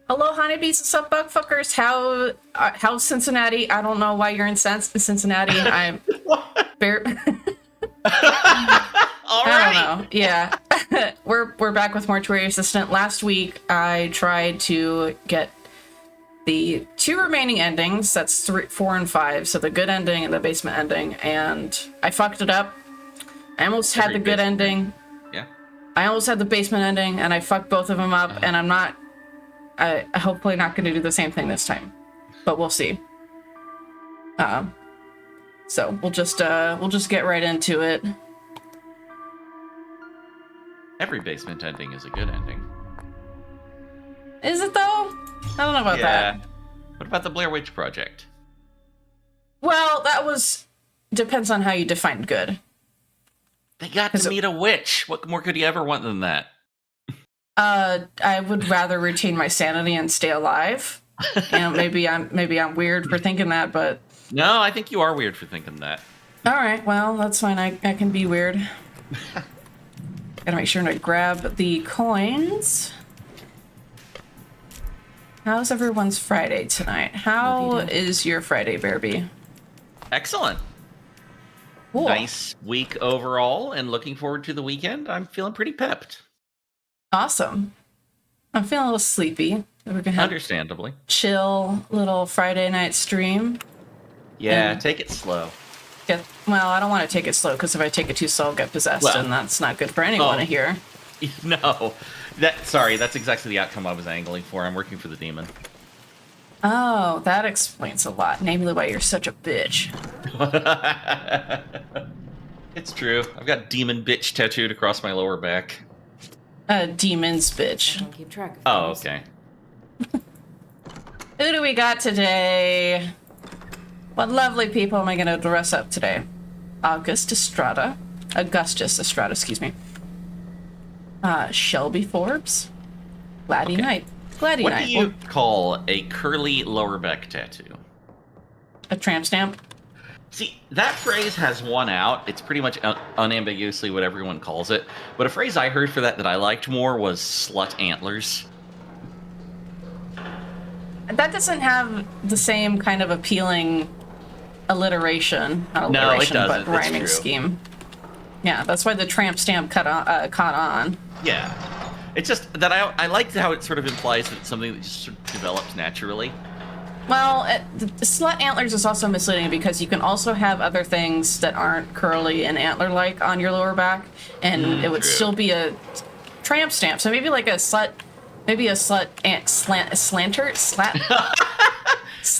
Hello, honeybees and sub bug fuckers. How's Cincinnati? I don't know why you're in Cincinnati. I'm bare. All I right. don't know. Yeah, we're back with Mortuary Assistant. Last week, I tried to get the two remaining endings. That's 3, 4, and 5. So the good ending and the basement ending, and I fucked it up. I almost had the good ending. Yeah. I almost had the basement ending, and I fucked both of them up. And I'm not. I hopefully not going to do the same thing this time, but we'll see. So we'll just get right into it. Every basement ending is a good ending. Is it though? I don't know about that. What about the Blair Witch Project? Well, that depends on how you define good. They got to meet a witch. What more could you ever want than that? I would rather retain my sanity and stay alive. You know, maybe I'm weird for thinking that, but no, I think you are weird for thinking that. All right, well, that's fine. I can be weird. Gotta make sure to grab the coins. How's everyone's Friday tonight? How is your Friday, Bearby? Excellent. Cool. Nice week overall, and looking forward to the weekend. I'm feeling pretty pepped. Awesome. I'm feeling a little sleepy. We're gonna have understandably chill little Friday night stream. Yeah, take it slow. Well, I don't want to take it slow because if I take it too slow, I'll get possessed, and that's not good for anyone to hear. No, that's exactly the outcome I was angling for. I'm working for the demon. Oh, that explains a lot. Namely, why you're such a bitch. It's true. I've got demon bitch tattooed across my lower back. Demon's bitch. I don't keep track of Oh, okay. Who do we got today? What lovely people am I going to dress up today? Augustus Estrada, excuse me. Shelby Forbes. Gladdy Knight. Gladdy Knight. What do you call a curly lower back tattoo? A tramp stamp? See, that phrase has won out. It's pretty much unambiguously what everyone calls it. But a phrase I heard for that I liked more was slut antlers. That doesn't have the same kind of appealing alliteration. Not alliteration, no, it doesn't. But rhyming scheme. Yeah, that's why the tramp stamp caught on. Yeah. It's just that I liked how it sort of implies that it's something that just sort of develops naturally. Well, the slut antlers is also misleading because you can also have other things that aren't curly and antler-like on your lower back, and it would still be a tramp stamp. So maybe like a slut, slanter,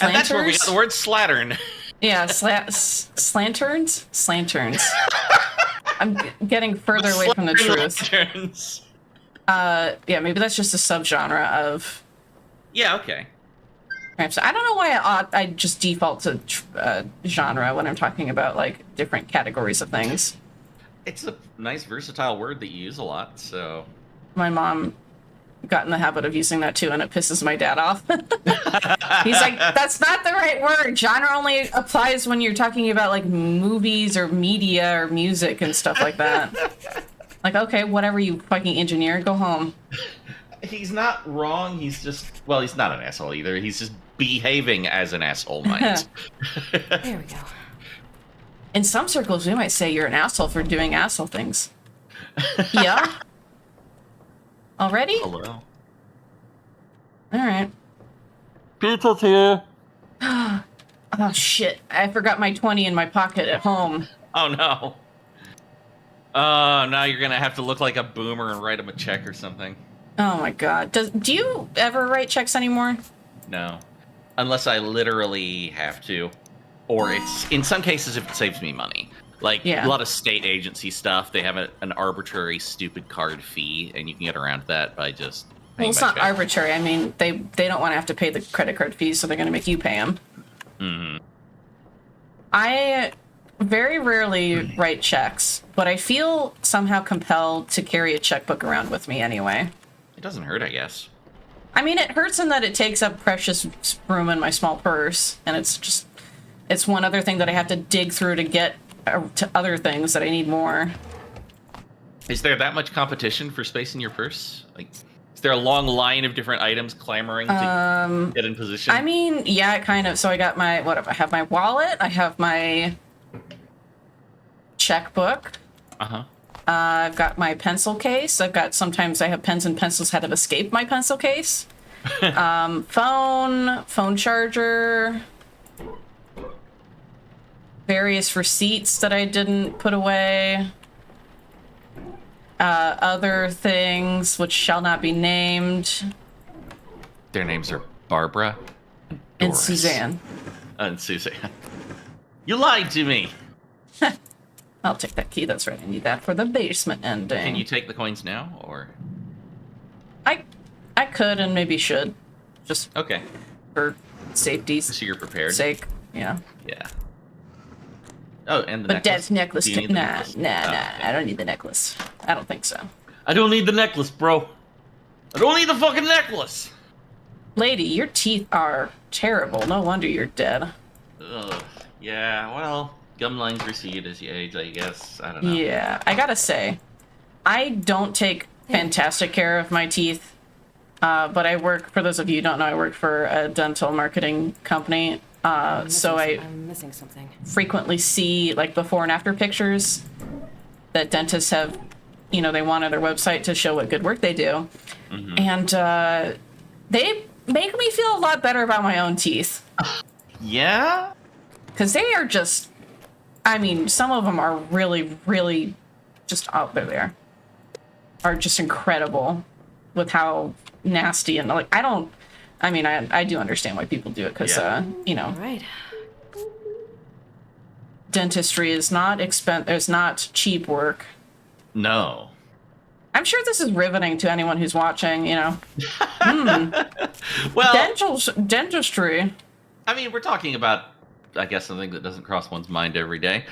And that's where we got the word slattern. Yeah, slanterns. I'm getting further away from the truth. Lanterns. Yeah, maybe that's just a subgenre of. Yeah. Okay. I don't know why I just default to genre when I'm talking about like different categories of things. It's a nice versatile word that you use a lot, so. My mom got in the habit of using that too, and it pisses my dad off. He's like, that's not the right word. Genre only applies when you're talking about like movies or media or music and stuff like that. Like, okay, whatever, you fucking engineer, go home. He's not wrong. He's just, well, he's not an asshole either. He's just behaving as an asshole might. There we go. In some circles, we might say you're an asshole for doing asshole things. Yeah? Already? Hello. All right. Pizza's here. Oh, shit. I forgot my 20 in my pocket at home. Oh, no. Oh, now you're going to have to look like a boomer and write him a check or something. Oh, my God. Do you ever write checks anymore? No. Unless I literally have to. Or it's, in some cases, if it saves me money. Like, a lot of state agency stuff, they have an arbitrary, stupid card fee, and you can get around that by just... Well, it's not arbitrary. I mean, they don't want to have to pay the credit card fees, so they're going to make you pay them. Mm-hmm. I very rarely write checks, but I feel somehow compelled to carry a checkbook around with me anyway. It doesn't hurt, I guess. I mean, it hurts in that it takes up precious room in my small purse, and it's one other thing that I have to dig through to get to other things that I need more. Is there that much competition for space in your purse? Like, Is there a long line of different items clamoring to get in position? I mean, yeah, kind of. So I got my, I have my wallet. I have my checkbook. Uh-huh. I've got my pencil case. Sometimes I have pens and pencils that have escaped my pencil case. Phone charger. Various receipts that I didn't put away. Other things which shall not be named. Their names are Barbara and Doris. Suzanne. And Suzanne. You lied to me. I'll take that key. That's right. I need that for the basement ending. Can you take the coins now, or? I could and maybe should. Just okay. For safety's so you're prepared. Sake. Yeah. Yeah. Oh, and the but necklace. Dad's necklace. Do you need the Nah. necklace? I don't need the necklace. I don't think so. I don't need the necklace, bro. I don't need the fucking necklace. Lady, your teeth are terrible. No wonder you're dead. Ugh. Yeah, well, gum lines recede as you age, I guess. I don't know. Yeah, I gotta say, I don't take fantastic care of my teeth, but I work, for those of you who don't know, I work for a dental marketing company, so I'm missing something. frequently see, like, before and after pictures that dentists have, you know, they want on their website to show what good work they do. Mm-hmm. And they make me feel a lot better about my own teeth. Yeah? Because they are just, I mean, some of them are really, really just out there. Are just incredible with how nasty and, like, I do understand why people do it because, you know, All right. dentistry is not is not cheap work. No. I'm sure this is riveting to anyone who's watching, you know. Well, Dentistry. I mean, we're talking about, I guess, something that doesn't cross one's mind every day.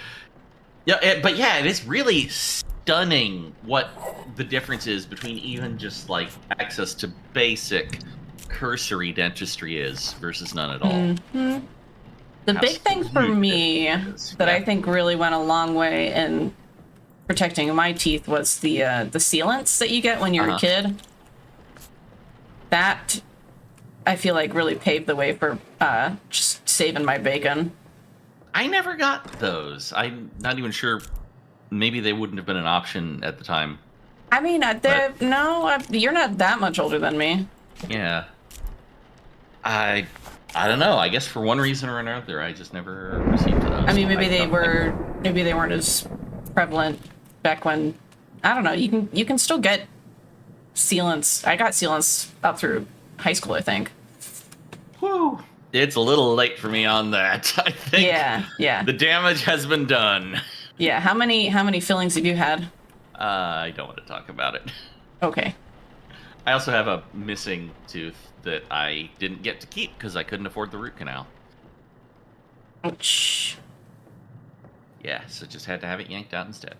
Yeah, but yeah, it is really stunning what the difference is between even just, like, access to basic cursory dentistry is versus none at all. Mm-hmm. The big thing for me that I think really went a long way in protecting my teeth was the sealants that you get when you're a kid. That, I feel like, really paved the way for just saving my bacon. I never got those. I'm not even sure. Maybe they wouldn't have been an option at the time. I mean, you're not that much older than me. Yeah. I don't know. I guess for one reason or another, I just never received those. I mean, maybe they weren't as prevalent back when. I don't know. You can still get sealants. I got sealants up through high school, I think. Whew. It's a little late for me on that. I think. Yeah. The damage has been done. Yeah. How many fillings have you had? I don't want to talk about it. Okay. I also have a missing tooth that I didn't get to keep because I couldn't afford the root canal. Ouch. Yeah, so just had to have it yanked out instead.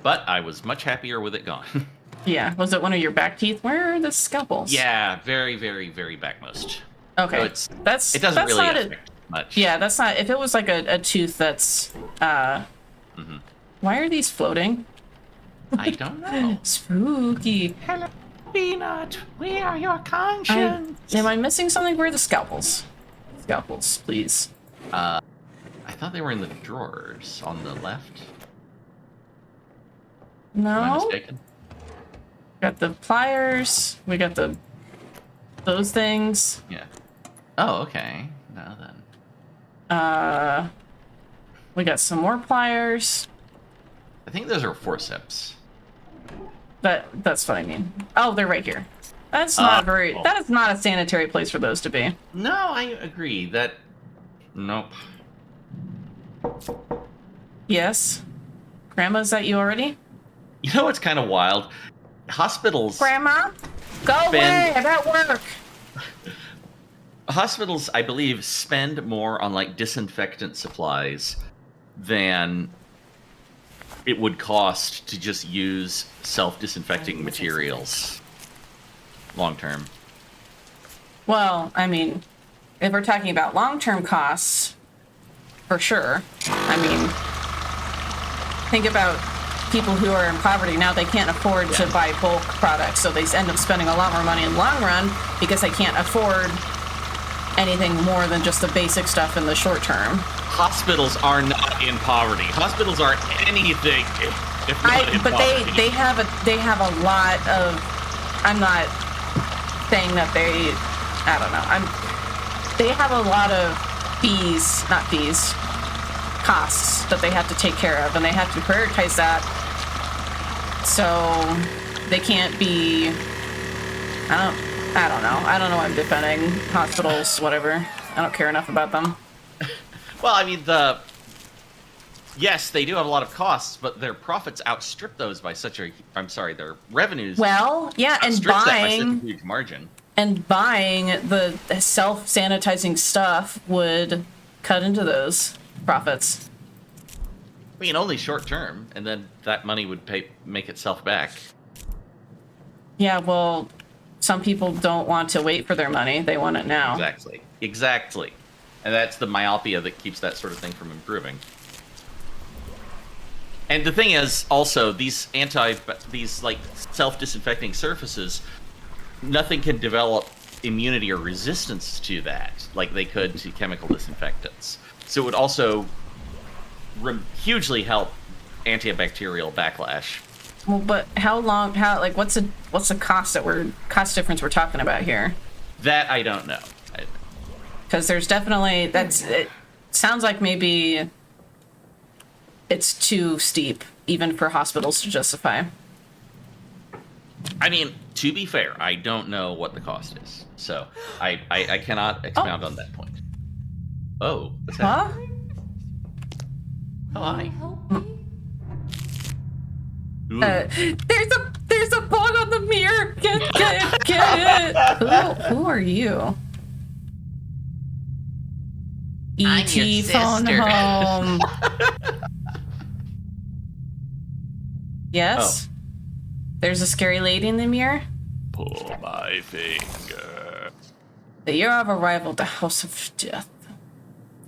But I was much happier with it gone. Yeah. Was it one of your back teeth? Where are the scalpels? Yeah, very, very, very backmost. Okay. So it doesn't really affect much. Yeah, that's not. If it was like a tooth that's. Why are these floating? I don't know. Spooky. Hello, Peanut. We are your conscience. Am I missing something? Where are the scalpels? Scalpels, please. I thought they were in the drawers on the left. No. Am I mistaken? Got the pliers. We got those things. Yeah. Oh, okay. Now then. We got some more pliers. I think those are forceps. That's what I mean. Oh, they're right here. That's not that is not a sanitary place for those to be. No, I agree. Nope. Yes. Grandma, is that you already? You know what's kind of wild? Hospitals. Grandma? Go away! I'm at work! Hospitals, I believe, spend more on, like, disinfectant supplies than it would cost to just use self-disinfecting materials long term. Well, I mean, if we're talking about long-term costs, for sure. I mean, think about people who are in poverty now, they can't afford to buy bulk products, so they end up spending a lot more money in the long run because they can't afford anything more than just the basic stuff in the short term. Hospitals are not in poverty. Hospitals are anything if not in poverty. They have a lot of. I'm not saying that I don't know. They have a lot of costs that they have to take care of, and they have to prioritize that. So they can't be. I don't know. I don't know why I'm defending hospitals, whatever. I don't care enough about them. Well, I mean, yes, they do have a lot of costs, but their profits outstrip those by their revenues. Well, yeah, and buying by such a huge margin. And buying the self-sanitizing stuff would cut into those profits. I mean, only short term, and then that money would make itself back. Yeah, well, some people don't want to wait for their money. They want it now. Exactly. And that's the myopia that keeps that sort of thing from improving. And the thing is, also, these like self-disinfecting surfaces, nothing can develop immunity or resistance to that, like they could to chemical disinfectants. So it would also hugely help antibacterial backlash. Well, but what's the cost difference we're talking about here? That I don't know. Because there's definitely it sounds like maybe it's too steep even for hospitals to justify. I mean, to be fair, I don't know what the cost is, so I cannot expound on that point. Oh, what's that? Huh? Oh, hi. There's a bug on the mirror. Get it. Who are you? E.T. phone home. Yes. Oh. There's a scary lady in the mirror. Pull my finger. The year of arrival, the house of death.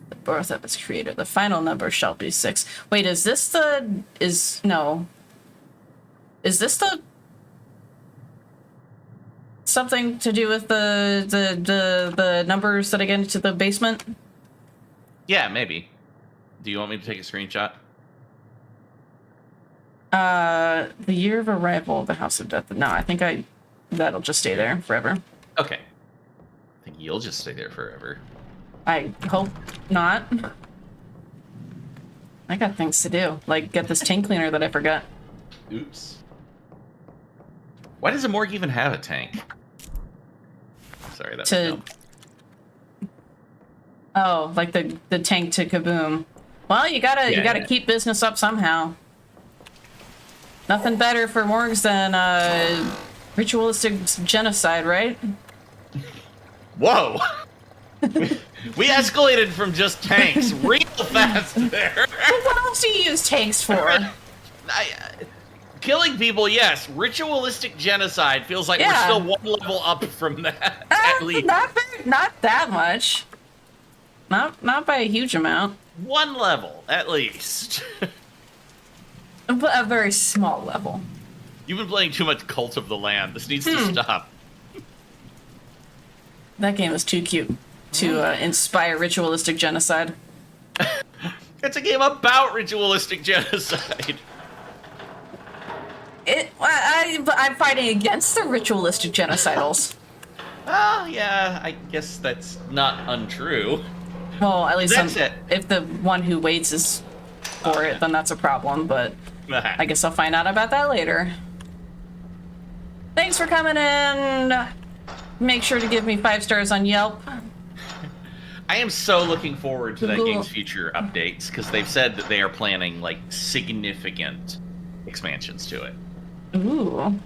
The birth of its creator. The final number shall be 6. Wait, is this the something to do with the numbers that I get into the basement? Yeah, maybe. Do you want me to take a screenshot? The year of arrival of the house of death. No, I think that'll just stay there forever. Okay. I think you'll just stay there forever. I hope not. I got things to do, like get this tank cleaner that I forgot. Oops. Why does a morgue even have a tank? Sorry, that was dumb. Oh, like the tank to kaboom. Well, you gotta keep business up somehow. Nothing better for morgues than ritualistic genocide, right? Whoa! We escalated from just tanks real fast there. Well, what else do you use tanks for? Killing people, yes. Ritualistic genocide feels like we're still one level up from that, at least. Not that much. Not by a huge amount. One level, at least. A very small level. You've been playing too much Cult of the Land. This needs to stop. That game is too cute to inspire ritualistic genocide. It's a game about ritualistic genocide. I'm fighting against the ritualistic genocidals. Well, yeah, I guess that's not untrue. Well, at least if the one who waits is for it, then that's a problem, but I guess I'll find out about that later. Thanks for coming in. Make sure to give me 5 stars on Yelp. I am so looking forward to that game's future updates, because they've said that they are planning, like, significant expansions to it. Ooh.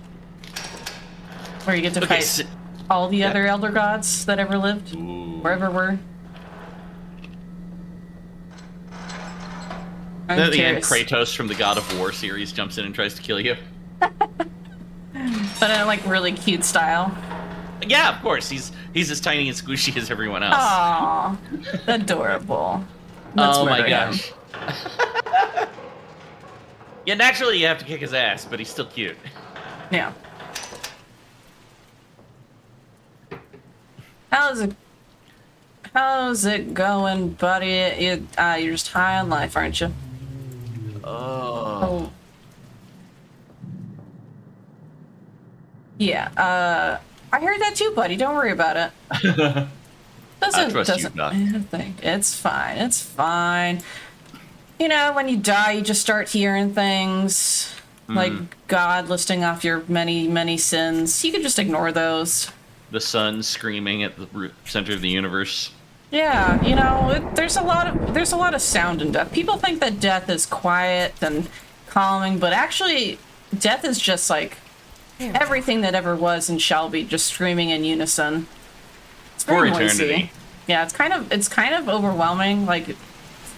Where you get to fight all the other Elder Gods that ever lived, wherever were. Then at the end, Kratos from the God of War series jumps in and tries to kill you. But in a, like, really cute style. Yeah, of course. He's as tiny and squishy as everyone else. Aww. Adorable. Let's oh my gosh. Yeah, naturally you have to kick his ass, but he's still cute. Yeah. How's it going, buddy? You're just high on life, aren't you? Oh. Yeah, I heard that too, buddy. Don't worry about it. Doesn't anything. It's fine. It's fine. You know, when you die, you just start hearing things like God listing off your many, many sins. You can just ignore those. The sun screaming at the center of the universe. Yeah, you know, there's a lot of sound in death. People think that death is quiet and calming, but actually, death is just like everything that ever was and shall be, just screaming in unison. It's very noisy. Eternity. Yeah, it's kind of overwhelming, like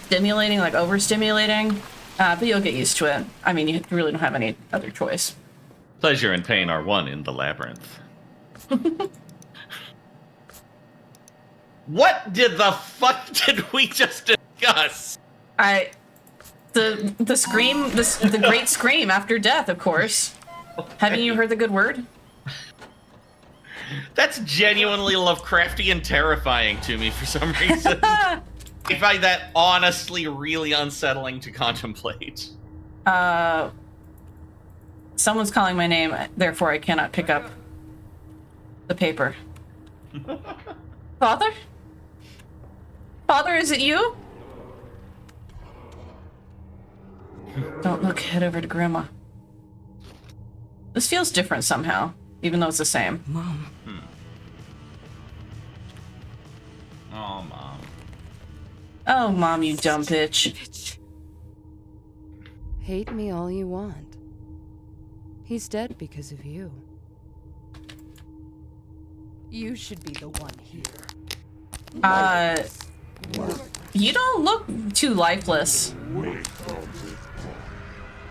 stimulating, like overstimulating. But you'll get used to it. I mean, you really don't have any other choice. Pleasure and pain are one in the labyrinth. What did the fuck did we just discuss? The scream, the great scream after death, of course. Okay. Haven't you heard the good word? That's genuinely Lovecrafty and terrifying to me for some reason. I find that honestly really unsettling to contemplate. Someone's calling my name, therefore I cannot pick up the paper. Father? Father, is it you? Don't look, head over to Grandma. This feels different somehow, even though it's the same. Mom. Oh, Mom. Oh, Mom, you dumb bitch. Hate me all you want. He's dead because of you. You should be the one here. You don't look too lifeless.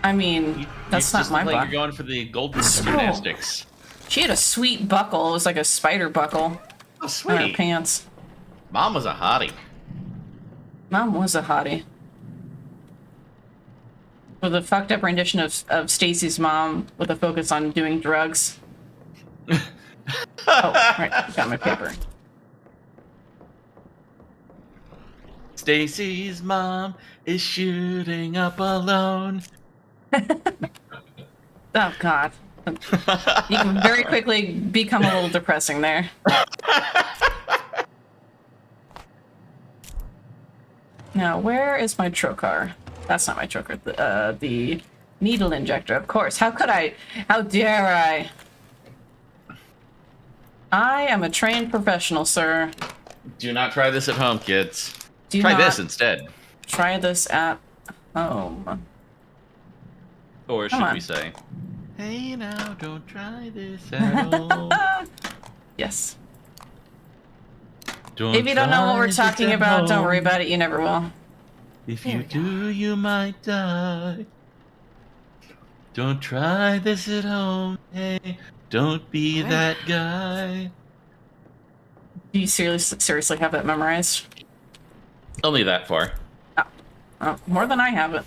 I mean, that's not my like buck. You're going for the golden gymnastics. She had a sweet buckle. It was like a spider buckle. Oh, sweet. On her pants. Mom was a hottie. Mom was a hottie. With a fucked up rendition of Stacy's mom with a focus on doing drugs. Oh, right. Got my paper. Stacy's mom is shooting up alone. Oh, God. You can very quickly become a little depressing there. Now, where is my trocar? That's not my trocar. The needle injector, of course. How could I? How dare I? I am a trained professional, sir. Do not try this at home, kids. Try this instead. Try this at home. Or should we say, hey now, don't try this at home. Yes. If you don't know what we're talking about, don't worry about it. You never will. If you do, you might die. Don't try this at home. Hey, don't be that guy. Do you seriously have that memorized? Only that far. Oh, more than I have it.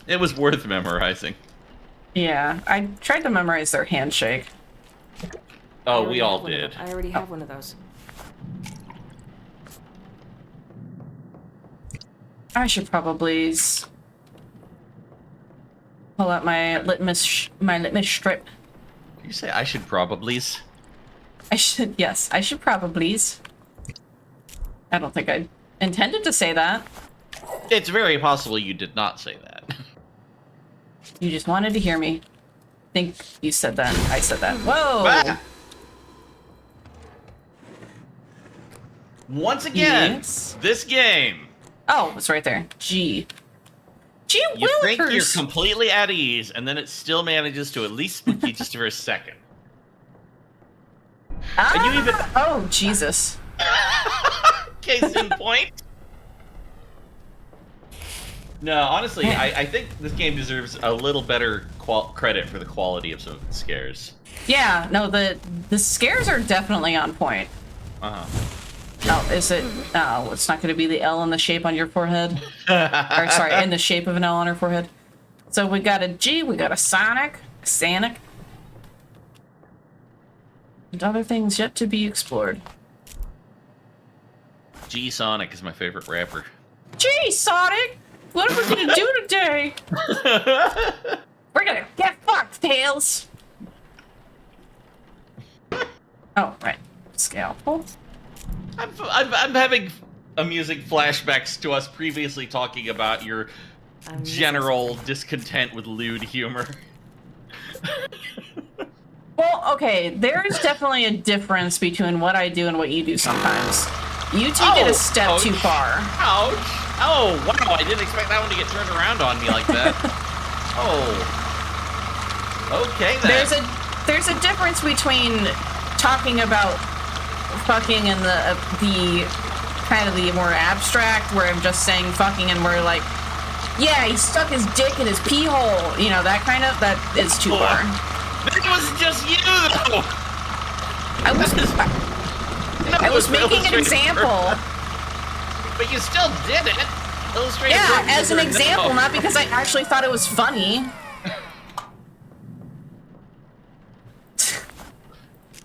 It was worth memorizing. Yeah, I tried to memorize their handshake. Oh, we all did. I already have one of those. I should probably pull out my litmus strip. Did you say I should probably? Yes, I should probably. I don't think I intended to say that. It's very possible you did not say that. You just wanted to hear me think you said that. I said that. Whoa! Ah! Once again, this game. Oh, it's right there. G. You think you're completely at ease, and then it still manages to at least spook you just for a second. And you even... Oh, Jesus. Case in point. No, honestly, I think this game deserves a little better credit for the quality of some of its scares. Yeah, no, the scares are definitely on point. Uh-huh. Oh, is it? Oh, it's not going to be the L in the shape on your forehead. Or sorry, in the shape of an L on her forehead. So we got a G, we got a Sonic, and other things yet to be explored. G Sonic is my favorite rapper. Gee, Sonic! What are we gonna do today? We're gonna get fucked, Tails! Oh, right. Scalpel. I'm having amusing flashbacks to us previously talking about your general discontent with lewd humor. Well, okay, there is definitely a difference between what I do and what you do sometimes. You take it a step too far. Ouch! Oh, wow, I didn't expect that one to get turned around on me like that. Oh. Okay, then. There's a difference between talking about fucking and the kind of the more abstract, where I'm just saying fucking and we're like, yeah, he stuck his dick in his pee hole. You know, that is too far. That was just you, though! I was making an example. But you still did it. Illustrated. Yeah, as an example, not because I actually thought it was funny.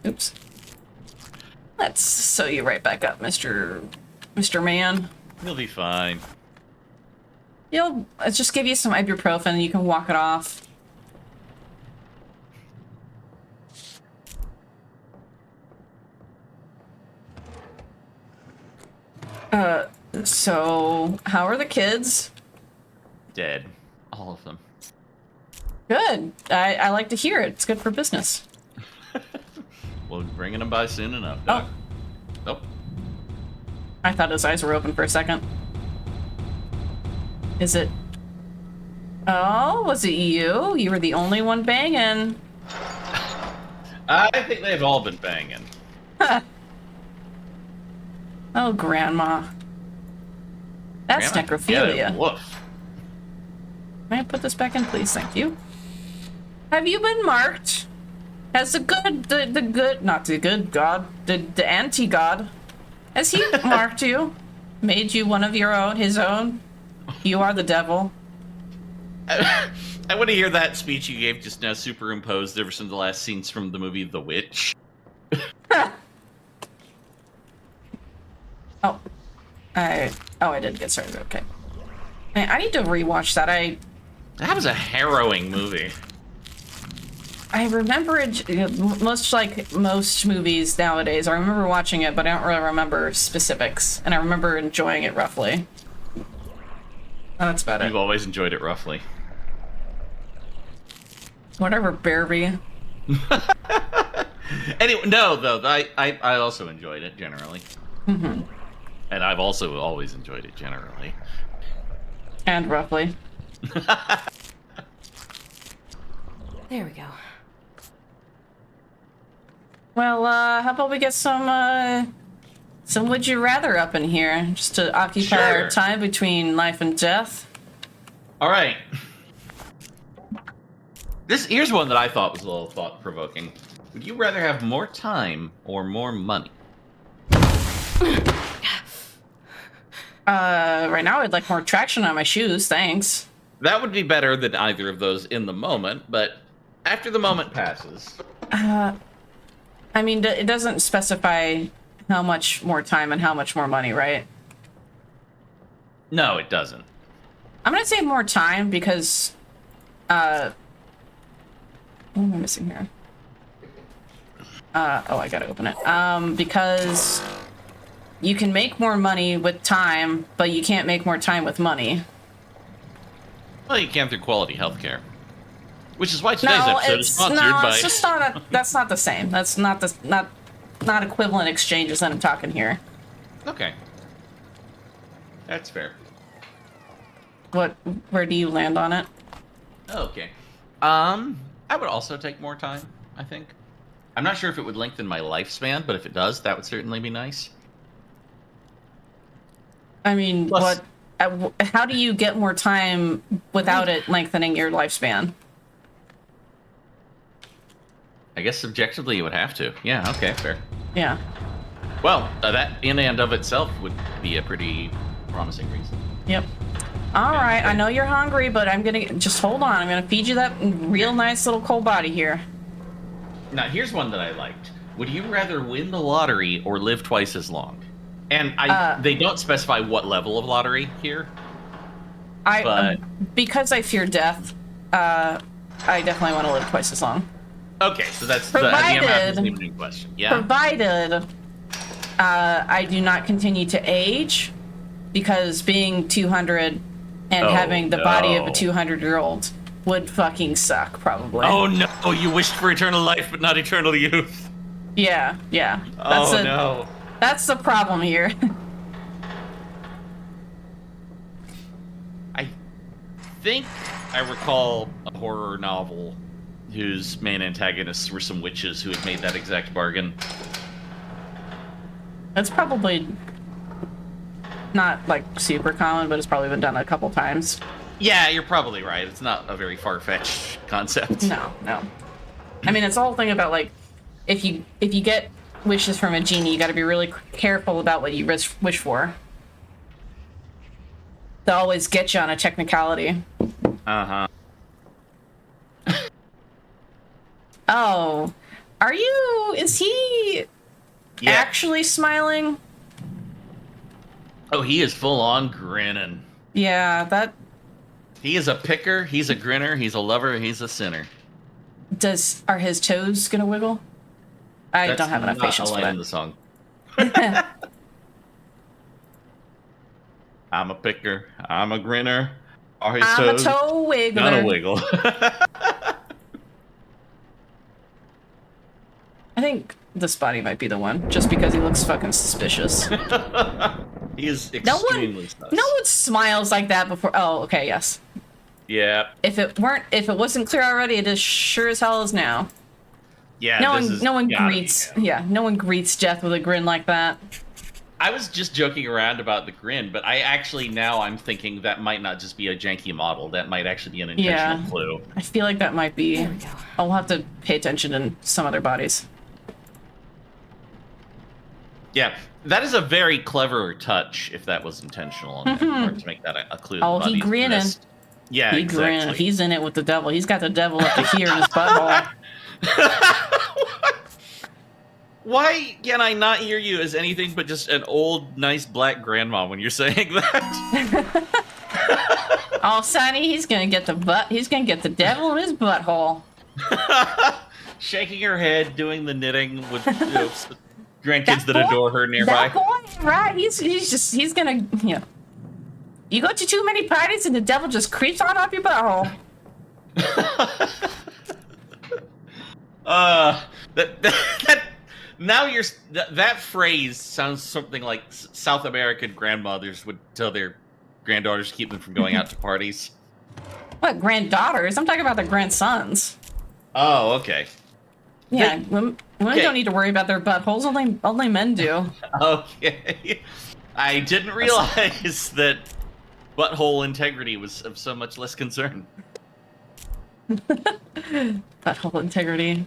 Oops. Let's sew you right back up, Mr. Man. You'll be fine. I'll just give you some ibuprofen and you can walk it off. So, how are the kids? Dead. All of them. Good. I like to hear it. It's good for business. We'll be bringing them by soon enough, Doc. Oh. Nope. I thought his eyes were open for a second. Is it... Oh, was it you? You were the only one banging. I think they've all been banging. Huh. Oh, Grandma. That's necrophilia. Woof. May I put this back in, please? Thank you. Have you been marked? Has the good, not the good god, the anti-god, has he marked you? Made you one of your own, his own? You are the devil. I want to hear that speech you gave just now superimposed over some of the last scenes from the movie The Witch. I did get started. Okay. I need to rewatch that. That was a harrowing movie. I remember it, much like most movies nowadays. I remember watching it, but I don't really remember specifics. And I remember enjoying it roughly. That's about it. You've always enjoyed it roughly. Whatever, Bearby. Anyway, no, though, I also enjoyed it generally. Mm-hmm. And I've also always enjoyed it generally. And roughly. There we go. Well, how about we get some would you rather up in here, just to occupy our time between life and death. All right. Here's one that I thought was a little thought-provoking. Would you rather have more time or more money? Right now I'd like more traction on my shoes, thanks. That would be better than either of those in the moment, but after the moment passes... I mean, it doesn't specify how much more time and how much more money, right? No, it doesn't. I'm gonna say more time because, what am I missing here? Oh, I gotta open it. Because you can make more money with time, but you can't make more time with money. Well, you can through quality healthcare. Which is why today's episode is sponsored by... it's just not that's not the same. That's not not equivalent exchanges that I'm talking here. Okay. That's fair. Where do you land on it? Okay. I would also take more time, I think. I'm not sure if it would lengthen my lifespan, but if it does, that would certainly be nice. I mean, Plus, how do you get more time without it lengthening your lifespan? I guess subjectively you would have to. Yeah, okay, fair. Yeah. Well, that in and of itself would be a pretty promising reason. Yep. All right, I know you're hungry, but I'm gonna just hold on. I'm gonna feed you that real nice little cold body here. Now, here's one that I liked. Would you rather win the lottery or live twice as long? And they don't specify what level of lottery here. Because I fear death, I definitely want to live twice as long. Okay, so that's the amount isn't even in question. Yeah. Provided I do not continue to age, because being 200 and having the body of a 200-year-old would fucking suck, probably. Oh no, you wished for eternal life, but not eternal youth. Yeah. No. That's the problem here. I think I recall a horror novel whose main antagonists were some witches who had made that exact bargain. It's probably not like super common, but it's probably been done a couple times. Yeah, you're probably right. It's not a very far-fetched concept. No. I mean, it's the whole thing about like, if you get wishes from a genie, you got to be really careful about what you wish for. They'll always get you on a technicality. Uh-huh. Oh, is he actually smiling? Oh, he is full on grinning. Yeah, that... He is a picker, he's a grinner, he's a lover, he's a sinner. Are his toes gonna wiggle? I don't have enough patience for that. In the song. I'm a picker, I'm a grinner. Are his toes a toe wiggler. gonna wiggle? I think this body might be the one, just because he looks fucking suspicious. He is extremely sus. No one smiles like that before. Oh, okay, yes. Yeah. If it wasn't clear already, it is sure as hell is now. Yeah. No one greets death with a grin like that. I was just joking around about the grin, but I'm thinking that might not just be a janky model. That might actually be an intentional clue. I feel like that might be. I'll have to pay attention in some other bodies. Yeah, that is a very clever touch, if that was intentional on their part, to make that a clue. Oh, he grinning. Yeah, he exactly. Grinning. He's in it with the devil. He's got the devil up to here in his butthole. Why can I not hear you as anything but just an old, nice black grandma when you're saying that? Oh, Sonny, he's gonna get the devil in his butthole. Shaking her head, doing the knitting with grandkids that adore her nearby. That boy, right? He's gonna, You go to too many parties and the devil just creeps on up your butthole. That phrase sounds something like South American grandmothers would tell their granddaughters to keep them from going out to parties. What, granddaughters? I'm talking about the grandsons. Oh, okay. Yeah, women don't need to worry about their buttholes. Only men do. Okay. I didn't realize that butthole integrity was of so much less concern. Butthole integrity.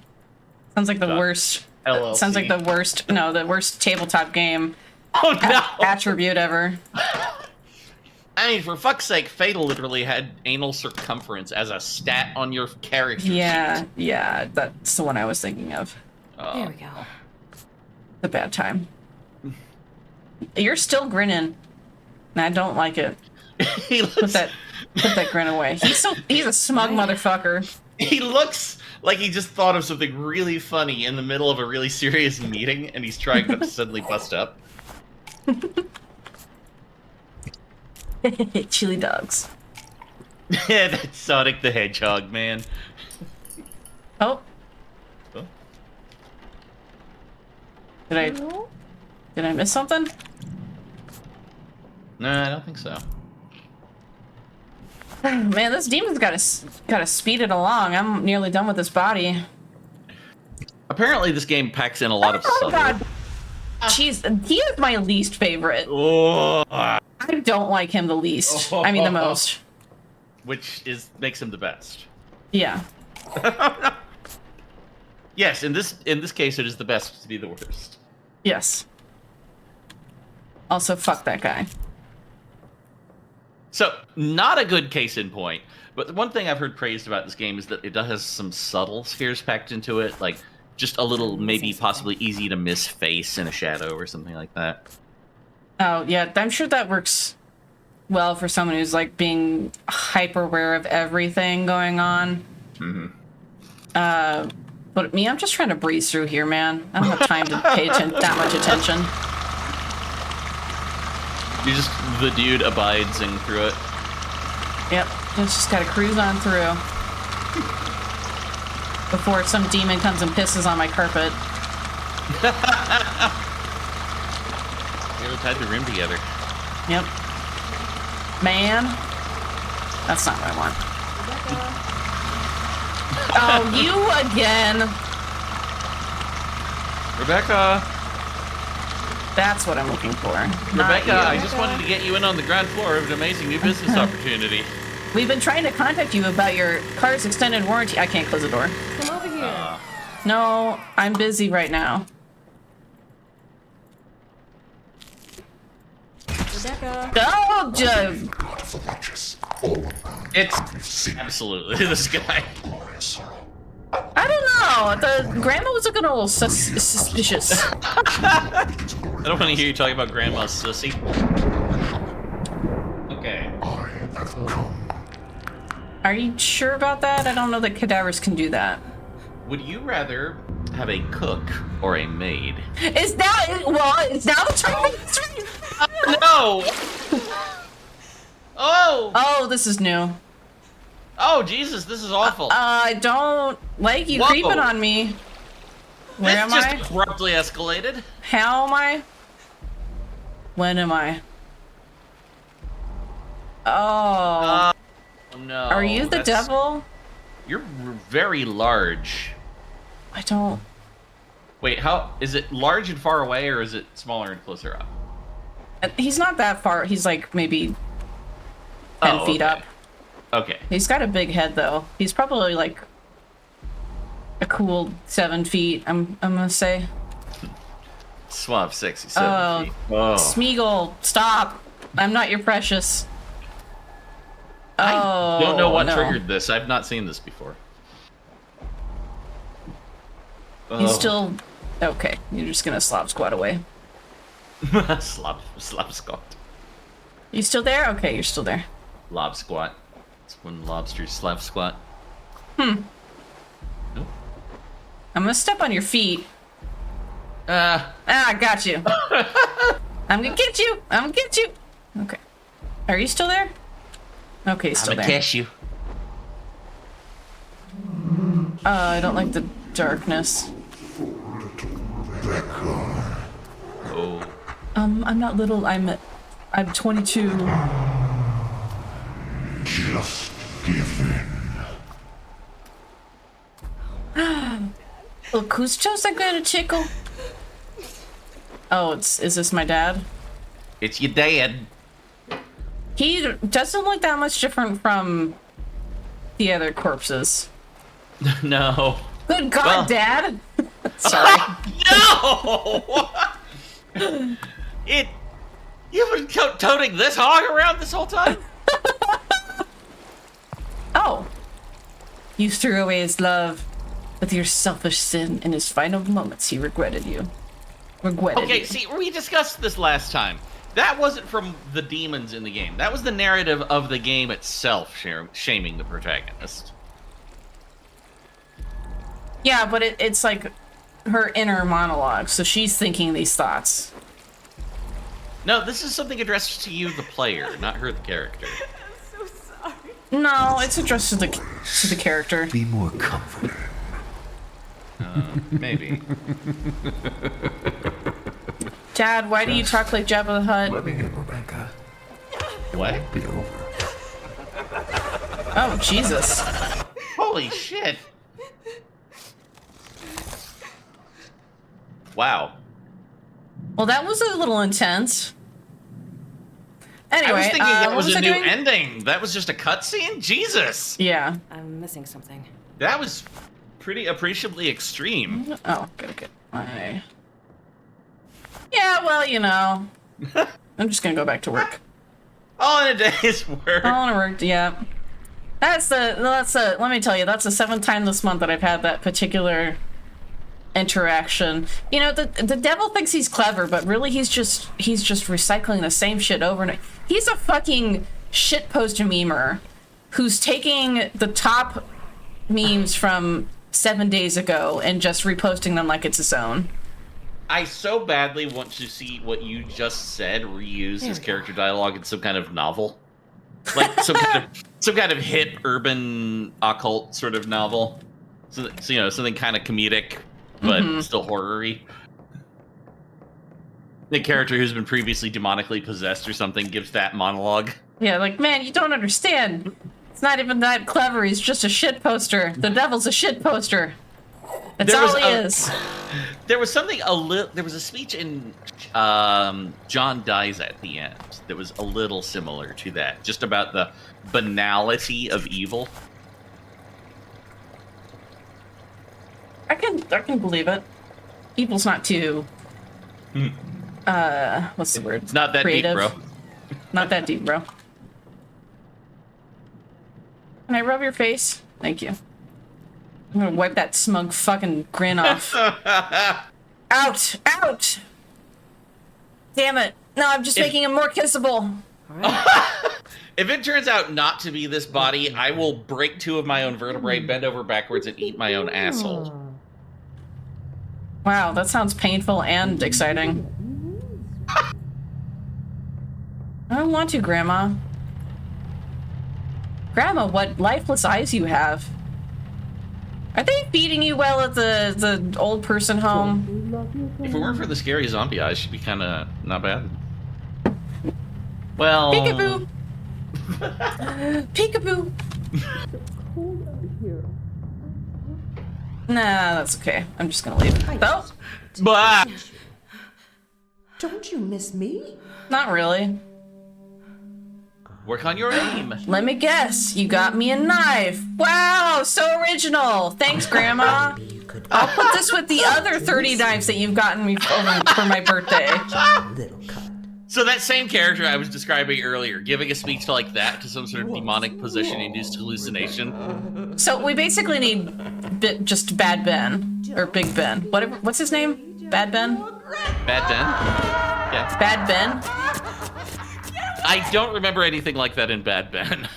Sounds like the worst. LLC. Sounds like the worst. No, the worst tabletop game. Oh no! Attribute ever. I mean, for fuck's sake, Fatal literally had anal circumference as a stat on your character sheet. Yeah, that's the one I was thinking of. There we go. The bad time. You're still grinning. And I don't like it. Put that grin away. He's a smug motherfucker. He looks like he just thought of something really funny in the middle of a really serious meeting, and he's trying to suddenly bust up. Chili dogs. Yeah, that's Sonic the Hedgehog, man. Oh. Did I miss something? No, I don't think so. Man, this demon's gotta speed it along. I'm nearly done with this body. Apparently, this game packs in a lot of subtle. God. Jeez, he is my least favorite. Oh. I don't like him the least. I mean, the most. Which makes him the best. Yeah. Yes, in this case, it is the best to be the worst. Yes. Also, fuck that guy. So, not a good case in point. But the one thing I've heard praised about this game is that it does have some subtle scares packed into it, like just a little, maybe possibly easy to miss face in a shadow or something like that. Oh, yeah, I'm sure that works well for someone who's, like, being hyper aware of everything going on. But me, I'm just trying to breeze through here, man. I don't have time to pay that much attention. You just, the dude abiding through it. Yep, just gotta cruise on through. Before some demon comes and pisses on my carpet. You ever tied the rim together? Yep. Man. That's not what I want. Oh, you again. Rebecca! That's what I'm looking for. Rebecca, I just wanted to get you in on the ground floor of an amazing new business opportunity. We've been trying to contact you about your car's extended warranty. I can't close the door. Come over here. No, I'm busy right now. Rebecca. Oh, Joe. It's absolutely this guy. I don't know. The grandma was looking a little suspicious. I don't want to hear you talking about grandma's sissy. Okay. Are you sure about that? I don't know that cadavers can do that. Would you rather have a cook or a maid? It's now the time. No! Oh! Oh, this is new. Oh, Jesus, this is awful. I don't like you creeping on me. Where am This I? just abruptly escalated. How am I? When am I? Oh. No. Are you the devil? You're very large. I don't. Wait, how is it large and far away, or is it smaller and closer up? He's not that far. He's like maybe 10 feet up. Okay. He's got a big head though. He's probably like a cool 7 feet. I'm gonna say. Suave, sexy 7 feet. Oh. Smeagol, stop! I'm not your precious. I don't know what triggered this. I've not seen this before. You still okay? You're just gonna slop squat away. slop squat. You still there? Okay, you're still there. Lob squat. It's when lobsters slap squat. Nope. I'm gonna step on your feet. I got you. I'm gonna get you. I'm gonna get you. Okay. Are you still there? Okay, he's still there. I'm gonna catch you. I don't like the darkness. Oh. I'm not little. I'm 22. Just give in. Look, whose toes I'm gonna tickle? Oh, is this my dad? It's your dad. He doesn't look that much different from the other corpses. No. Good God, Well- Dad! Sorry. No! You've been toting this hog around this whole time? Oh. You threw away his love with your selfish sin. In his final moments, he regretted you. Okay, see, we discussed this last time. That wasn't from the demons in the game. That was the narrative of the game itself shaming the protagonist. Yeah, but it's like her inner monologue, so she's thinking these thoughts. No, this is something addressed to you, the player, not her, the character. I'm so sorry. No, it's addressed to the character. Be more comforted. Maybe. Dad, why do you talk like Jabba the Hutt? Let me in, Rebecca. What? Be over. Oh, Jesus. Holy shit. Wow. Well, that was a little intense. Anyway, I was thinking that what was a I new doing? ending. That was just a cutscene? Jesus! Yeah. I'm missing something. That was pretty appreciably extreme. Oh, good. My... Yeah, well, you know. I'm just gonna go back to work. All in a day's work. All in a work, yeah. Let me tell you, that's the 7th time this month that I've had that particular interaction. You know, the devil thinks he's clever, but really he's just recycling the same shit over and over. He's a fucking shitpost memer who's taking the top memes from 7 days ago and just reposting them like it's his own. I so badly want to see what you just said reuse as character dialogue in some kind of novel. Like some kind of hip urban occult sort of novel. So you know, something kind of comedic but still horror-y. The character who's been previously demonically possessed or something gives that monologue. Yeah, like, man, you don't understand. It's not even that clever. He's just a shit poster. The devil's a shit poster. That's all he is. There was something there was a speech in John Dies at the End that was a little similar to that, just about the banality of evil. I can believe it. Evil's not too what's the word? It's not that creative. deep, bro. Not that deep, bro. Can I rub your face? Thank you. I'm gonna wipe that smug fucking grin off. Out! Out! Damn it. No, I'm just making him more kissable. If it turns out not to be this body, I will break 2 of my own vertebrae, bend over backwards, and eat my own asshole. Wow, that sounds painful and exciting. I don't want to, Grandma. Grandma, what lifeless eyes you have. Are they feeding you well at the old person home? If it weren't for the scary zombie eyes, she'd be kind of not bad. Well... Peekaboo! Peekaboo! Nah, that's okay. I'm just gonna leave. Oh! Bah! Don't you miss me? Not really. Work on your aim. Let me guess. You got me a knife. Wow, so original. Thanks, Grandma. I'll put this with the other 30 knives that you've gotten me for my birthday. Little cut. So that same character I was describing earlier, giving a speech like that to some sort of demonic possession-induced hallucination. So we basically need just Bad Ben or Big Ben. Whatever. What's his name? Bad Ben? Bad Ben? Yeah. Bad Ben? I don't remember anything like that in Bad Ben.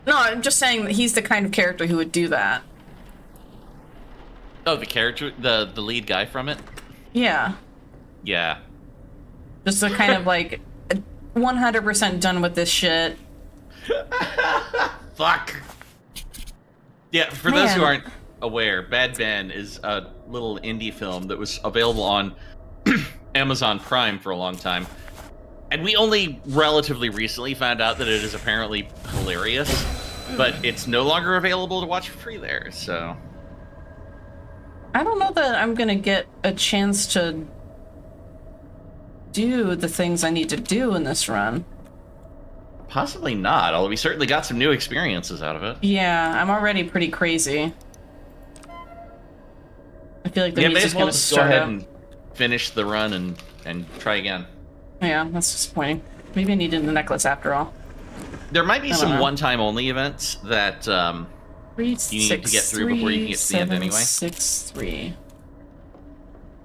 No, I'm just saying that he's the kind of character who would do that. Oh, the character, the lead guy from it? Yeah. Yeah. Just a kind of like 100% done with this shit. Fuck. Yeah, for those who aren't aware, Bad Ben is a little indie film that was available on Amazon Prime for a long time. And we only relatively recently found out that it is apparently hilarious, but it's no longer available to watch for free there, so... I don't know that I'm gonna get a chance to do the things I need to do in this run. Possibly not, although we certainly got some new experiences out of it. Yeah, I'm already pretty crazy. I feel like the music's gonna start go ahead up. and finish the run and try again. Yeah, that's disappointing. Maybe I needed the necklace after all. There might be some one-time only events that you need to get through before you can get to the end anyway. 6-3.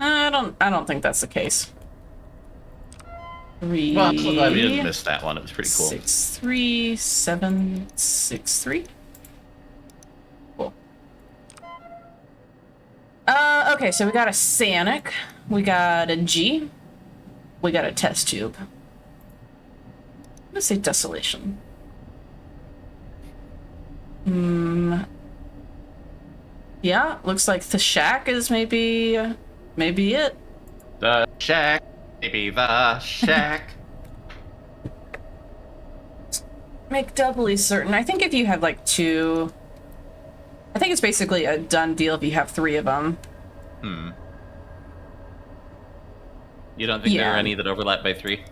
I don't think that's the case. 3. Well, I'm so glad we didn't miss that one. It was pretty cool. 6-3, 7, 6-3. Cool. Okay, so we got a Sanic, we got a G, we got a test tube. I'm gonna say desolation. Yeah, looks like the shack is maybe it. The shack, maybe the shack. Make doubly certain. I think if you have like 2, I think it's basically a done deal if you have 3 of them. You don't think there are any that overlap by 3?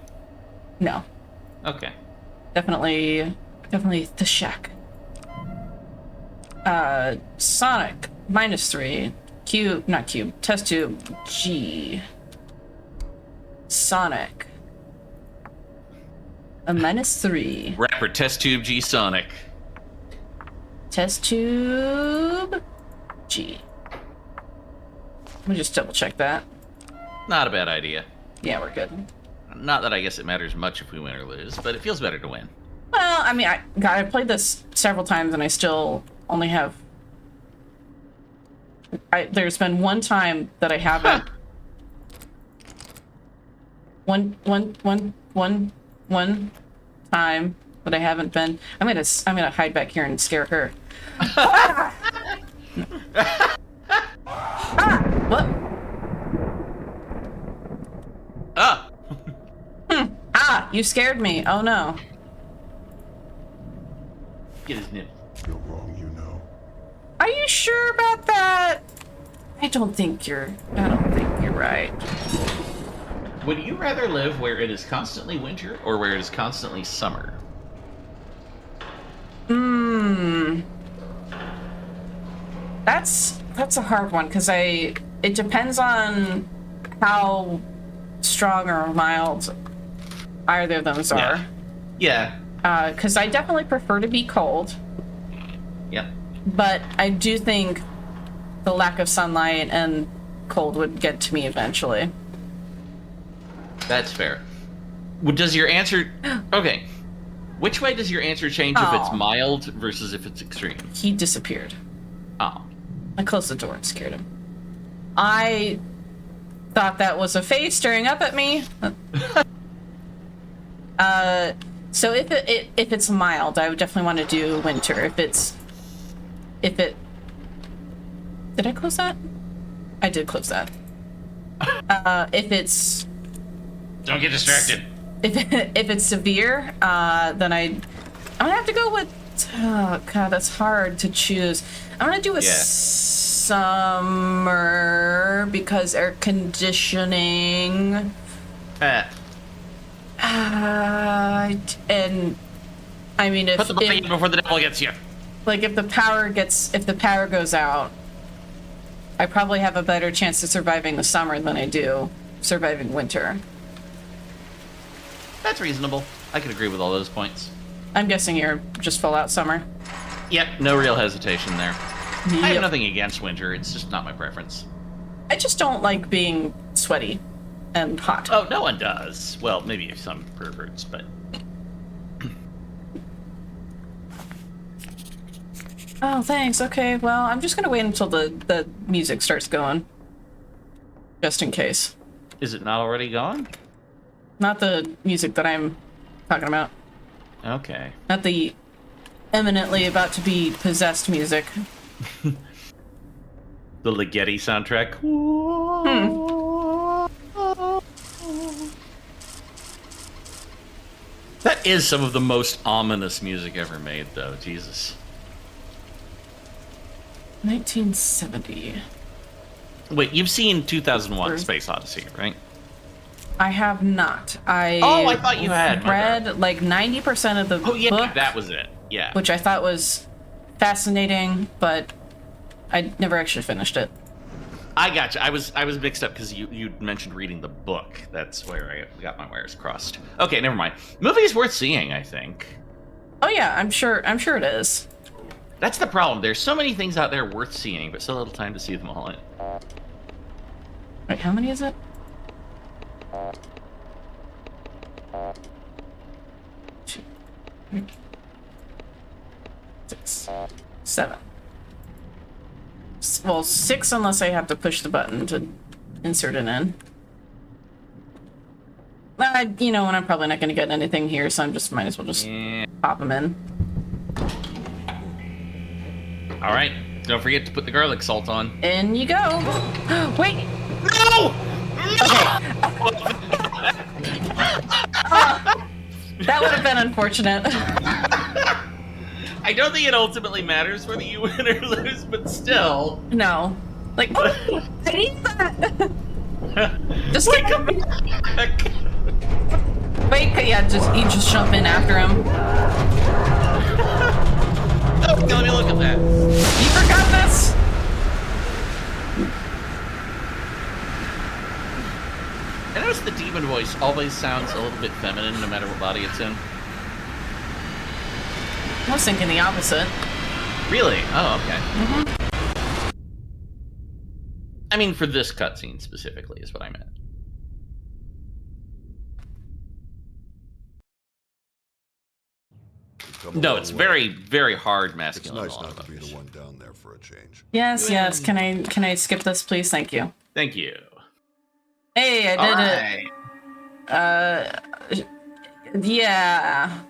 No. Okay. Definitely the shack. Sonic, -3. Cube, not cube, test tube, G. Sonic. A -3. Rapper Test Tube G Sonic. Test tube G. Let me just double check that. Not a bad idea. Yeah, we're good. Not that I guess it matters much if we win or lose, but it feels better to win. Well, I mean, I played this several times and I still only have. There's been one time that I haven't. One time that I haven't been. I'm gonna hide back here and scare her. Ah! Ah! What? Ah! Ah! You scared me. Oh no. Get his nip. You're wrong, you know. Are you sure about that? I don't think you're right. Would you rather live where it is constantly winter or where it is constantly summer? That's a hard one because it depends on how strong or mild either of those are. Yeah. Because I definitely prefer to be cold, Yeah. but I do think the lack of sunlight and cold would get to me eventually. That's fair. Does your answer... Okay. Which way does your answer change if it's mild versus if it's extreme? He disappeared. Oh. I closed the door and scared him. I thought that was a face staring up at me. So if it's mild, I would definitely want to do winter. If it did I close that? I did close that. If it's Don't get distracted. if it's severe, then I'm gonna have to go with. Oh god, that's hard to choose. I'm gonna do a summer because air conditioning. And I mean, Put the button before the devil gets you. Like if the power goes out, I probably have a better chance of surviving the summer than I do surviving winter. That's reasonable. I could agree with all those points. I'm guessing you're just full out summer. Yep, no real hesitation there. Yep. I have nothing against winter. It's just not my preference. I just don't like being sweaty and hot. Oh, no one does. Well, maybe some perverts, but... Oh, thanks. Okay, well, I'm just gonna wait until the music starts going. Just in case. Is it not already gone? Not the music that I'm talking about. Okay. Not the eminently about to be possessed music. The Ligeti soundtrack. That is some of the most ominous music ever made, though. Jesus. 1970. Wait, you've seen 2001: Space Odyssey, right? I have not. I thought you had. read like 90% of the book. That was it. Yeah. Which I thought was fascinating, but I never actually finished it. I gotcha. I was mixed up because you mentioned reading the book. That's where I got my wires crossed. Okay, never mind. Movie's worth seeing, I think. Oh yeah, I'm sure it is. That's the problem. There's so many things out there worth seeing, but so little time to see them all in. Wait, how many is it? 2, 3, 6, 7. Well, 6 unless I have to push the button to insert it in. You know, and I'm probably not going to get anything here, so I'm just might as well just pop them in. All right. Don't forget to put the garlic salt on. In you go. Wait. No! Okay. That would have been unfortunate. I don't think it ultimately matters whether you win or lose, but still. No. Like, oh, I need that. Just Wait, come back. wait, yeah, you just jump in after him. Okay, let me look at that. You forgot this? And I was the demon voice always sounds a little bit feminine, no matter what body it's in? I was thinking the opposite. Really? Oh, okay. I mean, for this cutscene specifically is what I meant. No, it's very, very hard masculine. It's nice not to be the one down there for a change. Yes, yes. Can I skip this, please? Thank you. Thank you. Hey, I did it. Yeah.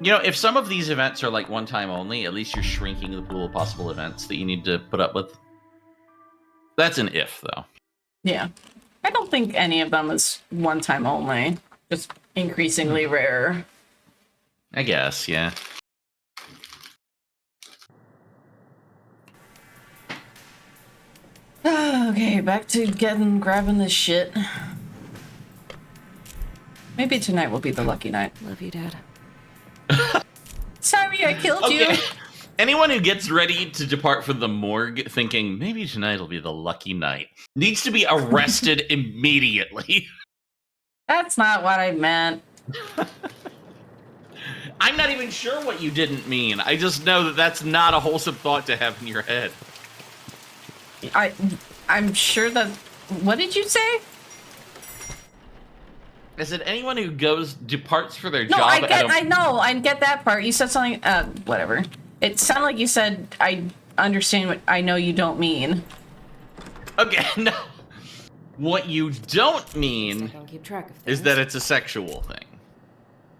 You know, if some of these events are like one time only, at least you're shrinking the pool of possible events that you need to put up with. That's an if, though. Yeah. I don't think any of them is one time only. Just increasingly rare. I guess, yeah. Okay, back to grabbing this shit. Maybe tonight will be the lucky night. Love you, Dad. Sorry, I killed you. Anyone who gets ready to depart from the morgue thinking, maybe tonight will be the lucky night, needs to be arrested immediately. That's not what I meant. I'm not even sure what you didn't mean. I just know that that's not a wholesome thought to have in your head. I'm sure that... What did you say? I said anyone who departs for their No, job. I get that part. You said something. Whatever. It sounded like you said, I understand what I know you don't mean. Okay, no. What you don't mean I don't keep track of is things. that it's a sexual thing,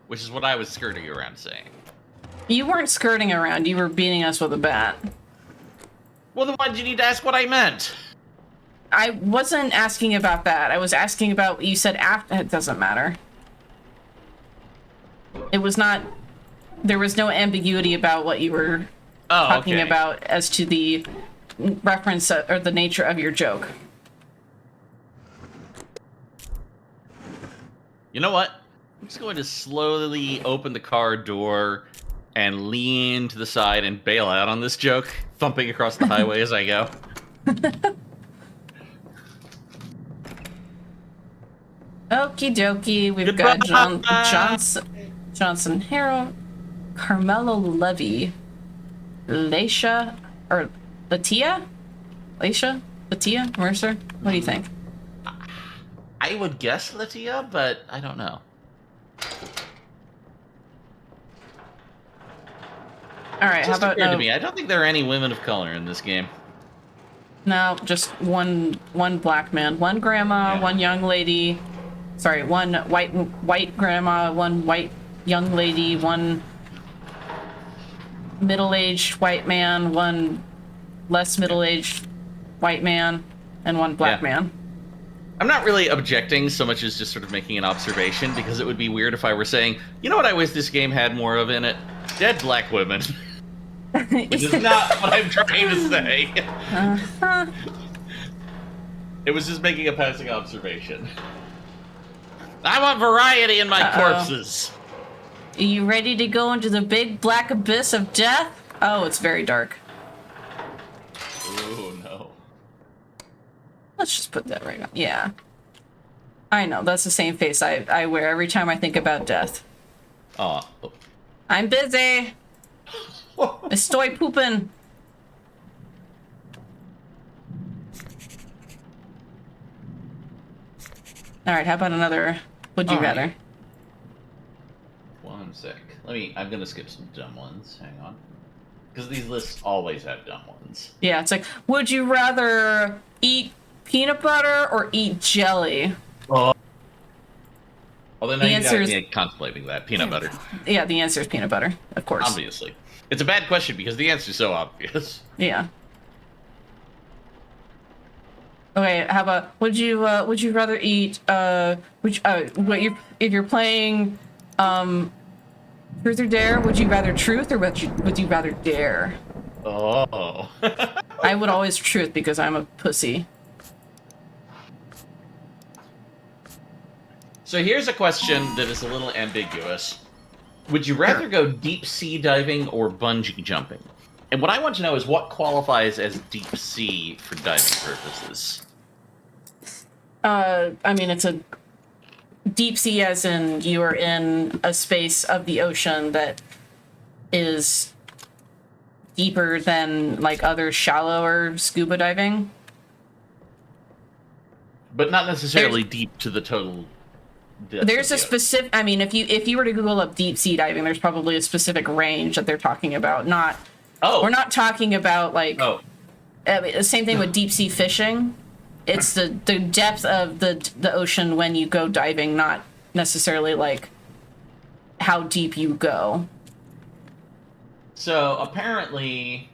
which is what I was skirting around saying. You weren't skirting around. You were beating us with a bat. Well, then why did you need to ask what I meant? I wasn't asking about that. I was asking about what you said after. It doesn't matter. It was not... There was no ambiguity about what you were talking about as to the reference or the nature of your joke. You know what? I'm just going to slowly open the car door and lean to the side and bail out on this joke, thumping across the highway as I go. Okie dokie, we've Goodbye. got Johnson Harrow, Carmelo Levy, Laisha, or Latia? Latia Mercer? What do you think? I would guess Latia, but I don't know. All right, how Just about occurred to me, I don't think there are any women of color in this game. no? Just one black man, one grandma, Yeah. one young lady. Sorry, one white grandma, one white young lady, one middle-aged white man, one less middle-aged white man, and one black Yeah. man. I'm not really objecting so much as just sort of making an observation, because it would be weird if I were saying, you know what I wish this game had more of in it? Dead black women. Which is not what I'm trying to say. It was just making a passing observation. I want variety in my corpses. Are you ready to go into the big black abyss of death? Oh, it's very dark. Oh, no. Let's just put that right on. Yeah. I know, that's the same face I wear every time I think about death. Oh. I'm busy. Estoy pooping. Alright, how about another would you rather? One sec. I'm gonna skip some dumb ones. Hang on. Because these lists always have dumb ones. Yeah, it's like, would you rather eat peanut butter or eat jelly? Oh. Although now The you answer got is- me contemplating that. Peanut butter. Yeah, the answer is peanut butter, of course. Obviously. It's a bad question because the answer's so obvious. Yeah. Okay, how about would you rather eat if you're playing Truth or Dare, would you rather truth or would you rather dare? Oh. I would always truth because I'm a pussy. So here's a question that is a little ambiguous. Would you rather go deep sea diving or bungee jumping? And what I want to know is what qualifies as deep sea for diving purposes. I mean, it's a deep sea as in you are in a space of the ocean that is deeper than like other shallower scuba diving. But not necessarily deep to the total depth. There's a specific, I mean, if you were to Google up deep sea diving, there's probably a specific range that they're talking about. We're not talking about like, I mean, the same thing with deep sea fishing. It's the depth of the ocean when you go diving, not necessarily like how deep you go. So apparently,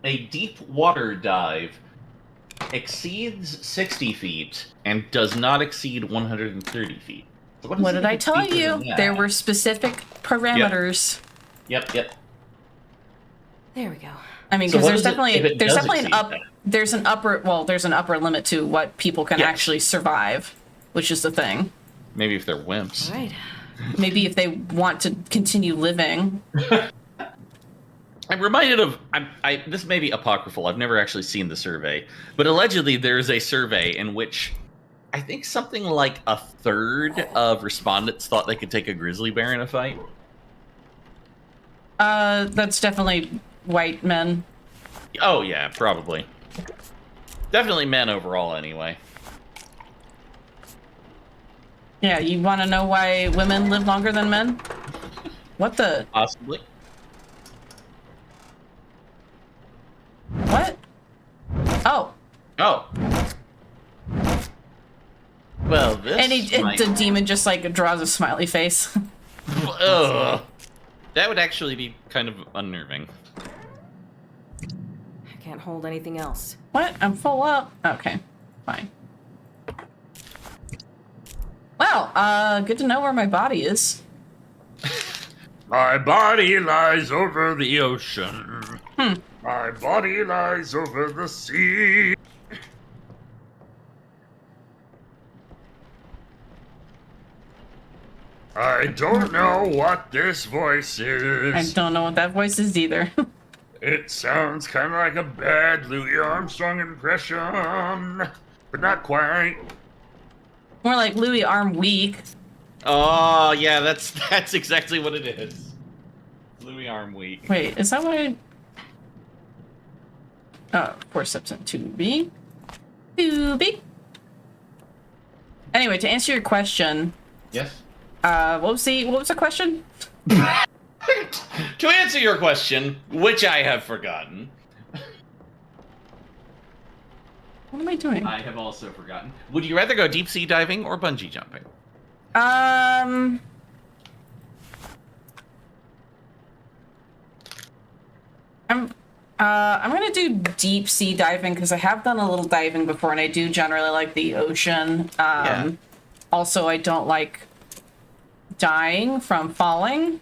a deep water dive exceeds 60 feet and does not exceed 130 feet. So what did I tell you? There were specific parameters. Yep. There we go. I mean, because there's an upper limit to what people can actually survive, which is the thing. Maybe if they're wimps. All right. Maybe if they want to continue living. I'm reminded of, this may be apocryphal, I've never actually seen the survey, but allegedly there is a survey in which I think something like a third of respondents thought they could take a grizzly bear in a fight. That's definitely white men. Oh yeah, probably. Definitely men overall anyway. Yeah, you want to know why women live longer than men? What the? Possibly. What? Oh. Oh. Well, this And the demon just like draws a smiley face. Ugh. That would actually be kind of unnerving. I can't hold anything else. What? I'm full up. Okay, fine. Well, good to know where my body is. My body lies over the ocean. My body lies over the sea. I don't know what this voice is. I don't know what that voice is either. It sounds kind of like a bad Louis Armstrong impression, but not quite. More like Louis Arm Weak. Oh, yeah, that's exactly what it is. Louis Arm Weak. Wait, is that what I... Oh, forceps and 2B. 2B. Anyway, to answer your question... Yes? What was the question? To answer your question, which I have forgotten. What am I doing? I have also forgotten. Would you rather go deep sea diving or bungee jumping? I'm gonna do deep sea diving because I have done a little diving before and I do generally like the ocean. Yeah. Also, I don't like dying from falling.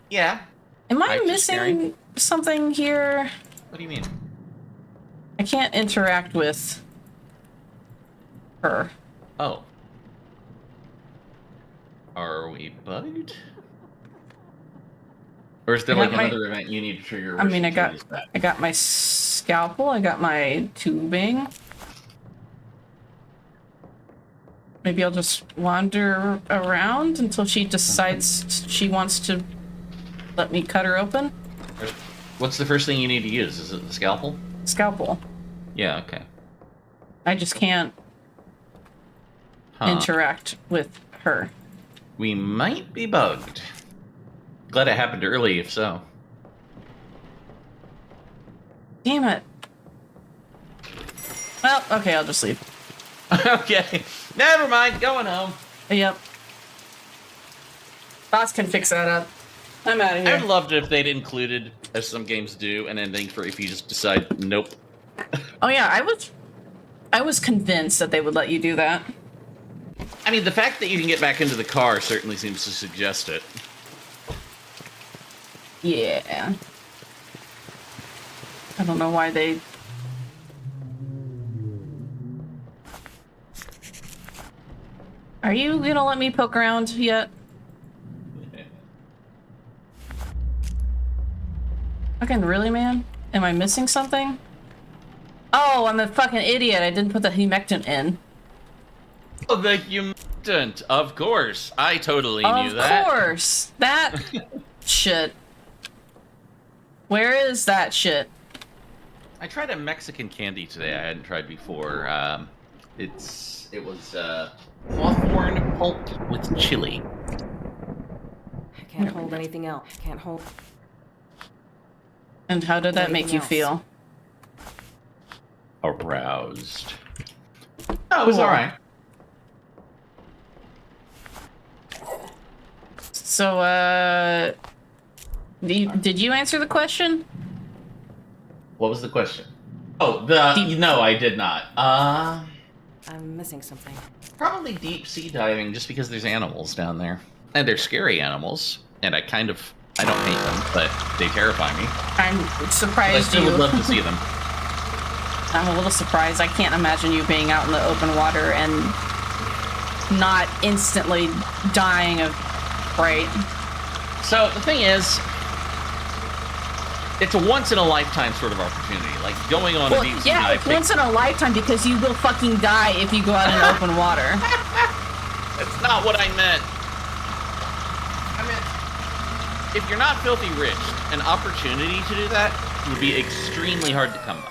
Yeah. Am I missing something here? What do you mean? I can't interact with her. Oh. Are we bugged? Or is there like another event you need to trigger? I mean, I got my scalpel, I got my tubing. Maybe I'll just wander around until she decides she wants to let me cut her open. What's the first thing you need to use? Is it the scalpel? Scalpel. Yeah, okay. I just can't interact with her. We might be bugged. Glad it happened early, if so. Damn it. Well, okay, I'll just leave. Okay. Never mind, going home. Yep. Boss can fix that up. I'm out of here. I'd loved it if they'd included, as some games do, an ending for if you just decide, nope. Oh yeah, I was convinced that they would let you do that. I mean, the fact that you can get back into the car certainly seems to suggest it. Yeah. I don't know why they... Are you gonna let me poke around yet? Fucking really, man? Am I missing something? Oh, I'm a fucking idiot. I didn't put the humectant in. Oh, the humectant. Of course. I totally knew that. Of course. That shit. Where is that shit? I tried a Mexican candy today I hadn't tried before. It was hawthorn pulp with chili. I can't hold anything else. Can't hold. And how did that make you feel? Aroused. Oh, it was alright. So, did you answer the question? What was the question? Oh, no, I did not. I'm missing something. Probably deep sea diving, just because there's animals down there. And they're scary animals. And I don't hate them, but they terrify me. I'm I surprised still you. would love to see them. I'm a little surprised. I can't imagine you being out in the open water and not instantly dying of fright. So, the thing is, it's a once-in-a-lifetime sort of opportunity. Like, going on a deep sea dive... it's once in a lifetime because you will fucking die if you go out in open water. That's not what I meant. I meant, if you're not filthy rich, an opportunity to do that would be extremely hard to come by.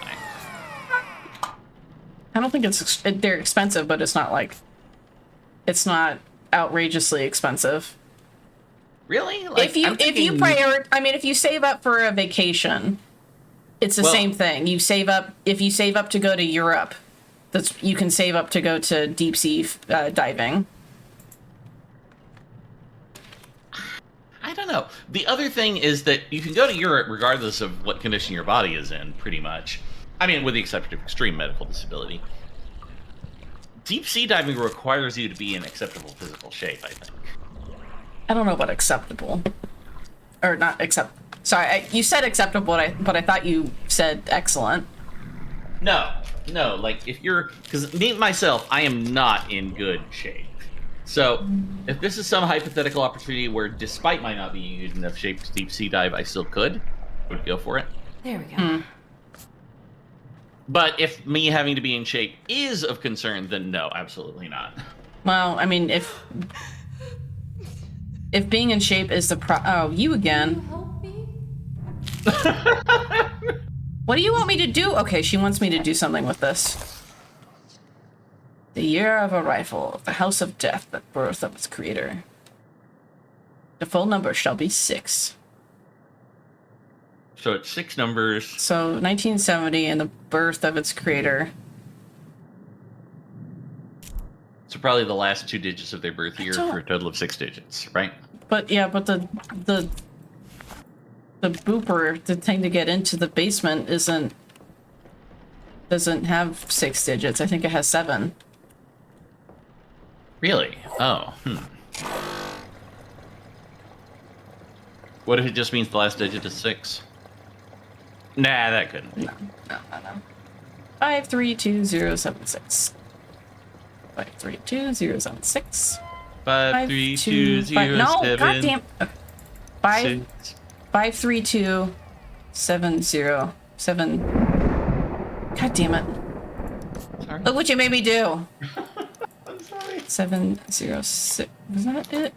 I don't think they're expensive, but it's not outrageously expensive. Really? Like, if you save up for a vacation, it's the same thing. If you save up to go to Europe, you can save up to go to deep sea diving. I don't know. The other thing is that you can go to Europe regardless of what condition your body is in, pretty much. I mean, with the exception of extreme medical disability. Deep sea diving requires you to be in acceptable physical shape, I think. I don't know about acceptable. Or not Sorry, you said acceptable, but I thought you said excellent. No, like, if you're... Because myself, I am not in good shape. So, if this is some hypothetical opportunity where, despite my not being in enough shape to deep sea dive, I still could, I would go for it. There we go. But if me having to be in shape is of concern, then no, absolutely not. Well, I mean, if being in shape is the oh, you again. Help me? What do you want me to do? Okay, she wants me to do something with this. The year of a rifle, the house of death, the birth of its creator. The full number shall be 6. So it's 6 numbers. So 1970 and the birth of its creator. So probably the last 2 digits of their birth year for a total of 6 digits, right? But yeah, but the booper, the thing to get into the basement doesn't have 6 digits. I think it has 7. Really? Oh, What if it just means the last digit is 6? Nah, that couldn't be. No. 532076. 532076. 532077. No, goddamn. 532707. God damn it! Sorry. Look what you made me do. I'm sorry. 706. Was that it?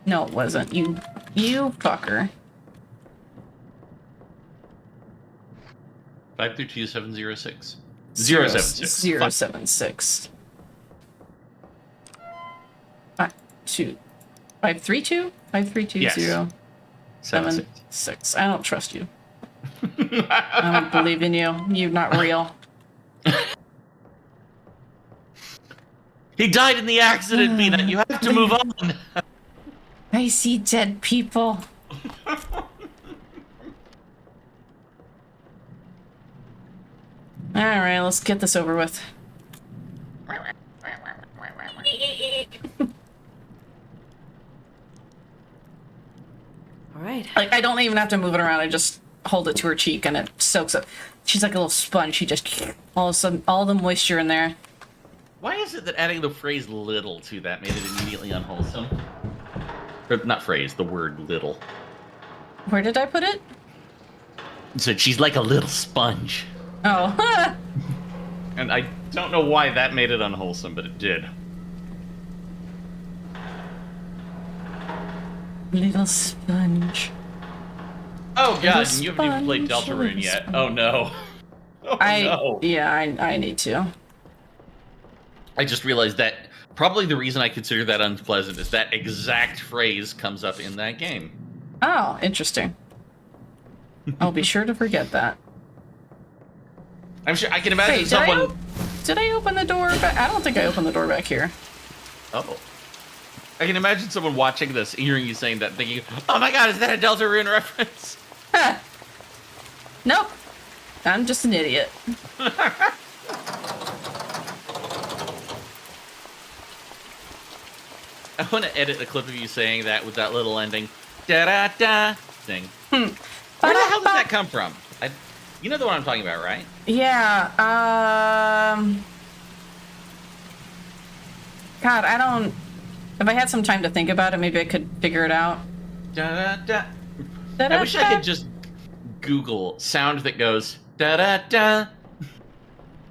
No, it wasn't. You fucker. 532706. 076. 076. 532? 5320. 76. I don't trust you. I don't believe in you. You're not real. He died in the accident, Beanut. You have to move on. I see dead people. Alright, let's get this over with. All right. Like, I don't even have to move it around. I just hold it to her cheek and it soaks up. She's like a little sponge. She just, all of a sudden, all the moisture in there. Why is it that adding the phrase little to that made it immediately unwholesome? Or not phrase, the word little. Where did I put it? So she's like a little sponge. Oh. And I don't know why that made it unwholesome, but it did. Little sponge. Oh god, Little and you haven't even played sponge, Deltarune little yet. sponge. Oh no. Oh no. Yeah, I need to. I just realized that probably the reason I consider that unpleasant is that exact phrase comes up in that game. Oh, interesting. I'll be sure to forget that. I'm sure I can imagine Wait, someone. Did I open the door back? I don't think I opened the door back here. Oh. I can imagine someone watching this, hearing you saying that, thinking, "Oh my god, is that a Deltarune reference?" Huh. Nope. I'm just an idiot. I want to edit a clip of you saying that with that little ending, da da da thing. Where the hell did that come from? You know the one I'm talking about, right? Yeah. God, I don't. If I had some time to think about it, maybe I could figure it out. Da da da. I wish I could just Google sound that goes da da da.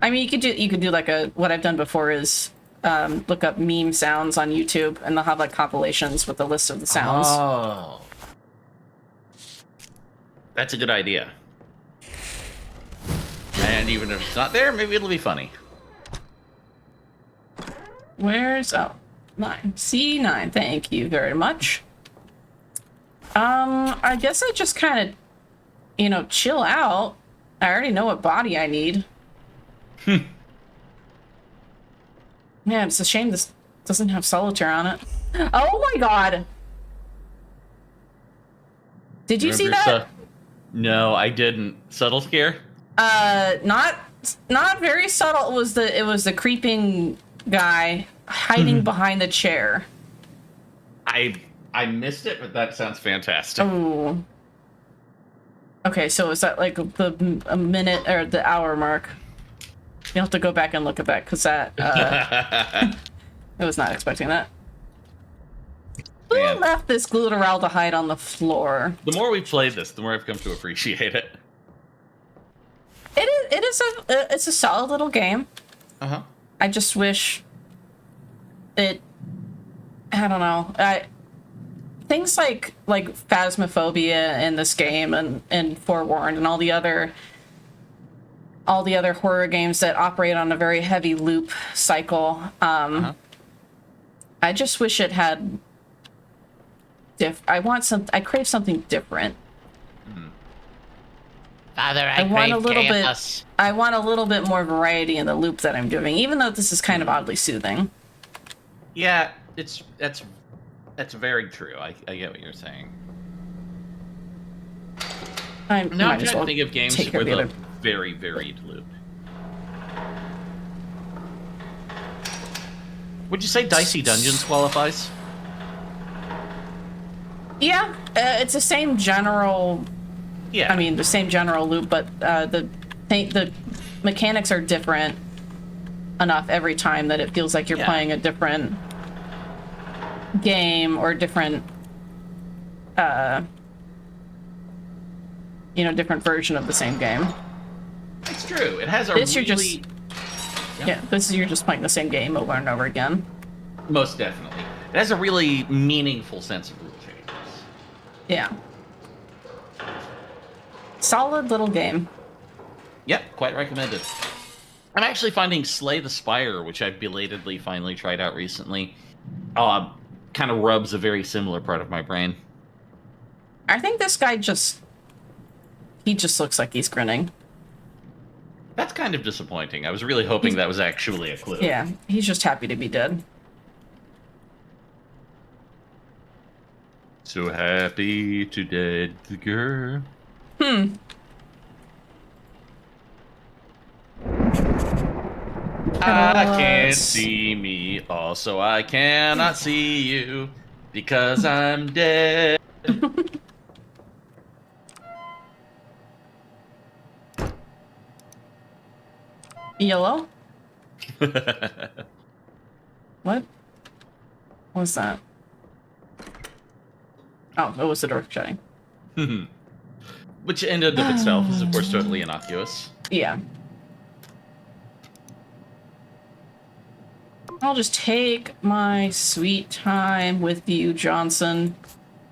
I mean, you could do like what I've done before is look up meme sounds on YouTube, and they'll have like compilations with a list of the sounds. Oh, that's a good idea. And even if it's not there, maybe it'll be funny. Where's 9 C9? Thank you very much. I guess I just kind of, chill out. I already know what body I need. Yeah, it's a shame this doesn't have solitaire on it. Oh my god! Did you see that? No, I didn't. Subtle scare? Not very subtle. It was the creeping guy hiding behind the chair. I missed it, but that sounds fantastic. Oh. Okay, so is that like a minute or the hour mark? You'll have to go back and look at that, because that, I was not expecting that. Who left this glutaraldehyde on the floor? The more we played this, the more I've come to appreciate it. It's a solid little game. Uh-huh. I just wish I don't know. Things like phasmophobia in this game and Forewarned and all the other horror games that operate on a very heavy loop cycle. I just wish it had I crave something different. Father, I want a little bit more variety in the loop that I'm doing, even though this is kind of oddly soothing. Yeah, that's very true. I get what you're saying. I'm trying to think of games with a very varied loop. Would you say Dicey Dungeons qualifies? Yeah, it's the same general. Yeah. I mean, the same general loop, but the mechanics are different enough every time that it feels like you're playing a different game or different, different version of the same game. It's true. It has a this really... you're just playing the same game over and over again. Most definitely. It has a really meaningful sense of rule changes. Yeah. Solid little game. Yep, quite recommended. I'm actually finding Slay the Spire, which I belatedly finally tried out recently, kind of rubs a very similar part of my brain. I think this guy just looks like he's grinning. That's kind of disappointing. I was really hoping that was actually a clue. Yeah, he's just happy to be dead. So happy to dead the girl. I can't see me, also I cannot see you, because I'm dead. Yellow? What? What was that? Oh, it was the door shutting. Which in and of itself is, of course, totally innocuous. Yeah. I'll just take my sweet time with you, Johnson.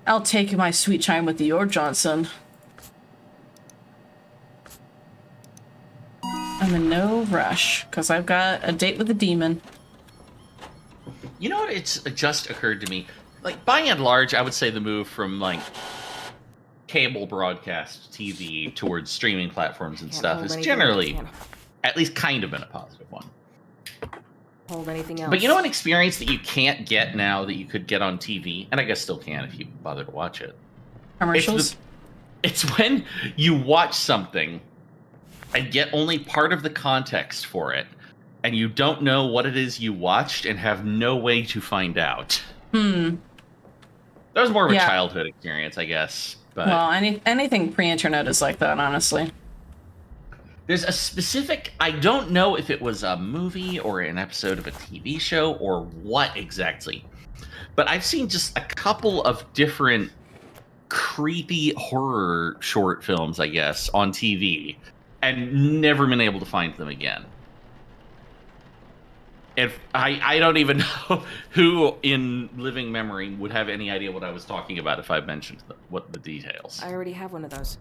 I'll take my sweet time with you, Johnson. I'm in no rush, because I've got a date with a demon. You know what? It's just occurred to me. Like, by and large, I would say the move from, like, cable broadcast TV towards streaming platforms and stuff is generally at least kind of been a positive one. Hold anything else. But you know an experience that you can't get now that you could get on TV, and I guess still can if you bother to watch it? Commercials? It's when you watch something and get only part of the context for it, and you don't know what it is you watched and have no way to find out. That was more of a childhood experience, I guess. But well, anything pre-internet is like that, honestly. there's a specific, I don't know if it was a movie or an episode of a TV show or what exactly, but I've seen just a couple of different creepy horror short films, I guess, on TV, and never been able to find them again. If I don't even know who in living memory would have any idea what I was talking about if I mentioned what the details. I already have one of those.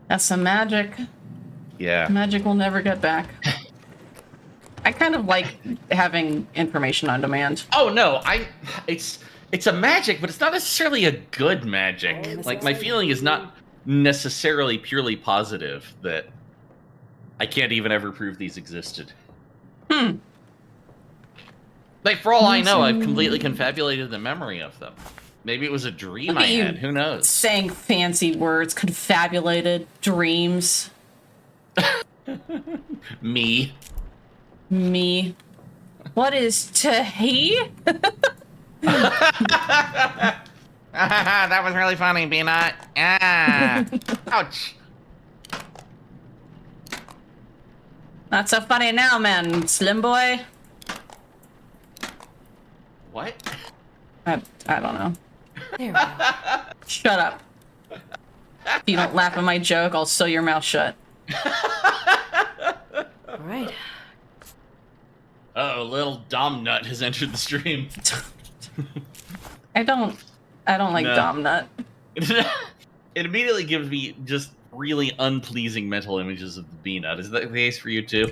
That's some magic. Yeah. Magic will never get back. I kind of like having information on demand. Oh no, it's a magic, but it's not necessarily a good magic. Like, my feeling is not necessarily purely positive that I can't even ever prove these existed. Like, for all I know, I've completely confabulated the memory of them. Maybe it was a dream I had. Who knows? Saying fancy words, confabulated dreams. Me. What is to he? That was really funny, Beanut. Ah. Ouch. Not so funny now, man. Slim boy. What? I don't know. There we go. Shut up. If you don't laugh at my joke, I'll sew your mouth shut. All right. Uh-oh, little Dom Nut has entered the stream. I don't like Dom Nut. It immediately gives me just really unpleasing mental images of the Beanut. Is that the case for you too?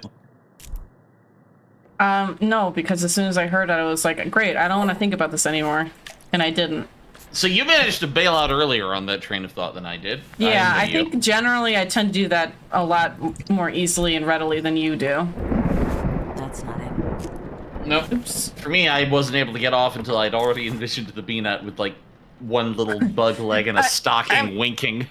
No, because as soon as I heard it, I was like, great, I don't want to think about this anymore. And I didn't. So you managed to bail out earlier on that train of thought than I did. Yeah, I think generally I tend to do that a lot more easily and readily than you do. That's not it. Nope. Oops. For me, I wasn't able to get off until I'd already envisioned the Beanut with, like, one little bug leg and a stocking winking.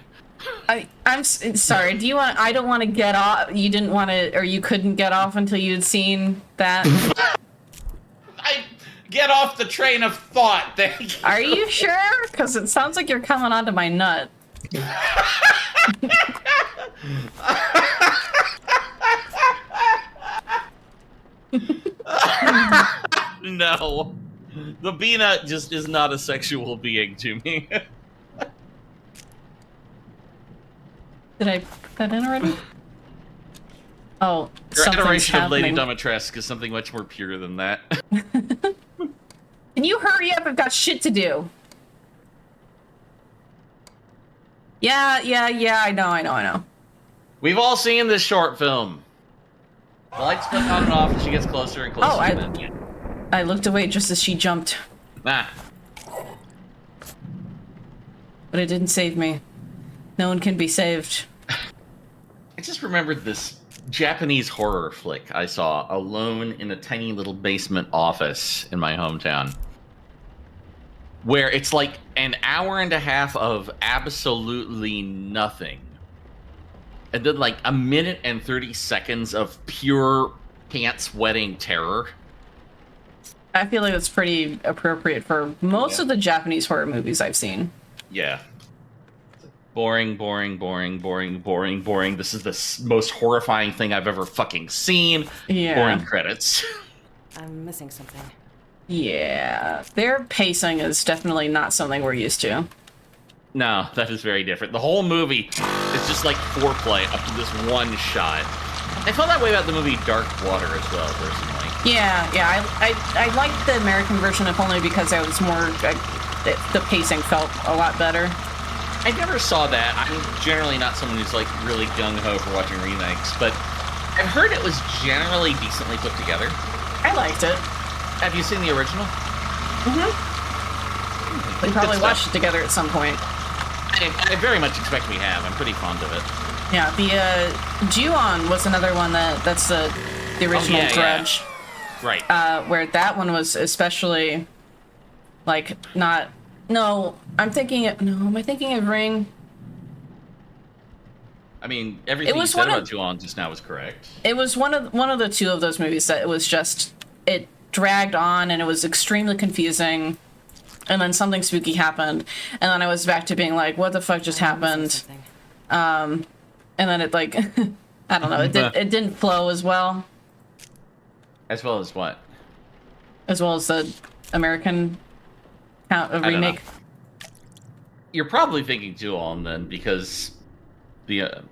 I'm sorry. Do you want? I don't want to get off. You didn't want to, or you couldn't get off until you'd seen that. I get off the train of thought. Thank you. Are you sure? Because it sounds like you're coming onto my nut. No, the Beanut just is not a sexual being to me. Did I put that in already? Oh, Your something's adoration of Lady happening. Dumitresque is something much more pure than that. Can you hurry up? I've got shit to do. Yeah, I know. We've all seen this short film. The lights click on and off as she gets closer and closer. Oh, I looked away just as she jumped. Ah. But it didn't save me. No one can be saved. I just remembered this Japanese horror flick I saw alone in a tiny little basement office in my hometown, where it's like an hour and a half of absolutely nothing, and then like a minute and 30 seconds of pure pants-wetting terror. I feel like that's pretty appropriate for most of the Japanese horror movies I've seen. Yeah. Boring. This is the most horrifying thing I've ever fucking seen. Yeah. Boring credits. I'm missing something. Yeah. Their pacing is definitely not something we're used to. No, that is very different. The whole movie is just like foreplay up to this one shot. I felt that way about the movie Dark Water as well, personally. Yeah, I liked the American version, if only because I was more, the pacing felt a lot better. I never saw that. I'm generally not someone who's like really gung-ho for watching remakes, but I've heard it was generally decently put together. I liked it. Have you seen the original? We probably watched it together at some point. I very much expect we have. I'm pretty fond of it. Yeah, the Ju-on was another one that's the original Grudge. Yeah. Right. Where that one was especially, like, not... No, am I thinking of Ring? I mean, everything you said about Ju-on just now was correct. It was one of the two of those movies that it was just... It dragged on, and it was extremely confusing, and then something spooky happened, and then I was back to being like, what the fuck just happened? And then it, like... I don't know, it didn't flow as well. As well as what? As well as the American remake. You're probably thinking Ju-on then, because the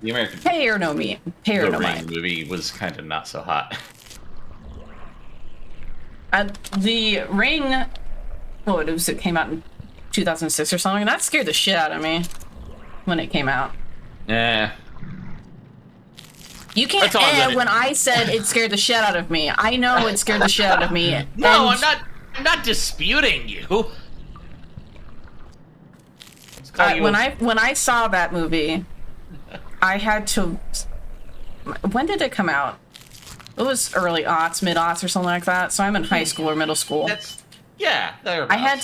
American Pay or no me. Pay or no Ring mind. movie was kind of not so hot. The Ring, it came out in 2006 or something, and that scared the shit out of me when it came out. Yeah. You can't when I said it scared the shit out of me. I know it scared the shit out of me. No, I'm not disputing you. When I saw that movie, I had to... When did it come out? It was early aughts, mid-aughts or something like that. So I'm in high school or middle school. I had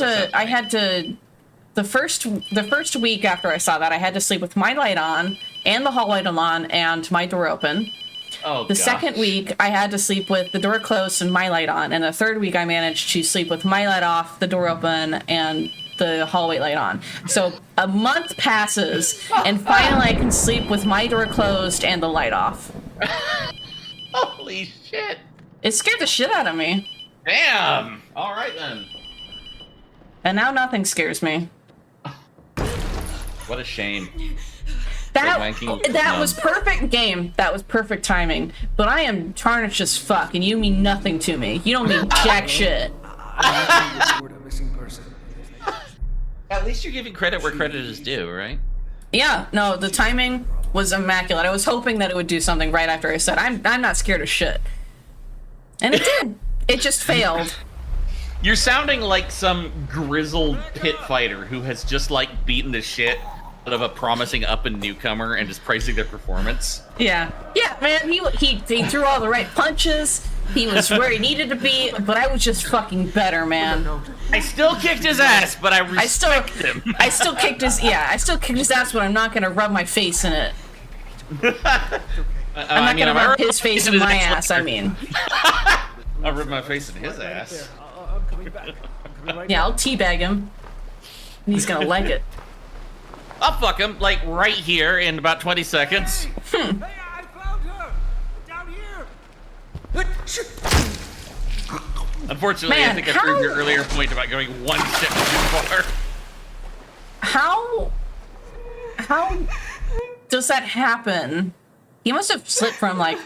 to the first week after I saw that, I had to sleep with my light on and the hall light on and my door open. Oh, the second week, I had to sleep with the door closed and my light on. And the third week, I managed to sleep with my light off, the door open, and the hallway light on. So a month passes, and finally I can sleep with my door closed and the light off. Holy shit. It scared the shit out of me. Damn. All right, then. And now nothing scares me. What a shame. That was perfect game. That was perfect timing. But I am tarnished as fuck, and you mean nothing to me. You don't mean jack shit. At least you're giving credit where credit is due, right? Yeah, no, the timing was immaculate. I was hoping that it would do something right after I said, I'm not scared of shit. And it did. It just failed. You're sounding like some grizzled pit fighter who has just, like, beaten the shit out of a promising up-and newcomer and is praising their performance. Yeah, man, he threw all the right punches. He was where he needed to be, but I was just fucking better, man. I still kicked his ass, but I respect him. I still kicked his ass, but I'm not gonna rub my face in it. I'm not gonna rub his face in my ass, I mean. I'll rub my face in his ass. Yeah, I'll teabag him. And he's gonna like it. I'll fuck him, like, right here in about 20 seconds. Hey, I found her! Down here! Unfortunately, Man, I think I proved your earlier point about going one step too far. How does that happen? He must have slipped from, like,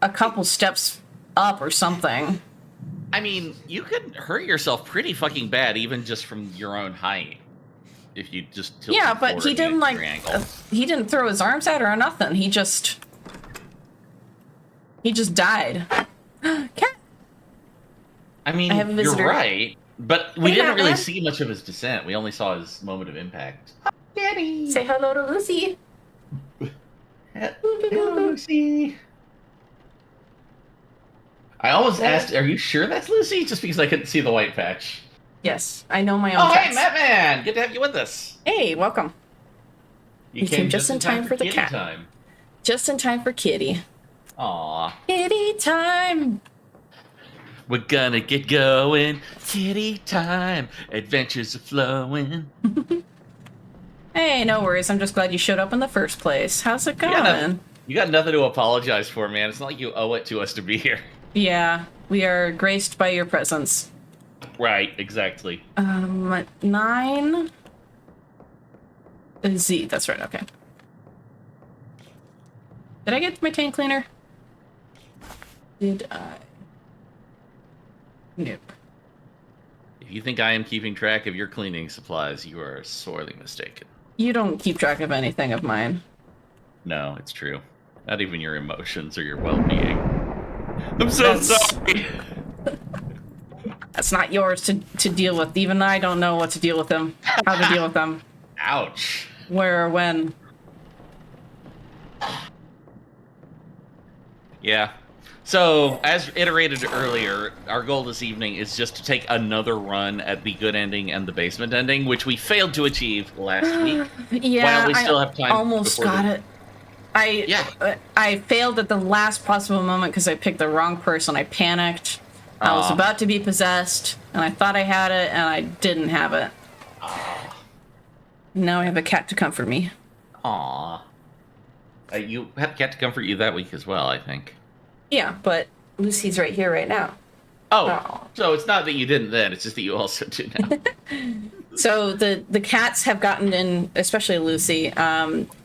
a couple steps up or something. I mean, you could hurt yourself pretty fucking bad, even just from your own height. If you just tilt but he didn't, like, he didn't throw his arms at her or nothing. He just died. Cat. I mean, I have a visitor. You're right, but we didn't really see much of his descent. We only saw his moment of impact. Daddy! Say hello to Lucy! Hello, Lucy! I almost asked, are you sure that's Lucy? Just because I couldn't see the white patch. Yes, I know my own Oh, cats. hey, Mattman! Good to have you with us. Hey, welcome. You came just in time for the cat. Time. Just in time for Kitty. Aw. Kitty time! We're gonna get going. Kitty time. Adventures are flowing. Hey, no worries. I'm just glad you showed up in the first place. How's it going? You got nothing to apologize for, man. It's not like you owe it to us to be here. Yeah, we are graced by your presence. Right, exactly. 9 Z, that's right, okay. Did I get my tank cleaner? Did I? Nope. If you think I am keeping track of your cleaning supplies, you are sorely mistaken. You don't keep track of anything of mine. No, it's true. Not even your emotions or your well-being. I'm so sorry. That's not yours to deal with. Even I don't know what to deal with them. How to deal with them. Ouch. Where or when. Yeah. So, as iterated earlier, our goal this evening is just to take another run at the good ending and the basement ending, which we failed to achieve last week. Yeah, while we still have time almost got it. I failed at the last possible moment because I picked the wrong person. I panicked. I was about to be possessed, and I thought I had it, and I didn't have it. Now I have a cat to comfort me. Aww. You had a cat to comfort you that week as well, I think. Yeah, but Lucy's right here right now. Oh, so it's not that you didn't then, it's just that you also do now. So the cats have gotten in, especially Lucy,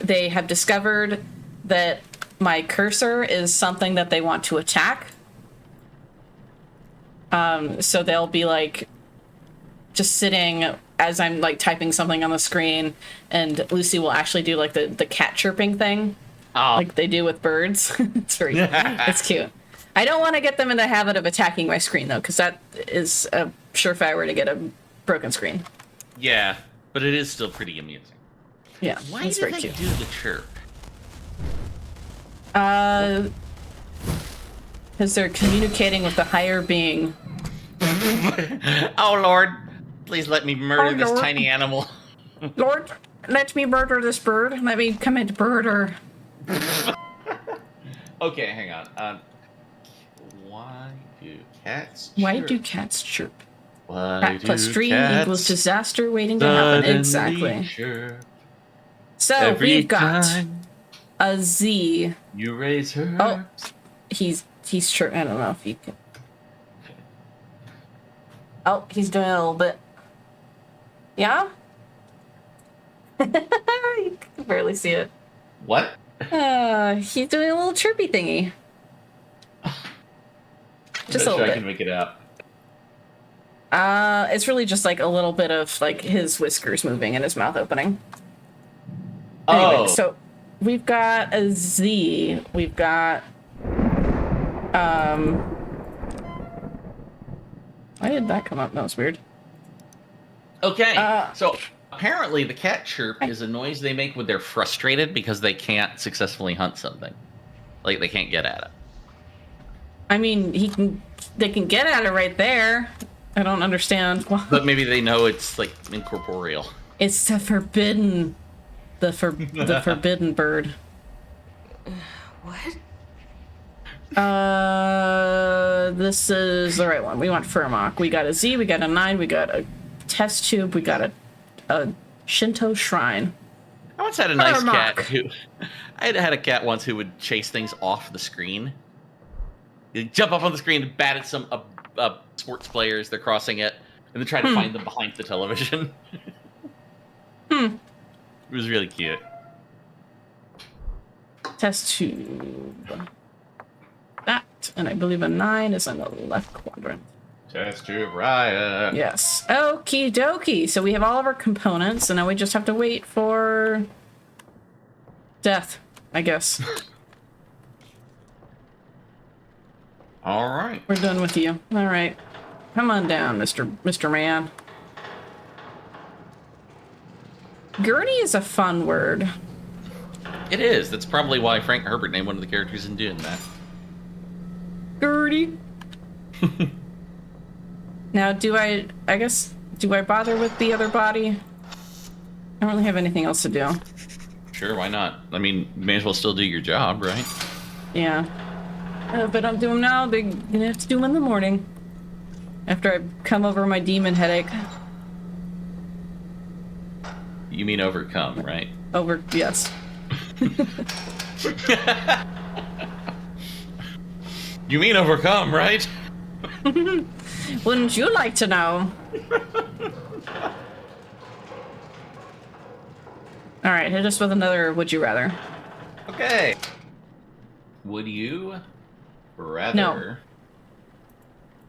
they have discovered that my cursor is something that they want to attack. So they'll be like just sitting as I'm like typing something on the screen, and Lucy will actually do like the cat chirping thing. Like they do with birds. It's cute. I don't want to get them in the habit of attacking my screen, though, because that is a surefire way to get a broken screen. Yeah, but it is still pretty amusing. Yeah, Why it's do very they cute. do the chirp? Because they're communicating with the higher being. Oh, Lord. Please let me murder this Lord. tiny animal. Lord, let me murder this bird. Let me commit murder. Okay, hang on. Why do cats chirp? Why do cats chirp? Why Cat plus do stream cats equals disaster waiting to happen. suddenly Exactly. chirp So every we've got time a Z. you raise her. Oh, he's chirp. I don't know if he can. Oh, he's doing a little bit. Yeah? You can barely see it. What? He's doing a little chirpy thingy. Just a little I bit. can make it out. It's really just like a little bit of like his whiskers moving and his mouth opening. Anyway, so we've got a Z. We've got why did that come up? That was weird. Okay, so apparently the cat chirp is a noise they make when they're frustrated because they can't successfully hunt something. Like, they can't get at it. I mean, they can get at it right there. I don't understand. But maybe they know it's, like, incorporeal. It's the forbidden bird. What? This is the right one. We want Furmok. We got a Z, we got a 9, we got a test tube, we got a Shinto shrine. I once had a nice Furmok. cat who... I had a cat once who would chase things off the screen. He'd jump up on the screen and bat at some sports players, they're crossing it, and then try to find them behind the television. It was really cute. Test tube. That, and I believe a 9 is in the left quadrant. Test tube riot. Yes. Okie dokie. So we have all of our components, and now we just have to wait for death, I guess. All right. We're done with you. All right. Come on down, Mr. Man. Gurney is a fun word. It is. That's probably why Frank Herbert named one of the characters in Dune that. Gurney. Now, do I bother with the other body? I don't really have anything else to do. Sure, why not? I mean, you may as well still do your job, right? Yeah. If I don't do them now, they're gonna have to do them in the morning. After I come over my demon headache. You mean overcome, right? Yes. You mean overcome, right? Wouldn't you like to know? Alright, hit us with another would you rather. Okay. Would you Rather. No.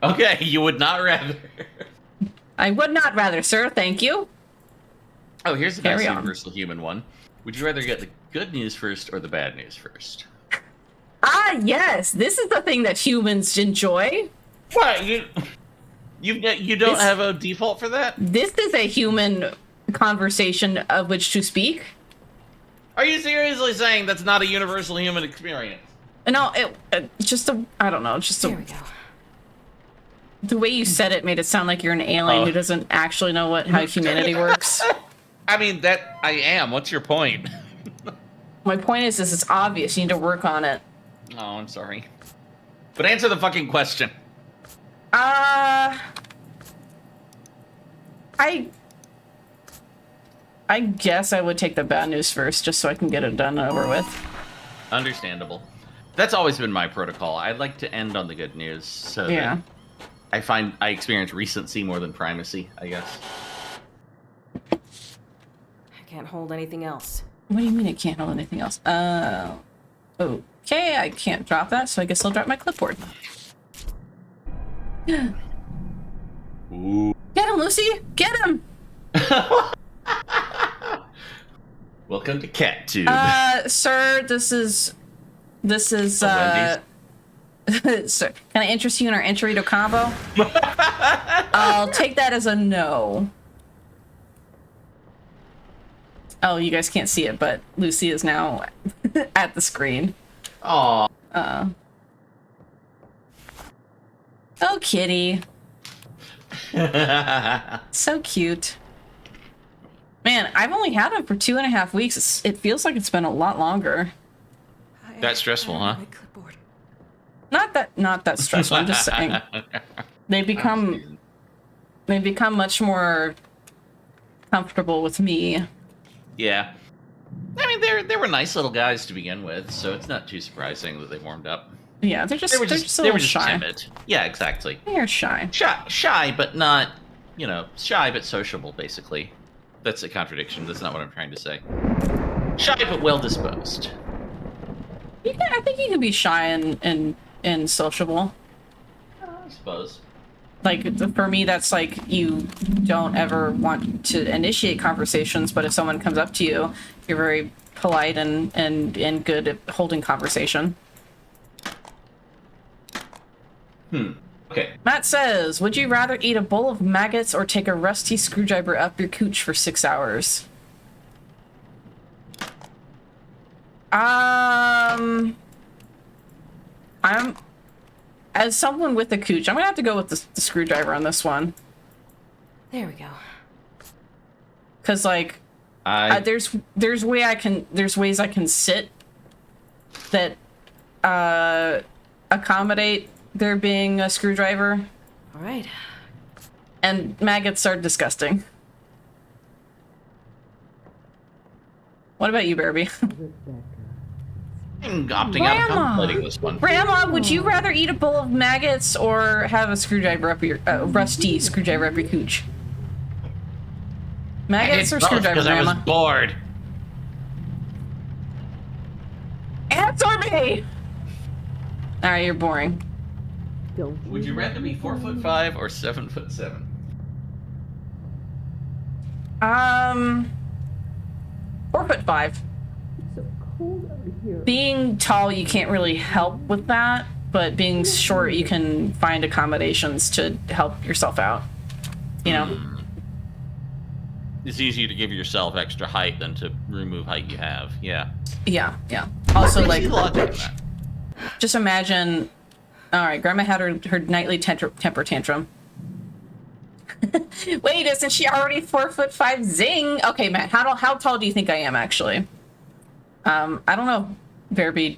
Okay, you would not rather. I would not rather, sir. Thank you. Oh, here's the nice Carry on. universal human one. Would you rather get the good news first or the bad news first? Ah, yes. This is the thing that humans enjoy. What? You don't have a default for that? This is a human conversation of which to speak. Are you seriously saying that's not a universal human experience? No, I don't know, just There we go. the way you said it made it sound like you're an alien who doesn't actually know how humanity works. I mean, that I am. What's your point? My point is this is obvious. You need to work on it. Oh, I'm sorry. But answer the fucking question. I guess I would take the bad news first, just so I can get it done and over with. Understandable. That's always been my protocol. I'd like to end on the good news, so that I experience recency more than primacy, I guess. I can't hold anything else. What do you mean it can't hold anything else? Okay, I can't drop that, so I guess I'll drop my clipboard. Ooh. Get him, Lucy! Get him! Welcome to CatTube. Sir, this is sir, can I interest you in our Enchilito combo? I'll take that as a no. Oh, you guys can't see it, but Lucy is now at the screen. Aww. Oh, kitty. So cute. Man, I've only had him for 2.5 weeks. It feels like it's been a lot longer. That's stressful, huh? Not that stressful. I'm just saying. They become much more comfortable with me. Yeah. I mean, they were nice little guys to begin with, so it's not too surprising that they warmed up. Yeah, they're just a little shy. Timid. Yeah, exactly. They're shy. Shy, but not, shy but sociable, basically. That's a contradiction. That's not what I'm trying to say. Shy but well disposed. I think you can be shy and sociable. I suppose. Like, for me, that's like you don't ever want to initiate conversations, but if someone comes up to you, you're very polite and good at holding conversation. Okay. Matt says, would you rather eat a bowl of maggots or take a rusty screwdriver up your cooch for 6 hours? As someone with a cooch, I'm gonna have to go with the screwdriver on this one. There we go. Cause like, there's ways I can sit that accommodate there being a screwdriver. All right. And maggots are disgusting. What about you, Bearby? I'm opting out of contemplating this one. Grandma, would you rather eat a bowl of maggots or have a screwdriver up your rusty screwdriver up your cooch? Maggots or screwdriver, because Grandma? I was bored. Answer me! Alright, you're boring. Would you rather be 4'5" or 7'7"? 4'5". Being tall, you can't really help with that, but being short, you can find accommodations to help yourself out. You know? It's easier to give yourself extra height than to remove height you have. Yeah. Yeah. Also, like, logic in that. just imagine. All right, Grandma had her nightly temper tantrum. Wait, isn't she already 4'5"? Zing. Okay, Matt, how tall do you think I am actually? I don't know. Bearby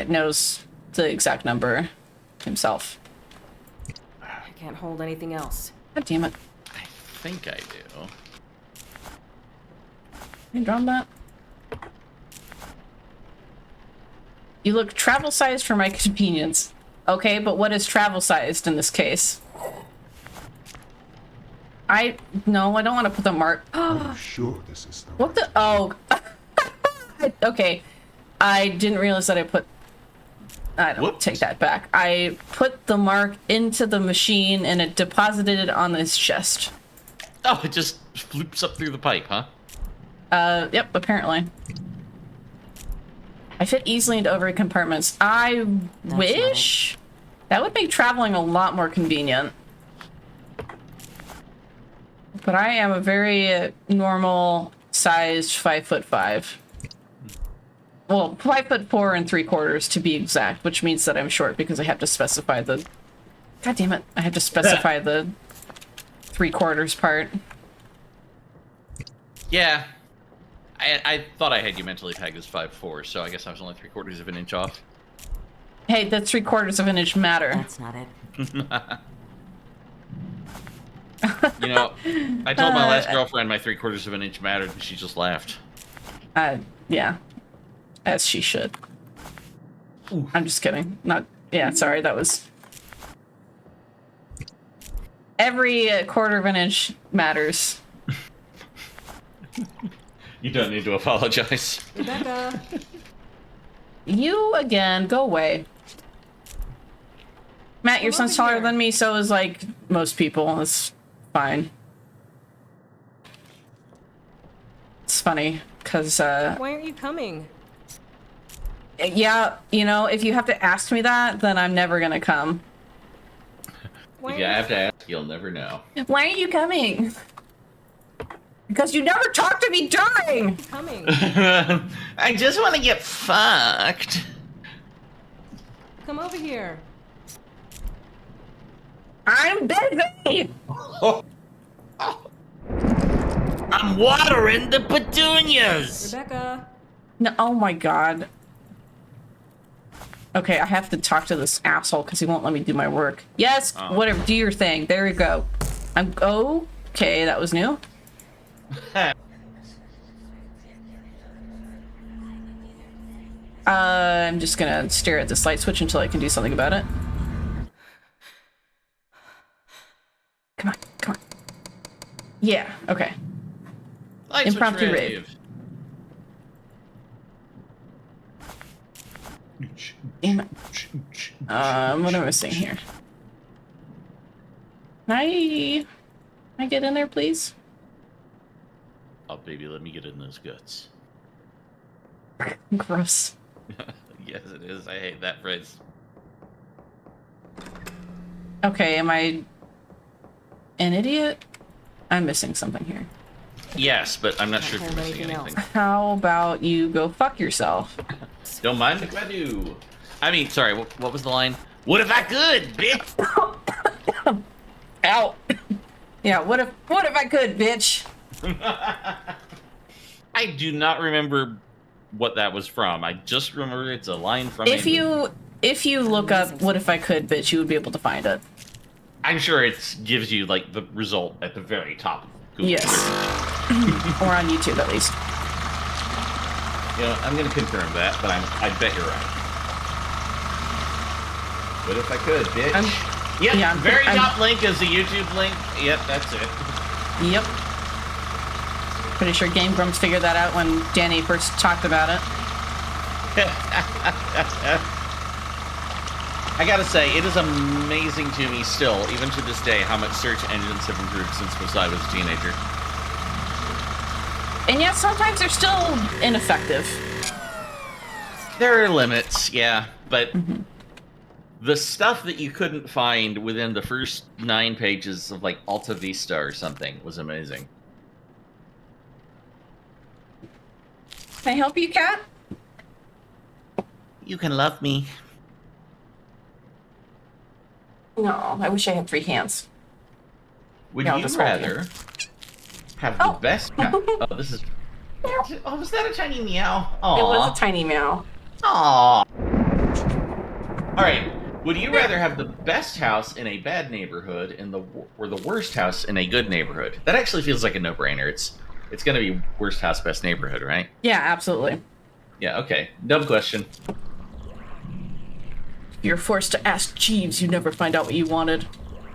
knows the exact number himself. I can't hold anything else. God damn it! I think I do. Can you draw that? You look travel sized for my convenience. Okay, but what is travel sized in this case? I don't want to put the mark. I'm sure this is the What the? Oh. Okay. I didn't realize that I put I don't Whoops. take that back. I put the mark into the machine and it deposited it on his chest. Oh, it just floops up through the pipe, huh? Yep, apparently. I fit easily into overhead compartments. I wish that would make traveling a lot more convenient. But I am a very normal sized 5'5". Well, 5'4" 3/4 to be exact, which means that I'm short because I have to specify the. God damn it! I have to specify the 3/4 part. Yeah. I thought I had you mentally pegged as 5'4", so I guess I was only 3/4 of an inch off. Hey, the 3/4 of an inch matter. That's not it. You know, I told my last girlfriend my 3/4 of an inch mattered, and she just laughed. Yeah. As she should. Ooh. I'm just kidding. Not. Yeah, sorry, that was. Every 1/4 of an inch matters. You don't need to apologize. Rebecca. You again, go away. Matt, your son's taller than me, so is like most people. It's fine. It's funny, because Why aren't you coming? yeah, you know, if you have to ask me that, then I'm never gonna come. If you have to ask, you'll never know. Why aren't you coming? Because you never talk to me during! Coming. I just want to get fucked. Come over here. I'm busy! I'm watering the petunias! Rebecca. No, oh my god. Okay, I have to talk to this asshole because he won't let me do my work. Yes, whatever, do your thing. There we go. I'm okay, that was new. I'm just gonna stare at this light switch until I can do something about it. Come on, come on. Yeah, okay. Light Impromptu switch rave. Damn it. What am I saying here? Can I get in there, please? Oh, baby, let me get in those guts. Gross. Yes, it is. I hate that phrase. Okay, am I an idiot? I'm missing something here. Yes, but I'm not sure if you're missing anything. How about you go fuck yourself? Don't mind if I do. I mean, sorry, what was the line? What if I could, bitch? Ow. Yeah, what if I could, bitch? I do not remember what that was from. I just remember it's a line from If you look up what if I could, bitch, you would be able to find it. I'm sure it gives you like the result at the very top of Google. Yes. Or on YouTube at least. You know, I'm gonna confirm that, but I bet you're right. What if I could, bitch? Yep, very top link is the YouTube link. Yep, that's it. Yep. Pretty sure Game Grumps figured that out when Danny first talked about it. I gotta say, it is amazing to me still, even to this day, how much search engines have improved since I was a teenager. And yet sometimes they're still ineffective. There are limits, yeah, but the stuff that you couldn't find within the first 9 pages of like Alta Vista or something was amazing. Can I help you, Cat? You can love me. No, I wish I had 3 hands. Would Yeah, you this whole rather have the best... Oh, this is... Oh, was that a tiny meow? Aww. It was a tiny meow. Aww. Alright, would you rather have the best house in a bad neighborhood or the worst house in a good neighborhood? That actually feels like a no-brainer. It's gonna be worst house, best neighborhood, right? Yeah, absolutely. Yeah, okay. Dumb question. You're forced to ask Jeeves, you never find out what you wanted.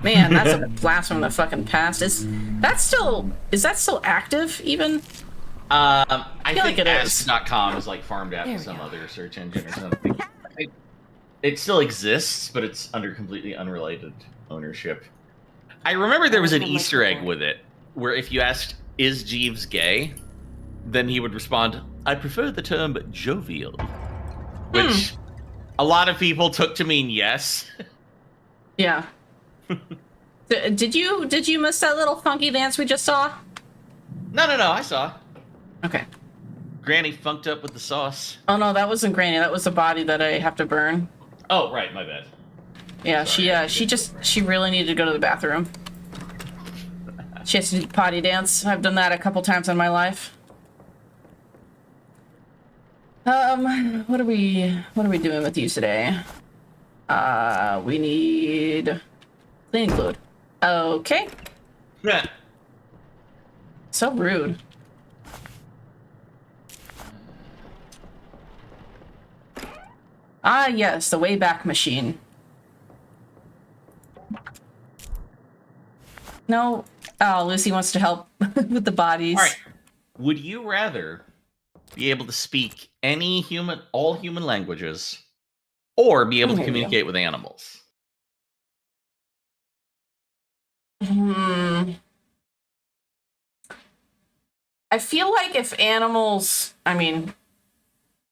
Man, that's a blast from the fucking past. Is that still active, even? I think like it is. Ask.com is like farmed out to some other search engine or something. It still exists, but it's under completely unrelated ownership. I remember there was an Easter egg with it, where if you asked, "Is Jeeves gay?" then he would respond, "I prefer the term jovial," which a lot of people took to mean yes. Yeah. Did you miss that little funky dance we just saw? No, I saw. Okay. Granny funked up with the sauce. Oh no, that wasn't Granny. That was the body that I have to burn. Oh, right, my bad. Yeah, Sorry, she really needed to go to the bathroom. She has to do potty dance. I've done that a couple times in my life. What are we doing with you today? We need cleaning fluid. Okay. Yeah. So rude. Ah, yes, the Wayback Machine. No. Oh, Lucy wants to help with the bodies. All right. Would you rather be able to speak all human languages, or be able to communicate with animals? I feel like if animals,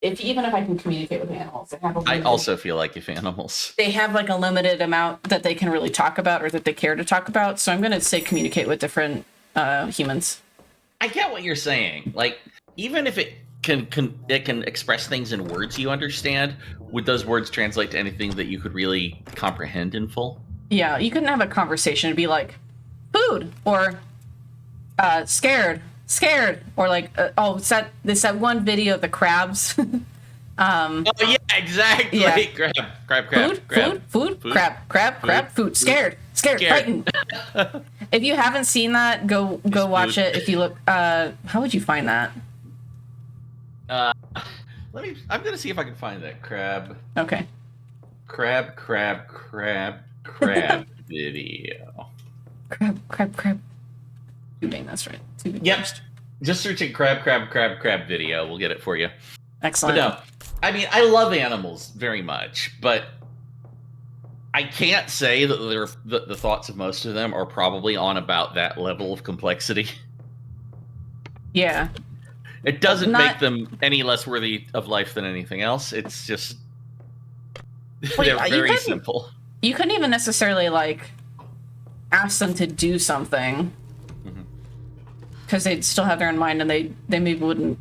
even if I can communicate with animals, I also feel like if animals... They have like a limited amount that they can really talk about or that they care to talk about, so I'm going to say communicate with different humans. I get what you're saying. Like, even if it can express things in words you understand, would those words translate to anything that you could really comprehend in full? Yeah, you couldn't have a conversation and be like, food, or scared, or like, it's that one video of the crabs. Oh yeah, exactly. Yeah. Crab. Food, crab, food, scared, frightened. If you haven't seen that, go watch it. If you look, how would you find that? I'm gonna see if I can find that crab. Okay. Crab video. Crab. Tubing, that's right. Tubing Yep. first. Just searching crab video. We'll get it for you. Excellent. But no, I love animals very much, but I can't say that the thoughts of most of them are probably on about that level of complexity. Yeah. It doesn't make them any less worthy of life than anything else. It's just they're very simple. You couldn't even necessarily like ask them to do something because they'd still have their own mind and they maybe wouldn't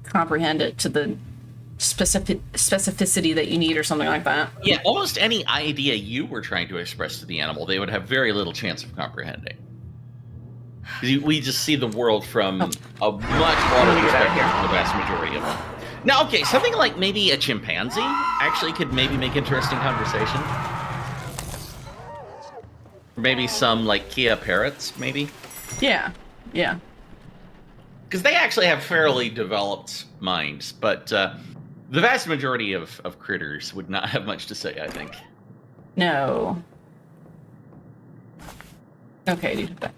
comprehend it to the specificity that you need or something like that. Yeah, almost any idea you were trying to express to the animal, they would have very little chance of comprehending. We just see the world from a much broader perspective than the vast majority of them. Now, okay, something like maybe a chimpanzee actually could maybe make interesting conversation. Maybe some like Kia parrots, maybe. Yeah. Because they actually have fairly developed minds, but the vast majority of critters would not have much to say, I think. No. Okay, do that.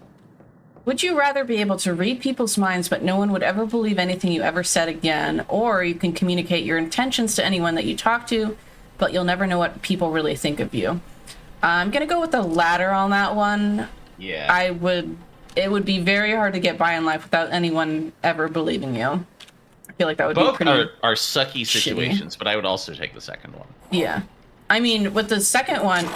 Would you rather be able to read people's minds but no one would ever believe anything you ever said again, or you can communicate your intentions to anyone that you talk to, but you'll never know what people really think of you? I'm going to go with the latter on that one. Yeah. It would be very hard to get by in life without anyone ever believing you. I feel like that would be pretty Both are sucky situations, but I would also take the second one. Yeah. I mean, with the second one,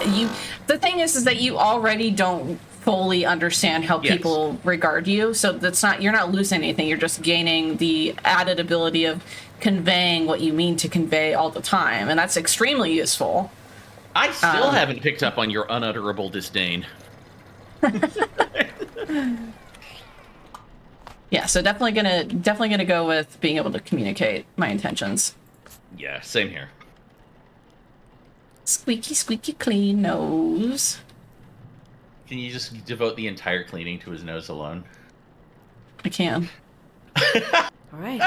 the thing is that you already don't fully understand how people regard you, so you're not losing anything, you're just gaining the added ability of conveying what you mean to convey all the time, and that's extremely useful. I still haven't picked up on your unutterable disdain. Yeah, so definitely gonna go with being able to communicate my intentions. Yeah, same here. Squeaky clean nose. Can you just devote the entire cleaning to his nose alone? I can. All right.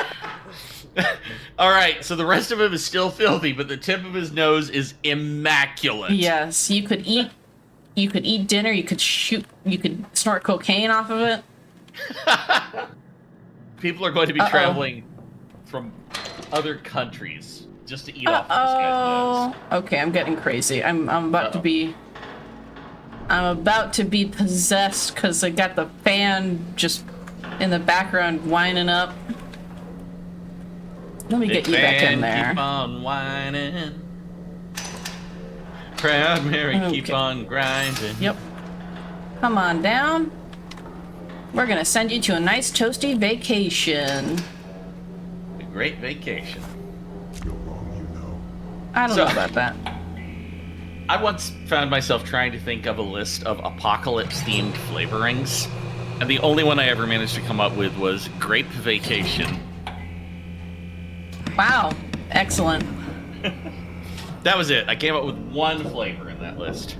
All right, so the rest of him is still filthy, but the tip of his nose is immaculate. Yes, you could eat dinner, you could snort cocaine off of it. People are going to be traveling from other countries just to eat off of this guy's nose. Okay, I'm getting crazy. I'm about to be. I'm about to be possessed because I got the fan just in the background whining up. Let me get you back in there. Keep on whining. Proud Mary, keep on grinding. Yep. Come on down. We're gonna send you to a nice toasty vacation. A great vacation. You're wrong, you know. I don't know about that. I once found myself trying to think of a list of apocalypse-themed flavorings, and the only one I ever managed to come up with was grape vacation. Wow. Excellent. That was it. I came up with one flavor in that list.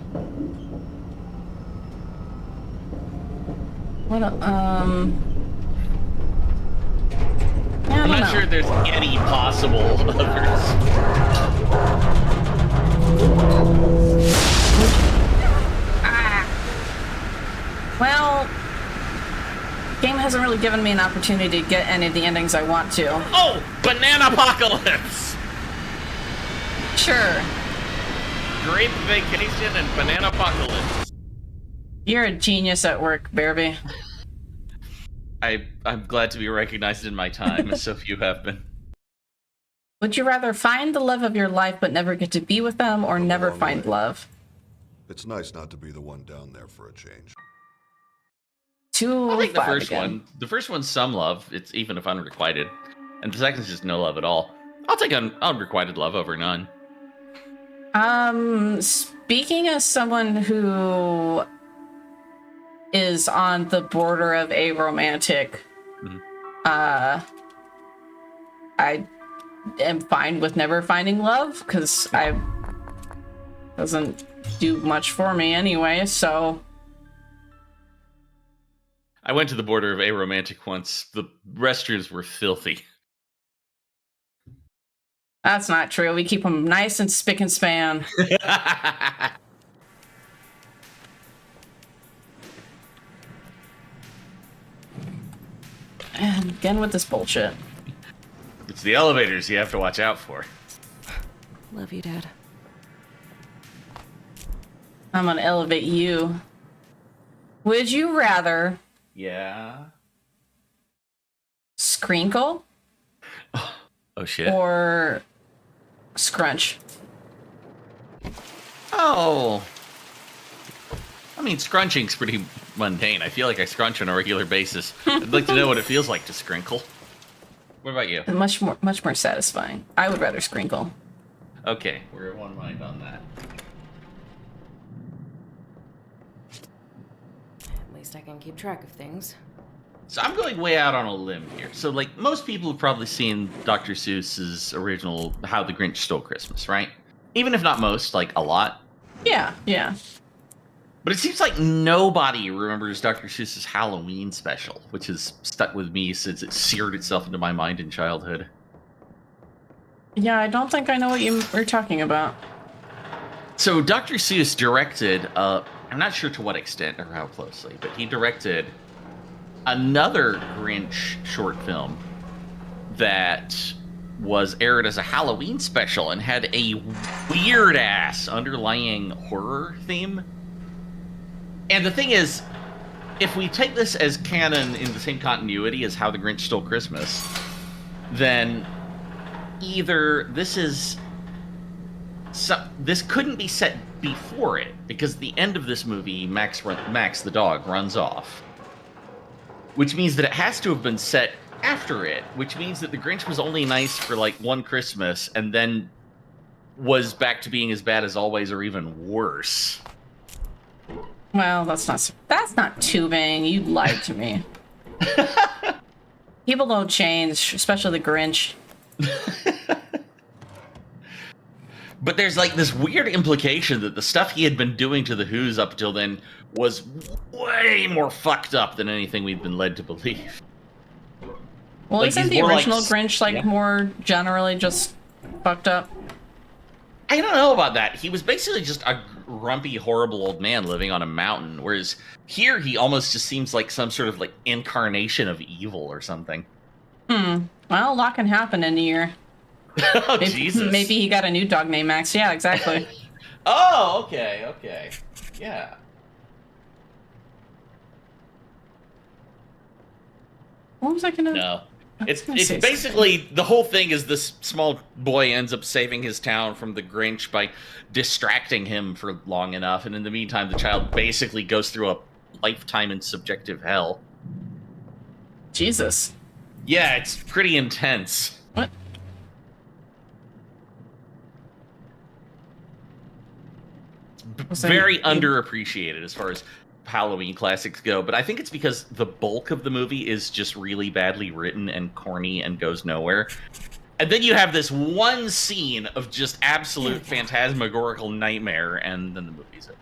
What? I'm not sure there's any possible others. Well, game hasn't really given me an opportunity to get any of the endings I want to. Oh, banana apocalypse! Sure. Grape vacation and banana apocalypse. You're a genius at work, Bearby. I'm glad to be recognized in my time, as so few have been. Would you rather find the love of your life but never get to be with them, or never find love? It's nice not to be the one down there for a change. I think the first one. The first one's some love. It's even if unrequited, and the second's just no love at all. I'll take unrequited love over none. Speaking as someone who is on the border of aromantic, I am fine with never finding love because I doesn't do much for me anyway. So I went to the border of aromantic once. The restrooms were filthy. That's not true. We keep them nice and spick and span. And again with this bullshit. It's the elevators you have to watch out for. Love you, Dad. I'm gonna elevate you. Would you rather Yeah. Scrinkle Oh shit. or Scrunch? Oh. I mean, scrunching's pretty mundane. I feel like I scrunch on a regular basis. I'd like to know what it feels like to scrinkle. What about you? Much more satisfying. I would rather Scrinkle. Okay, we're of one mind on that. At least I can keep track of things. So I'm going way out on a limb here. So, like, most people have probably seen Dr. Seuss's original How the Grinch Stole Christmas, right? Even if not most, like, a lot. Yeah, yeah. But it seems like nobody remembers Dr. Seuss's Halloween special, which has stuck with me since it seared itself into my mind in childhood. Yeah, I don't think I know what you were talking about. So Dr. Seuss directed, I'm not sure to what extent or how closely, but he directed another Grinch short film that was aired as a Halloween special and had a weird-ass underlying horror theme. And the thing is, if we take this as canon in the same continuity as How the Grinch Stole Christmas, then either this couldn't be set before it, because the end of this movie, Max the dog runs off, which means that it has to have been set after it, which means that the Grinch was only nice for like one Christmas and then was back to being as bad as always or even worse. Well, that's not tubing. You lied to me. People don't change, especially the Grinch. But there's like this weird implication that the stuff he had been doing to the Who's up till then was way more fucked up than anything we've been led to believe. Well, Like, isn't he's the more original like- Grinch more generally just fucked up? I don't know about that. He was basically just a grumpy, horrible old man living on a mountain, whereas here he almost just seems like some sort of like incarnation of evil or something. Well, a lot can happen in a year. Oh, Jesus. Maybe he got a new dog named Max. Yeah, exactly. Oh, okay. Yeah. What was I gonna... No. It's basically, the whole thing is this small boy ends up saving his town from the Grinch by distracting him for long enough, and in the meantime, the child basically goes through a lifetime in subjective hell. Jesus. Yeah, it's pretty intense. What? Very underappreciated as far as Halloween classics go, but I think it's because the bulk of the movie is just really badly written and corny and goes nowhere. And then you have this one scene of just absolute phantasmagorical nightmare, and then the movie's over.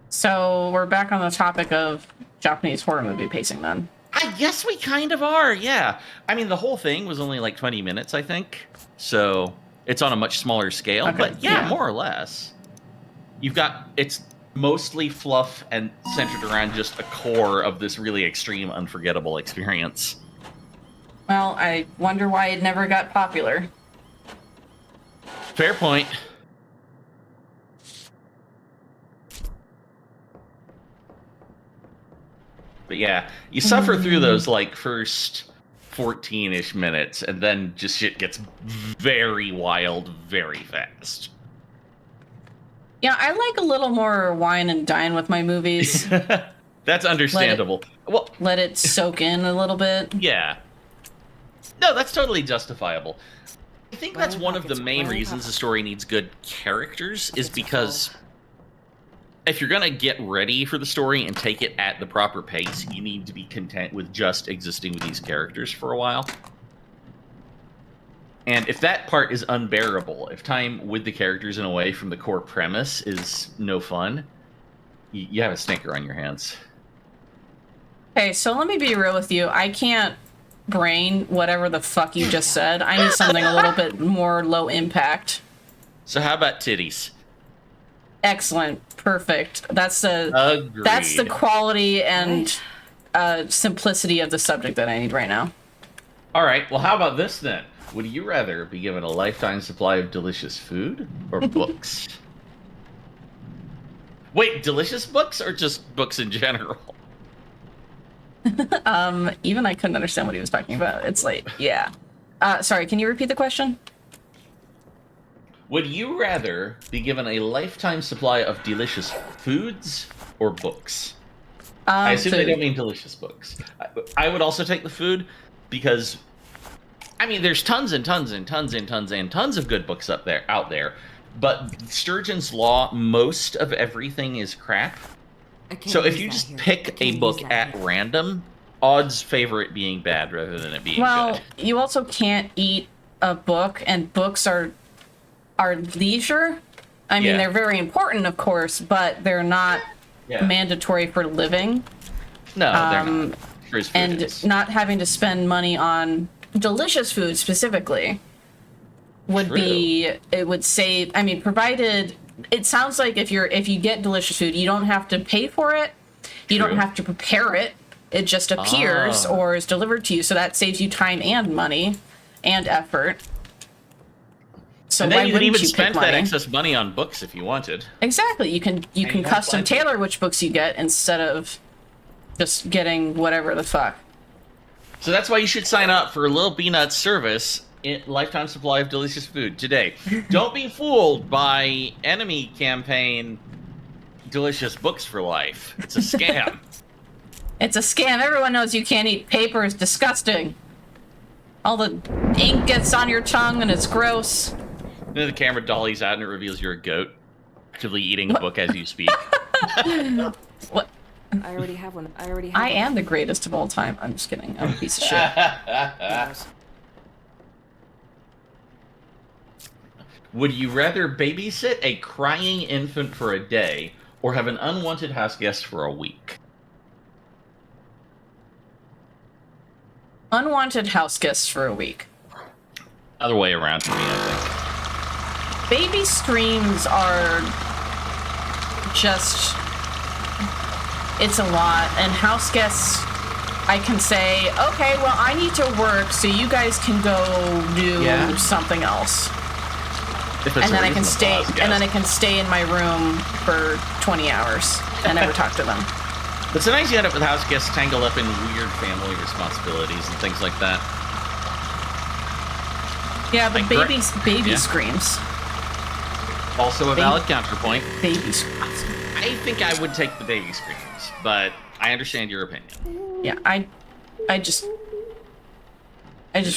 So we're back on the topic of Japanese horror movie pacing then. I guess we kind of are, yeah. I mean, the whole thing was only like 20 minutes, I think. So it's on a much smaller scale, Okay, but yeah, more or less. It's mostly fluff and centered around just a core of this really extreme, unforgettable experience. Well, I wonder why it never got popular. Fair point. But yeah, you suffer through those like first 14-ish minutes, and then just shit gets very wild very fast. Yeah, I like a little more wine and dine with my movies. That's understandable. Let it soak in a little bit. Yeah. No, that's totally justifiable. I think that's one of the main reasons the story needs good characters, is because if you're going to get ready for the story and take it at the proper pace, you need to be content with just existing with these characters for a while. And if that part is unbearable, if time with the characters and away from the core premise is no fun, you have a stinker on your hands. Okay, so let me be real with you. I can't brain whatever the fuck you just said. I need something a little bit more low impact. So how about titties? Excellent. Perfect. That's the Agreed. That's the quality and simplicity of the subject that I need right now. All right, well, how about this then? Would you rather be given a lifetime supply of delicious food or books? Wait, delicious books or just books in general? Even I couldn't understand what he was talking about. It's late. Yeah. Sorry, can you repeat the question? Would you rather be given a lifetime supply of delicious foods or books? I assume they don't mean delicious books. I would also take the food because, I mean, there's tons and tons and tons and tons and tons of good books out there. But Sturgeon's Law, most of everything is crap. So if you just pick a book at random, odds favor it being bad rather than it being good. Well, you also can't eat a book, and books are leisure. I mean, they're very important, of course, but they're not mandatory for living. No, they're not. And not having to spend money on delicious food specifically would save. I mean, provided it sounds like if you get delicious food, you don't have to pay for it. You don't have to prepare it. It just appears or is delivered to you. So that saves you time and money and effort. So and then you could even spend that money? excess money on books if you wanted. Exactly. You can custom tailor which books you get instead of just getting whatever the fuck. So that's why you should sign up for lilBeenut's service, lifetime supply of delicious food today. Don't be fooled by enemy campaign delicious books for life. It's a scam. It's a scam. Everyone knows you can't eat paper. It's disgusting. All the ink gets on your tongue and it's gross. Then the camera dollies out and it reveals you're a goat, actively eating a book as you speak. What? I already have one. I am the greatest of all time. I'm just kidding. I'm a piece of shit. Would you rather babysit a crying infant for a day or have an unwanted house guest for a week? Unwanted house guests for a week. Other way around for me, I think. Baby streams are just... It's a lot, and house guests I can say, okay, well, I need to work, so you guys can go do something else. And then I can stay, in my room for 20 hours and never talk to them. But sometimes you end up with house guests tangled up in weird family responsibilities and things like that. Yeah, but baby screams. Also a valid counterpoint. Baby screams. I think I would take the baby screams, but I understand your opinion. Yeah, I just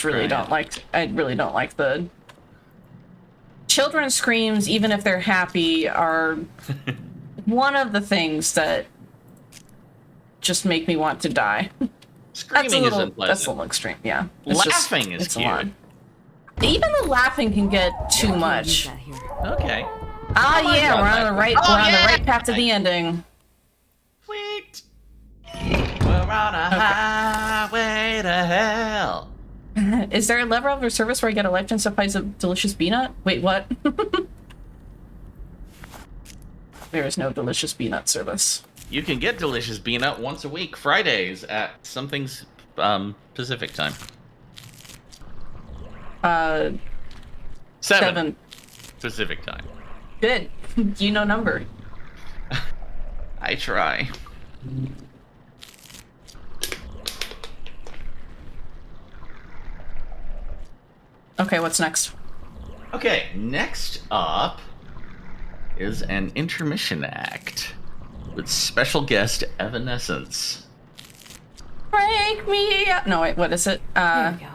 really don't like the children's screams, even if they're happy, are one of the things that just make me want to die. Screaming is unpleasant. That's a little extreme, yeah. Laughing is cute. Even the laughing can get too much. Okay. Yeah, we're on the right path to the ending. Sweet. We're on a highway to hell. Is there a level of service where I get a lifetime supplies of delicious BOD? Wait, what? There is no delicious BOD service. You can get delicious BOD once a week, Fridays at something's Pacific time. 7 Pacific time. Good. You know number. I try. Okay, what's next? Okay, next up is an intermission act with special guest Evanescence. Break me up. No, wait, what is it?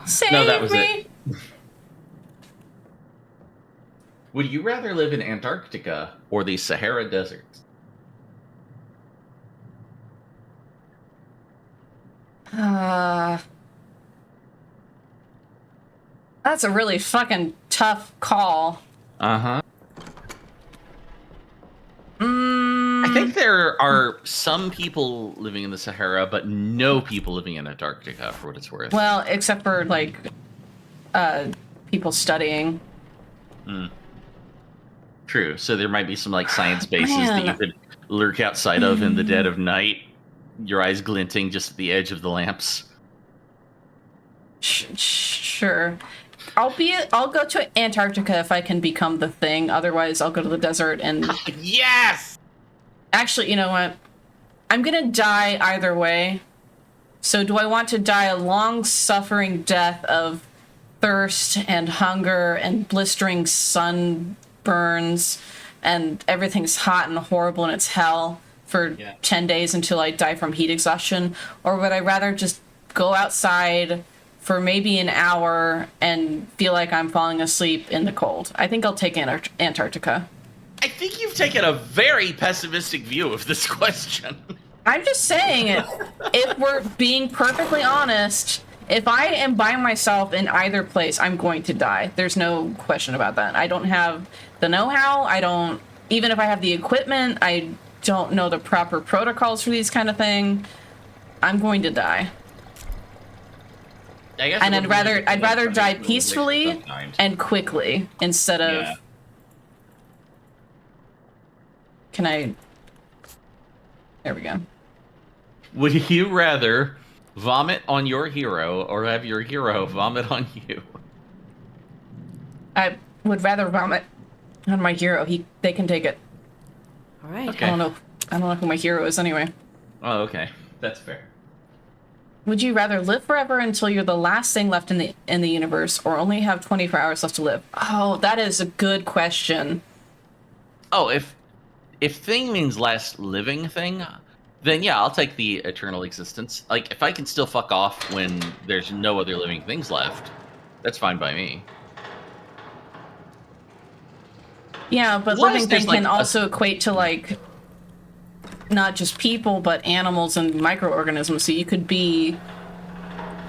Save no, that was me. it. Would you rather live in Antarctica or the Sahara Desert? That's a really fucking tough call. Uh-huh. I think there are some people living in the Sahara, but no people living in Antarctica, for what it's worth. Well, except for, like, people studying. True. So there might be some, like, science bases that you could lurk outside of in the dead of night, your eyes glinting just at the edge of the lamps. Sure. I'll go to Antarctica if I can become the thing. Otherwise, I'll go to the desert and... Yes! Actually, you know what? I'm gonna die either way. So do I want to die a long, suffering death of thirst and hunger and blistering sunburns and everything's hot and horrible and it's hell for 10 days until I die from heat exhaustion? Or would I rather just go outside for maybe an hour and feel like I'm falling asleep in the cold? I think I'll take Antarctica. I think you've taken a very pessimistic view of this question. I'm just saying, if we're being perfectly honest, if I am by myself in either place, I'm going to die. There's no question about that. I don't have the know-how. Even if I have the equipment, I don't know the proper protocols for these kind of thing. I'm going to die. And I'd rather die peacefully and quickly instead of... Yeah. Can I... There we go. Would you rather vomit on your hero or have your hero vomit on you? I would rather vomit on my hero. They can take it. All right. Okay. I don't know who my hero is anyway. Oh, okay. That's fair. Would you rather live forever until you're the last thing left in the universe, or only have 24 hours left to live? Oh, that is a good question. Oh, if thing means last living thing, then yeah, I'll take the eternal existence. Like, if I can still fuck off when there's no other living things left, that's fine by me. Yeah, but living thing can also equate to, like, not just people, but animals and microorganisms. So you could be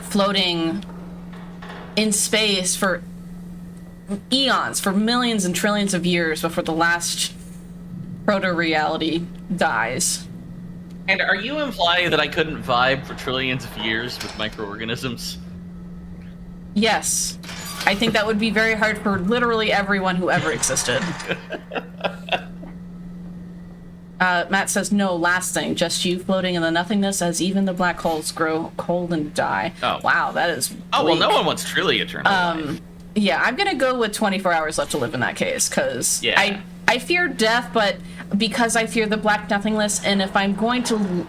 floating in space for eons, for millions and trillions of years before the last proto-reality dies. And are you implying that I couldn't vibe for trillions of years with microorganisms? Yes. I think that would be very hard for literally everyone who ever existed. Matt says, no, last thing, just you floating in the nothingness as even the black holes grow cold and die. Oh. Wow, that is bleak. Oh, well, no one wants truly eternal life. Yeah, I'm going to go with 24 hours left to live in that case, because Yeah. I fear death, but because I fear the black nothingness, and if I'm going to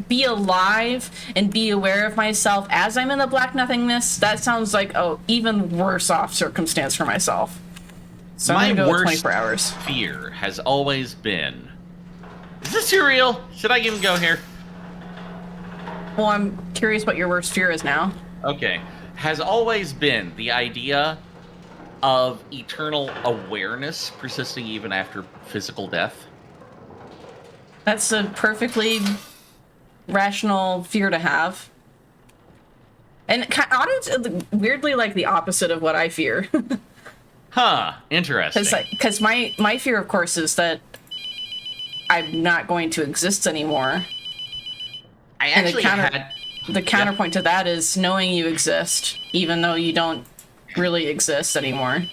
be alive and be aware of myself as I'm in the black nothingness, that sounds like, even worse off circumstance for myself. So I'm going to go with 24 hours. Fear has always been... Is this too real? Should I even go here? Well, I'm curious what your worst fear is now. Okay. Has always been the idea of eternal awareness persisting even after physical death. That's a perfectly rational fear to have. And weirdly like the opposite of what I fear. Huh. Interesting. Because my fear, of course, is that I'm not going to exist anymore. I actually the counterpoint to that is knowing you exist, even though you don't really exist anymore.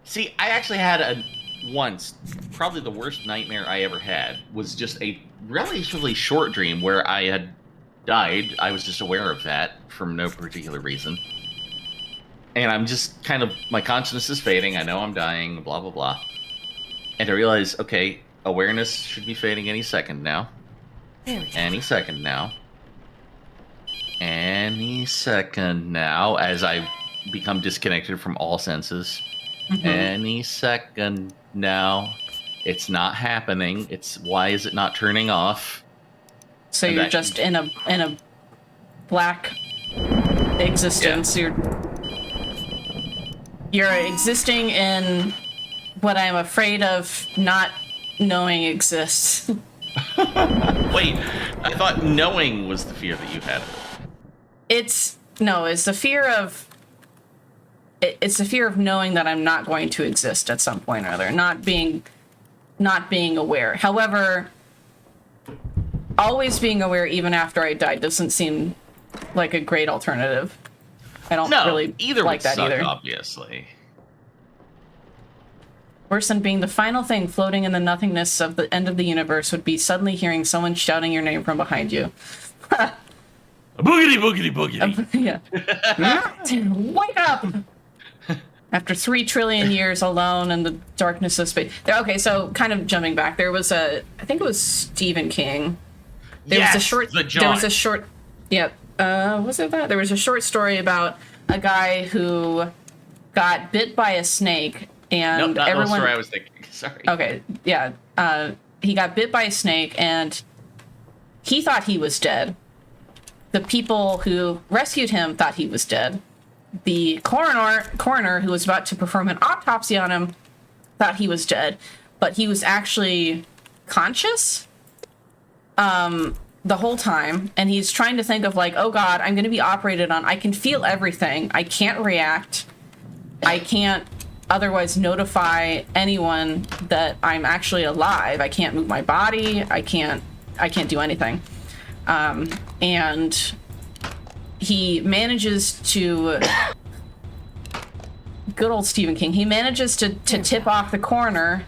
See, I actually had once, probably the worst nightmare I ever had, was just a relatively short dream where I had died. I was just aware of that from no particular reason. And I'm just kind of, my consciousness is fading, I know I'm dying, blah, blah, blah. And I realize, okay, awareness should be fading any second now. Any second now. Any second now, as I become disconnected from all senses. Mm-hmm. Any second now. It's not happening. Why is it not turning off? So you're just in a black existence. Yeah. You're existing in what I'm afraid of not knowing exists. Wait, I thought knowing was the fear that you had. It's the fear of knowing that I'm not going to exist at some point or other, not being aware. However, always being aware even after I die doesn't seem like a great alternative. I don't really like that either. Obviously. Worse than being the final thing floating in the nothingness of the end of the universe would be suddenly hearing someone shouting your name from behind you. Boogity, boogity, boogity. Yeah. Wake up! After 3 trillion years alone in the darkness of space. Okay, so kind of jumping back, there was I think it was Stephen King. There was a short story about a guy who got bit by a snake, and nope, not the story I was thinking. Sorry. Okay, yeah. He got bit by a snake, and he thought he was dead. The people who rescued him thought he was dead. The coroner who was about to perform an autopsy on him thought he was dead, but he was actually conscious the whole time, and he's trying to think of like, oh god, I'm going to be operated on. I can feel everything. I can't react. I can't otherwise notify anyone that I'm actually alive. I can't move my body. I can't do anything. And he manages to, good old Stephen King, he manages to tip off the coroner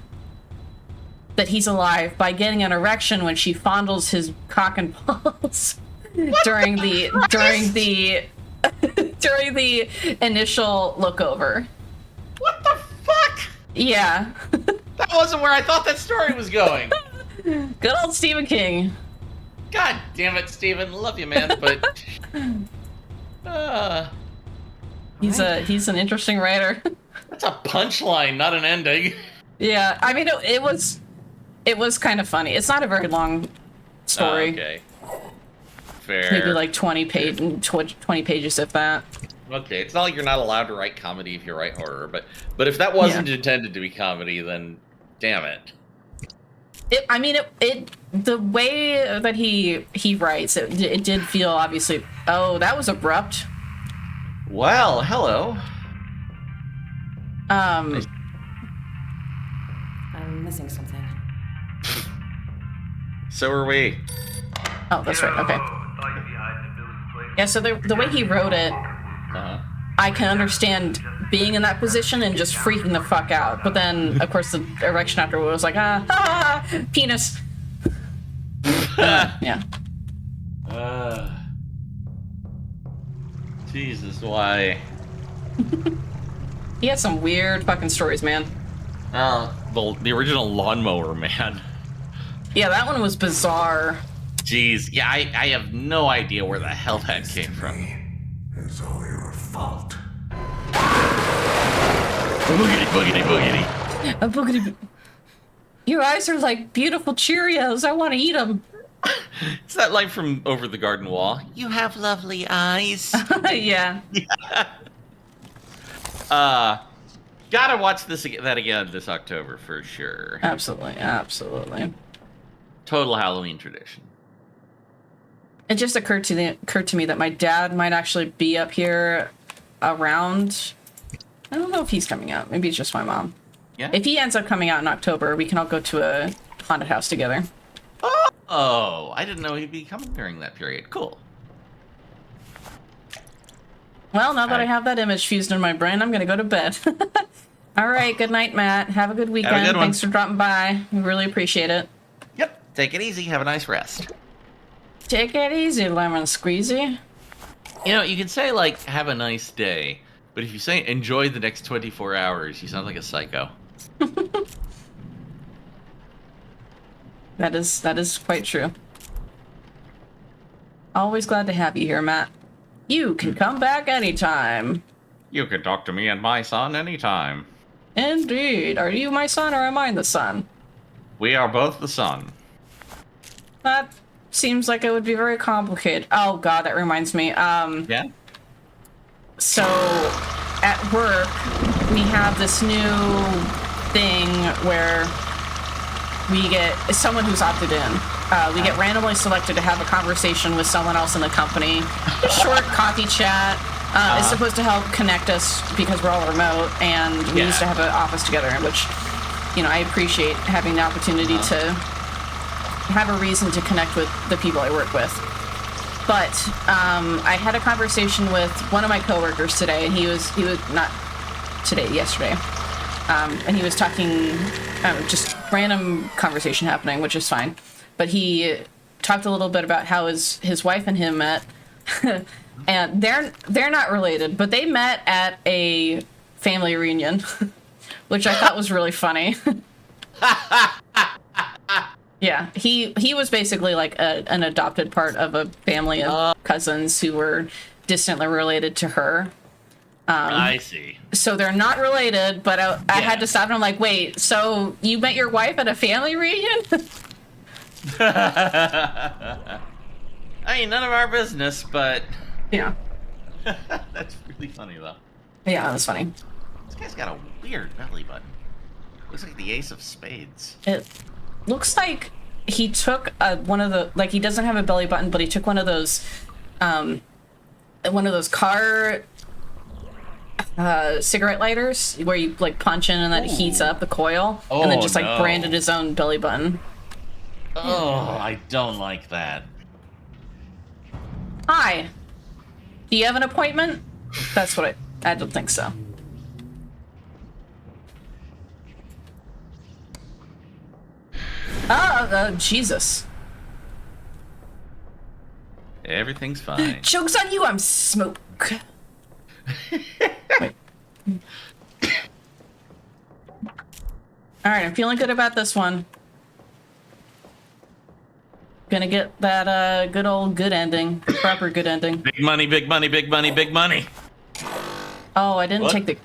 that he's alive by getting an erection when she fondles his cock and balls during the initial look over. What the fuck? Yeah. That wasn't where I thought that story was going. Good old Stephen King. God damn it, Stephen. Love you, man, but he's an interesting writer. That's a punchline, not an ending. Yeah, I mean it was kind of funny. It's not a very long story. Okay. Fair. Maybe like 20 pages if that. Okay, it's not like you're not allowed to write comedy if you write horror, but if that wasn't intended to be comedy, then damn it. The way that he writes, it did feel obviously. Oh, that was abrupt. Well, hello. I'm missing something. So are we. Oh, that's right. Okay. Yeah. So the way he wrote it, I can understand being in that position and just freaking the fuck out. But then, of course, the erection afterward was like, Penis. Yeah. Jesus, why? He has some weird fucking stories, man. The original Lawnmower Man. Yeah, that one was bizarre. Jeez, yeah, I have no idea where the hell that came from. It's all your fault. Boogity, boogity, boogity. A boogity. Your eyes are like beautiful Cheerios. I want to eat them. It's that line from Over the Garden Wall. You have lovely eyes. Yeah. Gotta watch that again this October for sure. Absolutely, absolutely. Total Halloween tradition. It just occurred to me that my dad might actually be up here around. I don't know if he's coming out. Maybe it's just my mom. Yeah. If he ends up coming out in October, we can all go to a haunted house together. Oh, I didn't know he'd be coming during that period. Cool. Well, now that I have that image fused in my brain, I'm gonna go to bed. All right, good night, Matt. Have a good weekend. Have a good one. Thanks for dropping by. We really appreciate it. Yep. Take it easy. Have a nice rest. Take it easy, lemon squeezy. You know, you can say, like, have a nice day, but if you say enjoy the next 24 hours, you sound like a psycho. That is quite true. Always glad to have you here, Matt. You can come back anytime. You can talk to me and my son anytime. Indeed. Are you my son or am I the son? We are both the son. That seems like it would be very complicated. Oh god, that reminds me. Yeah? So at work we have this new thing where we get someone who's opted in. We get randomly selected to have a conversation with someone else in the company. Short coffee chat. It's supposed to help connect us because we're all remote, and we used to have an office together, which, you know, I appreciate having the opportunity to have a reason to connect with the people I work with. But I had a conversation with one of my coworkers today, and he was not today, yesterday. And he was talking, just random conversation happening, which is fine. But he talked a little bit about how his wife and him met, and they're not related, but they met at a family reunion, which I thought was really funny. Yeah, he was basically like an adopted part of a family of cousins who were distantly related to her. I see. So they're not related, but I had to stop and I'm like, wait, so you met your wife at a family reunion? I mean, none of our business, but... Yeah. That's really funny, though. Yeah, that's funny. This guy's got a weird belly button. Looks like the ace of spades. It looks like he took one of the... Like, he doesn't have a belly button, but he took one of those car... cigarette lighters where you like punch in and that heats up the coil, and then just like branded his own belly button. Oh, I don't like that. Hi, do you have an appointment? That's what I don't think so. Jesus. Everything's fine. Joke's on you, I'm smoke. Wait. Alright, I'm feeling good about this one. Gonna get that good old good ending. Proper good ending. Big money, big money, big money, big money. Oh, I didn't take the...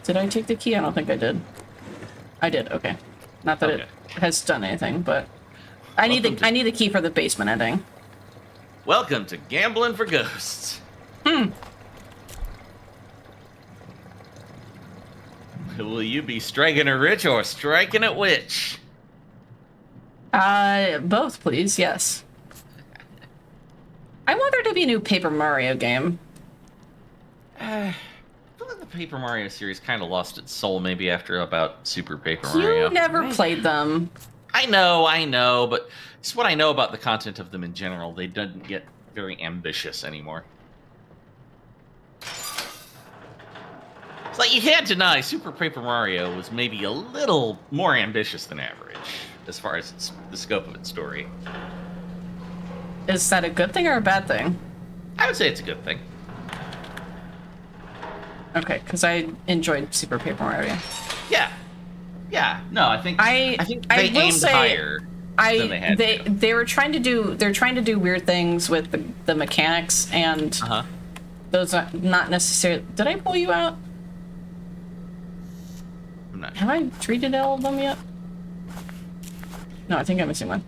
Did I take the key? I don't think I did. I did, okay. Not that it has done anything, but... I need the key for the basement ending. Welcome to Gambling for Ghosts. Will you be striking it rich or striking it witch? Both, please, yes. I want there to be a new Paper Mario game. I feel like the Paper Mario series kind of lost its soul maybe after about Super Paper Mario. You never played them. I know, but it's what I know about the content of them in general. They didn't get very ambitious anymore. It's like, you can't deny Super Paper Mario was maybe a little more ambitious than average. as far as the scope of its story. Is that a good thing or a bad thing? I would say it's a good thing. Okay, because I enjoyed Super Paper Mario. Yeah. Yeah. No, I think they aimed higher than they had to. They're trying to do weird things with the mechanics, and those are not necessarily. Did I pull you out? I'm not sure. Have I treated all of them yet? No, I think I'm missing one.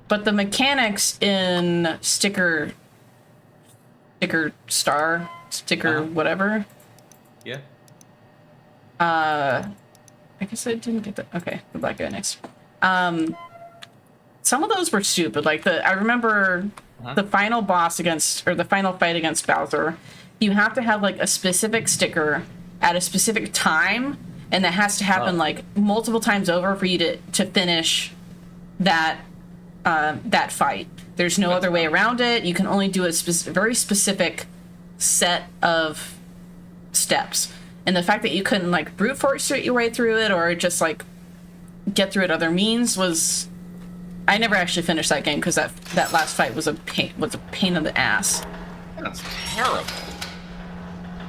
But the mechanics in sticker whatever. Yeah. I guess I didn't get that. Okay, the black guy next. Some of those were stupid. Like I remember the final boss the final fight against Bowser. You have to have like a specific sticker at a specific time, and that has to happen like multiple times over for you to finish that fight. There's no other way around it. You can only do a very specific set of steps. And the fact that you couldn't like brute force your way through it or just like get through it other means was... I never actually finished that game because that last fight was a pain in the ass. That's terrible.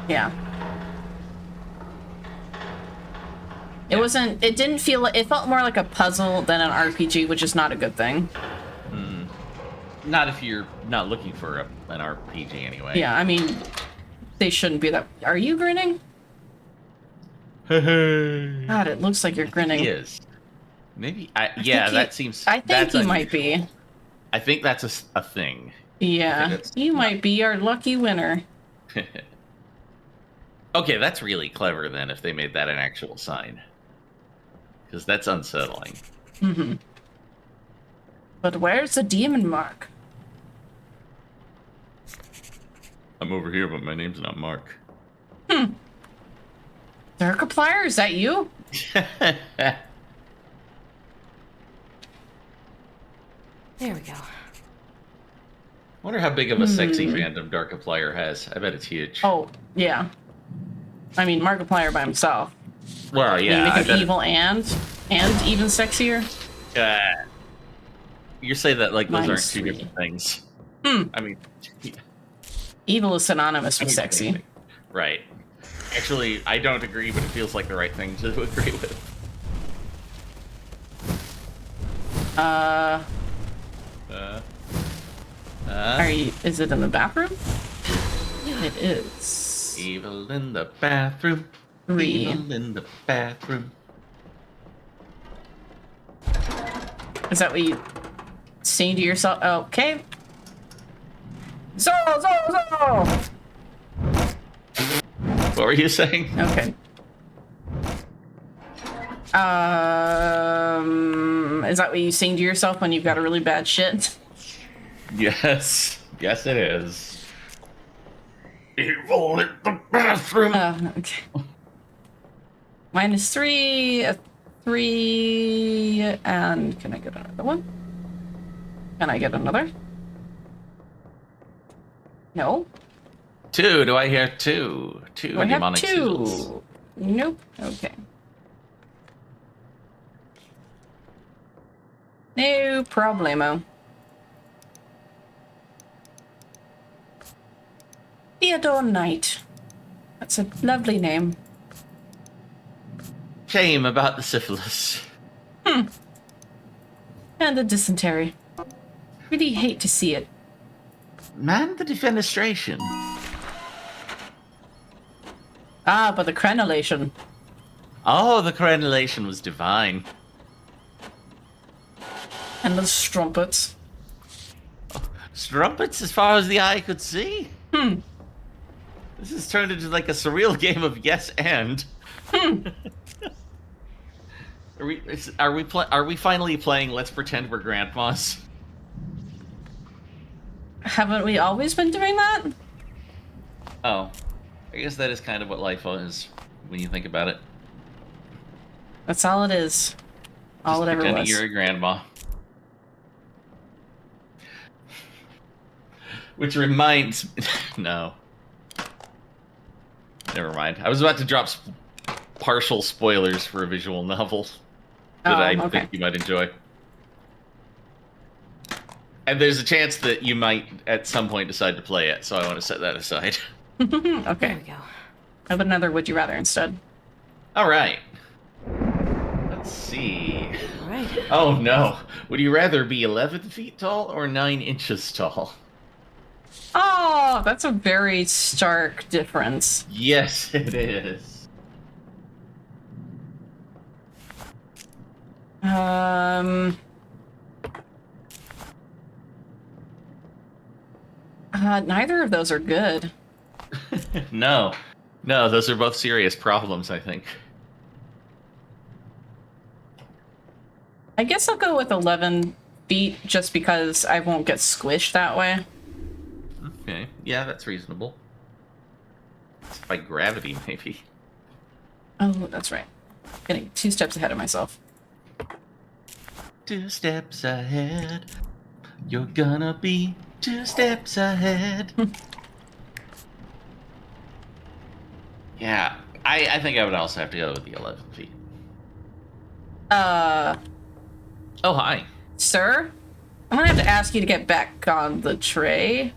Yeah. It didn't feel like... It felt more like a puzzle than an RPG, which is not a good thing. Not if you're not looking for an RPG anyway. Yeah, I mean, they shouldn't be that... Are you grinning? God, it looks like you're grinning. He is. Maybe. That seems... I think you might be. I think that's a thing. Yeah, you might be our lucky winner. Okay, that's really clever then if they made that an actual sign. Because that's unsettling. Mm-hmm. But where's the demon mark? I'm over here, but my name's not Mark. Darkiplier, is that you? There we go. Wonder how big of a sexy fandom Darkiplier has. I bet it's huge. Oh, yeah. I mean, Markiplier by himself. Well, yeah. Make him evil and even sexier? You say that like those aren't -3. two different things. I mean... Evil is synonymous with sexy. Right. Actually, I don't agree, but it feels like the right thing to agree with. Is it in the bathroom? It is. Evil in the bathroom. 3. Evil in the bathroom. Is that what you saying to yourself? Okay. Zo! What were you saying? Okay. Is that what you sing to yourself when you've got a really bad shit? Yes. Yes, it is. Evil in the bathroom. Okay. -3, a 3, and can I get another one? Can I get another? No. 2. Do I hear 2? 2 I have demonic 2. seals. Nope. Okay. No problemo. Theodore Knight. That's a lovely name. Shame about the syphilis. And the dysentery. Really hate to see it. Man, the defenestration. Ah, but the crenulation. Oh, the crenulation was divine. And the strumpets. Strumpets as far as the eye could see? This has turned into like a surreal game of yes and. Are we finally playing Let's Pretend We're Grandmas? Haven't we always been doing that? Oh, I guess that is kind of what life is when you think about it. That's all it is. All Just it ever pretending was. you're a grandma. Which reminds me... No. Never mind. I was about to drop partial spoilers for a visual novel that I okay. think you might enjoy. And there's a chance that you might, at some point, decide to play it, so I want to set that aside. Okay. There we go. How about another Would You Rather instead? All right. Let's see. All right. Oh, no. Would you rather be 11 feet tall or 9 inches tall? Oh, that's a very stark difference. Yes, it is. Neither of those are good. No, those are both serious problems, I think. I guess I'll go with 11 feet just because I won't get squished that way. Okay, yeah, that's reasonable. It's by gravity, maybe. Oh, that's right. Getting 2 steps ahead of myself. 2 steps ahead. You're gonna be 2 steps ahead. Yeah, I think I would also have to go with the 11 feet. Oh, hi. Sir? I'm gonna have to ask you to get back on the tray.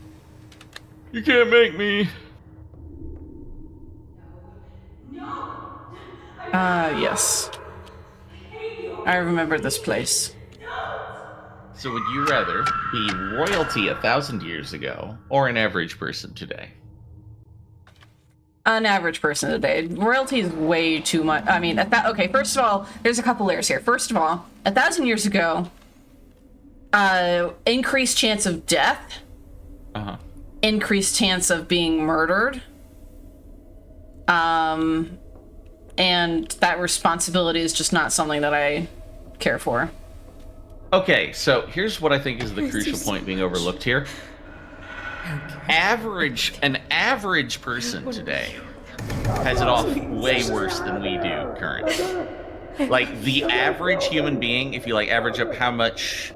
You can't make me. Yes. I remember this place. So would you rather be royalty 1,000 years ago or an average person today? An average person today. Royalty is way too much. I mean, okay, first of all, there's a couple layers here. First of all, 1,000 years ago, increased chance of death, increased chance of being murdered, and that responsibility is just not something that I care for. Okay, so here's what I think is the crucial point being overlooked here. An average person today has it off way worse than we do currently. Like, the average human being, if you like average up how much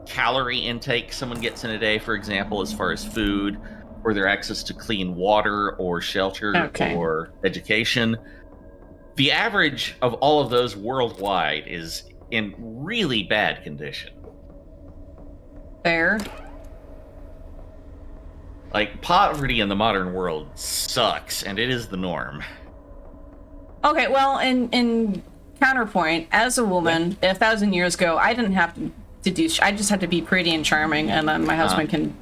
calorie intake someone gets in a day, for example, as far as food, or their access to clean water or shelter or education, the average of all of those worldwide is in really bad condition. Fair. Like, poverty in the modern world sucks, and it is the norm. Okay, well, in counterpoint, as a woman, 1,000 years ago, I didn't have to do. I just had to be pretty and charming, and then my husband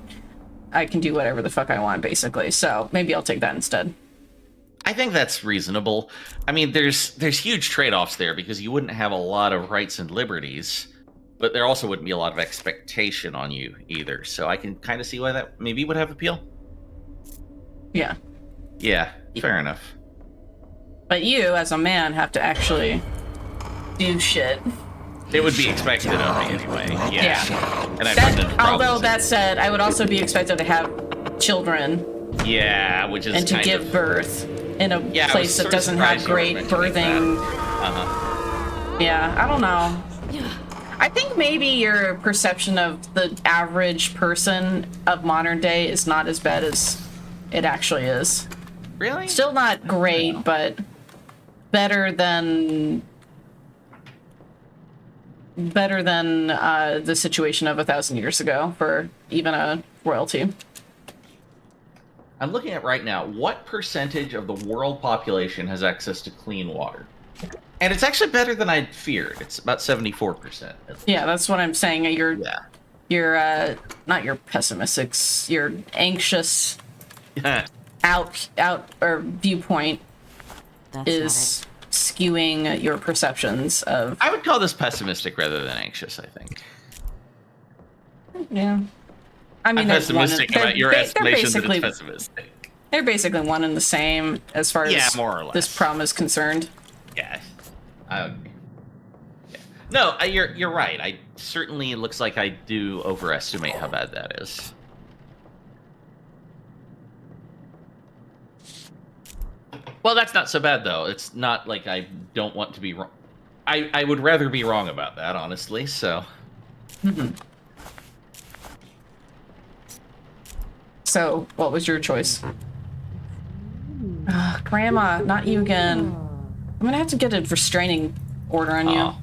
I can do whatever the fuck I want, basically. So maybe I'll take that instead. I think that's reasonable. I mean, there's huge trade-offs there because you wouldn't have a lot of rights and liberties, but there also wouldn't be a lot of expectation on you either. So I can kind of see why that maybe would have appeal. Yeah. Yeah, fair enough. But you, as a man, have to actually do shit. It would be expected of me anyway. Yeah. And although that said, I would also be expected to have children. Yeah, which is and to give birth in a place that doesn't have great birthing. Yeah, I don't know. I think maybe your perception of the average person of modern day is not as bad as it actually is. Really? Still not great, but better than the situation of 1,000 years ago for even a royalty. I'm looking at right now, what percentage of the world population has access to clean water? And it's actually better than I feared. It's about 74%. Yeah, that's what I'm saying. You're not your pessimistic, your anxious out or viewpoint is skewing your perceptions of. I would call this pessimistic rather than anxious, I think. Yeah. I mean, I'm pessimistic about your estimation that it's pessimistic. They're basically one and the same as far as more or less. This problem is concerned. Yeah, I agree. Yeah. No, you're right. I certainly looks like I do overestimate how bad that is. Well, that's not so bad though. It's not like I don't want to be wrong. I would rather be wrong about that, honestly. So. So, what was your choice? Grandma, not you again. I'm gonna have to get a restraining order on you.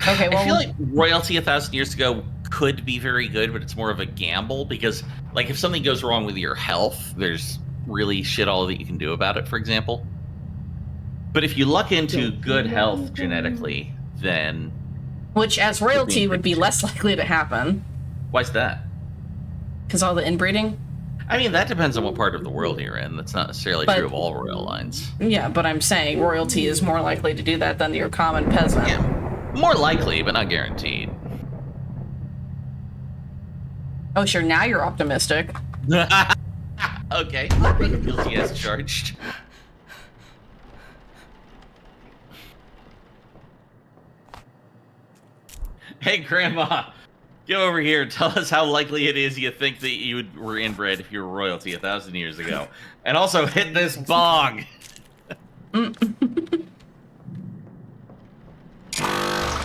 Okay, well, I feel like royalty 1,000 years ago could be very good, but it's more of a gamble because, like, if something goes wrong with your health, there's really shit all that you can do about it, for example. But if you luck into good health genetically, then... Which, as royalty, would be less likely to happen. Why's that? Because all the inbreeding? I mean, that depends on what part of the world you're in. That's not necessarily true of all royal lines. Yeah, but I'm saying royalty is more likely to do that than your common peasant. Yeah, more likely, but not guaranteed. Oh, sure, now you're optimistic. Okay, guilty as charged. Hey, Grandma, get over here and tell us how likely it is you think that you were inbred if you were royalty 1,000 years ago. And also hit this bong. There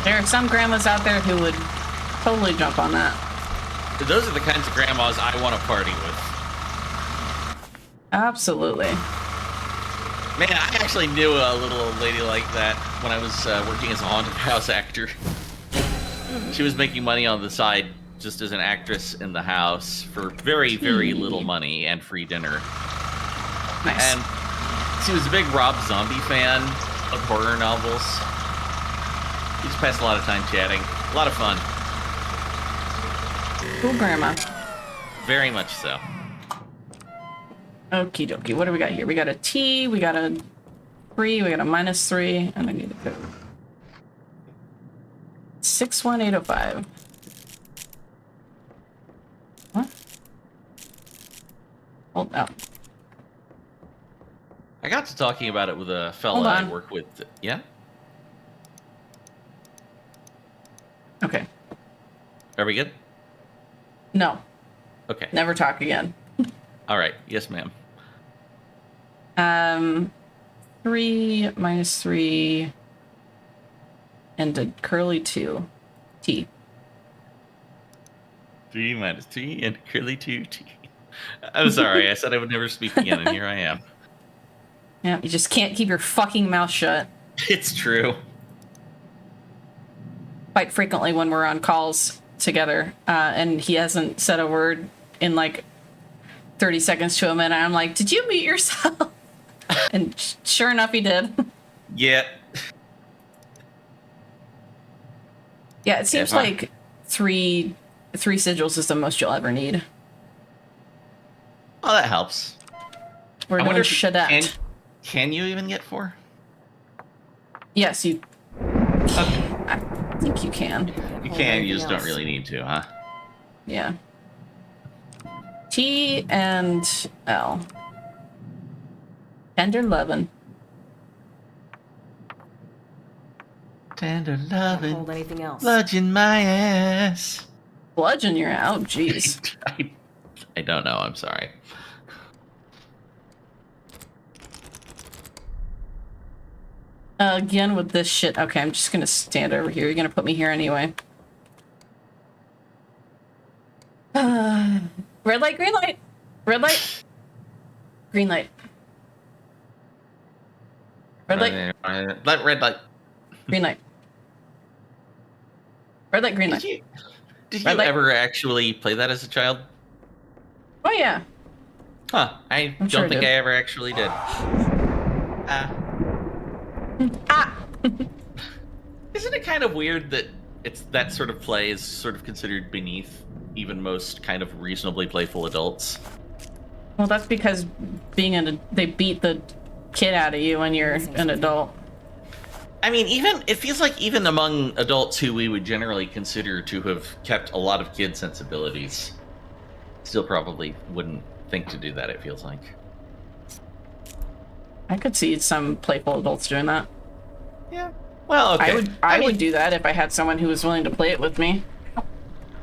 are some grandmas out there who would totally jump on that. Those are the kinds of grandmas I want to party with. Absolutely. Man, I actually knew a little old lady like that when I was working as a haunted house actor. She was making money on the side just as an actress in the house for very, very little money and free dinner. Nice. And she was a big Rob Zombie fan of horror novels. We just passed a lot of time chatting. A lot of fun. Cool grandma. Very much so. Okie dokie. What do we got here? We got a T, we got a 3, we got a -3, and I need the code. 61805. What? Hold up. I got to talking about it with a fella I work with. Yeah? Okay. Are we good? No. Okay. Never talk again. All right. Yes, ma'am. 3 -3 and a curly 2 T. 3 -3 and curly 2 T. I'm sorry. I said I would never speak again, and here I am. Yeah, you just can't keep your fucking mouth shut. It's true. Quite frequently when we're on calls together, and he hasn't said a word in like 30 seconds to a minute, I'm like, did you mute yourself? And sure enough, he did. Yeah. Yeah, it seems like three sigils is the most you'll ever need. Oh, that helps. We're doing Shadette. Can you even get 4? Yes, you. Okay. I think you can. You can. You just don't really need to, huh? Yeah. T and L. Tender lovin'. Tender Can't lovin'. hold anything else. Bludgeon my ass. Bludgeon your out, jeez. I don't know. I'm sorry. Again with this shit. Okay, I'm just gonna stand over here. You're gonna put me here anyway. Red light, green light. Red light. Green light. Red light. Red light. Green light. Red light, green light. Did you ever actually play that as a child? Oh yeah. Huh. I don't think I ever actually did. Isn't it kind of weird that it's that sort of play is sort of considered beneath even most kind of reasonably playful adults? Well, that's because they beat the kid out of you when you're an adult. I mean, it feels like even among adults who we would generally consider to have kept a lot of kid sensibilities, still probably wouldn't think to do that, it feels like. I could see some playful adults doing that. Yeah. Well, okay. I would do that if I had someone who was willing to play it with me.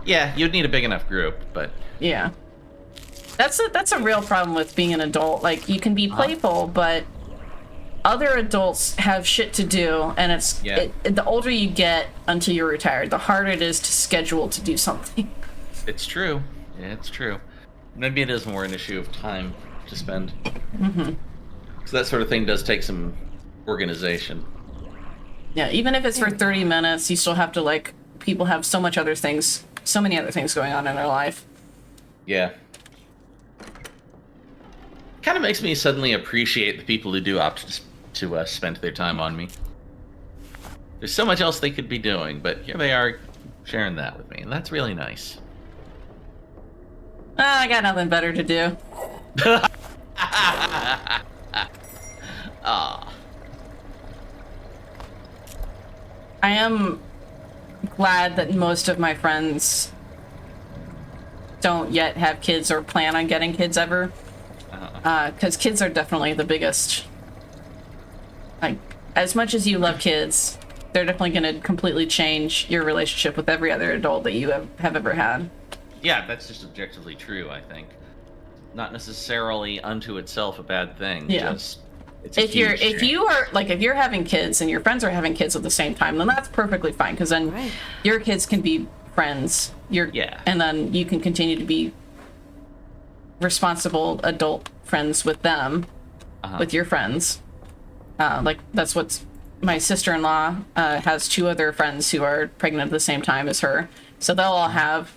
Yeah, you'd need a big enough group, but yeah. That's a real problem with being an adult. Like, you can be playful, but other adults have shit to do, and the older you get until you're retired, the harder it is to schedule to do something. It's true. Yeah, it's true. Maybe it is more an issue of time to spend. Mm-hmm. So that sort of thing does take some organization. Yeah, even if it's for 30 minutes, you still have to, like, people have so many other things going on in their life. Yeah. Kind of makes me suddenly appreciate the people who do opt to spend their time on me. There's so much else they could be doing, but here they are sharing that with me, and that's really nice. I got nothing better to do. Ah. I am glad that most of my friends don't yet have kids or plan on getting kids ever. Because kids are definitely the biggest. Like, as much as you love kids, they're definitely going to completely change your relationship with every other adult that you have ever had. Yeah, that's just objectively true, I think. Not necessarily unto itself a bad thing. Yeah. Just, it's a huge change. If you're having kids and your friends are having kids at the same time, then that's perfectly fine, because then your kids can be friends. And then you can continue to be responsible adult friends with them, with your friends. Like, that's what's... My sister-in-law has 2 other friends who are pregnant at the same time as her, so they'll all have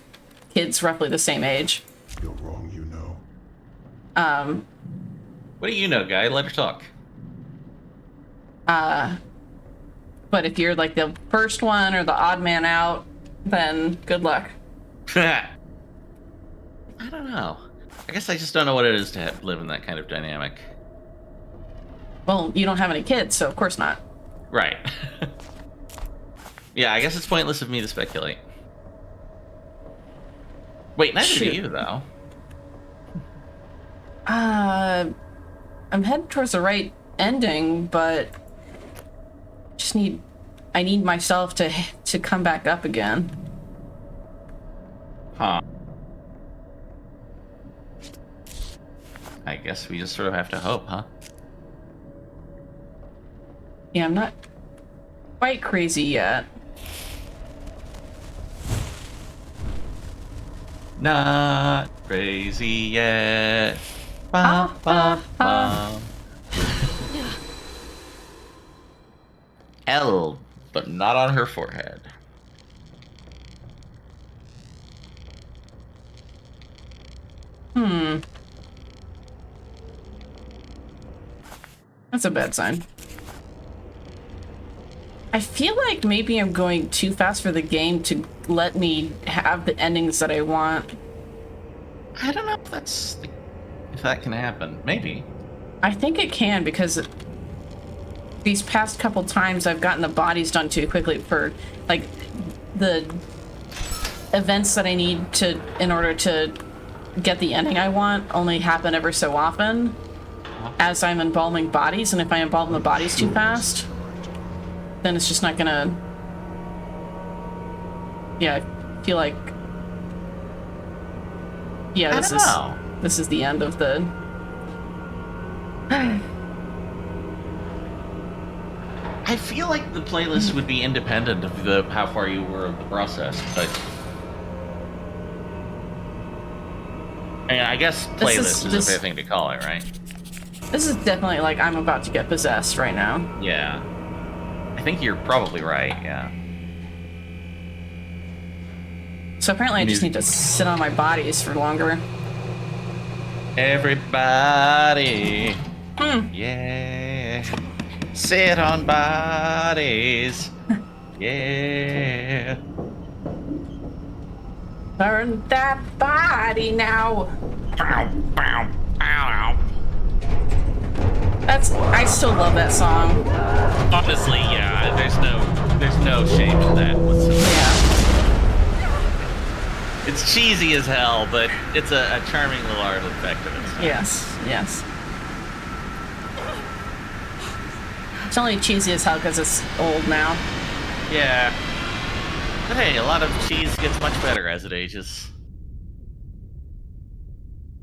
kids roughly the same age. You're wrong, you know. What do you know, guy? Let her talk. But if you're like the first one or the odd man out, then good luck. I don't know. I guess I just don't know what it is to live in that kind of dynamic. Well, you don't have any kids, so of course not. Right. Yeah, I guess it's pointless of me to speculate. Wait, neither do you, though. I'm headed towards the right ending, but I need myself to come back up again. Huh. I guess we just sort of have to hope, huh? Yeah, I'm not quite crazy yet. Not crazy yet. Ba, ba, ba. L, but not on her forehead. That's a bad sign. I feel like maybe I'm going too fast for the game to let me have the endings that I want. I don't know if that can happen. Maybe. I think it can, because these past couple times I've gotten the bodies done too quickly for, like, the events that I need to in order to get the ending I want only happen ever so often as I'm embalming bodies, and if I embalm the bodies too fast, then it's just not gonna... Yeah, I feel like... Yeah, this is the end of the... I feel like the playlist would be independent of how far you were of the process, but... I guess playlist is a fair thing to call it, right? This is definitely like I'm about to get possessed right now. Yeah. I think you're probably right, yeah. So apparently I just need to sit on my bodies for longer. Everybody. Yeah. Sit on bodies. Yeah. Burn that body now. Bow, bow, bow. I still love that song. Honestly, yeah, there's no shame in that whatsoever. Yeah. It's cheesy as hell, but it's a charming little artifact of its time. Yes, yes. It's only cheesy as hell because it's old now. Yeah. But hey, a lot of cheese gets much better as it ages.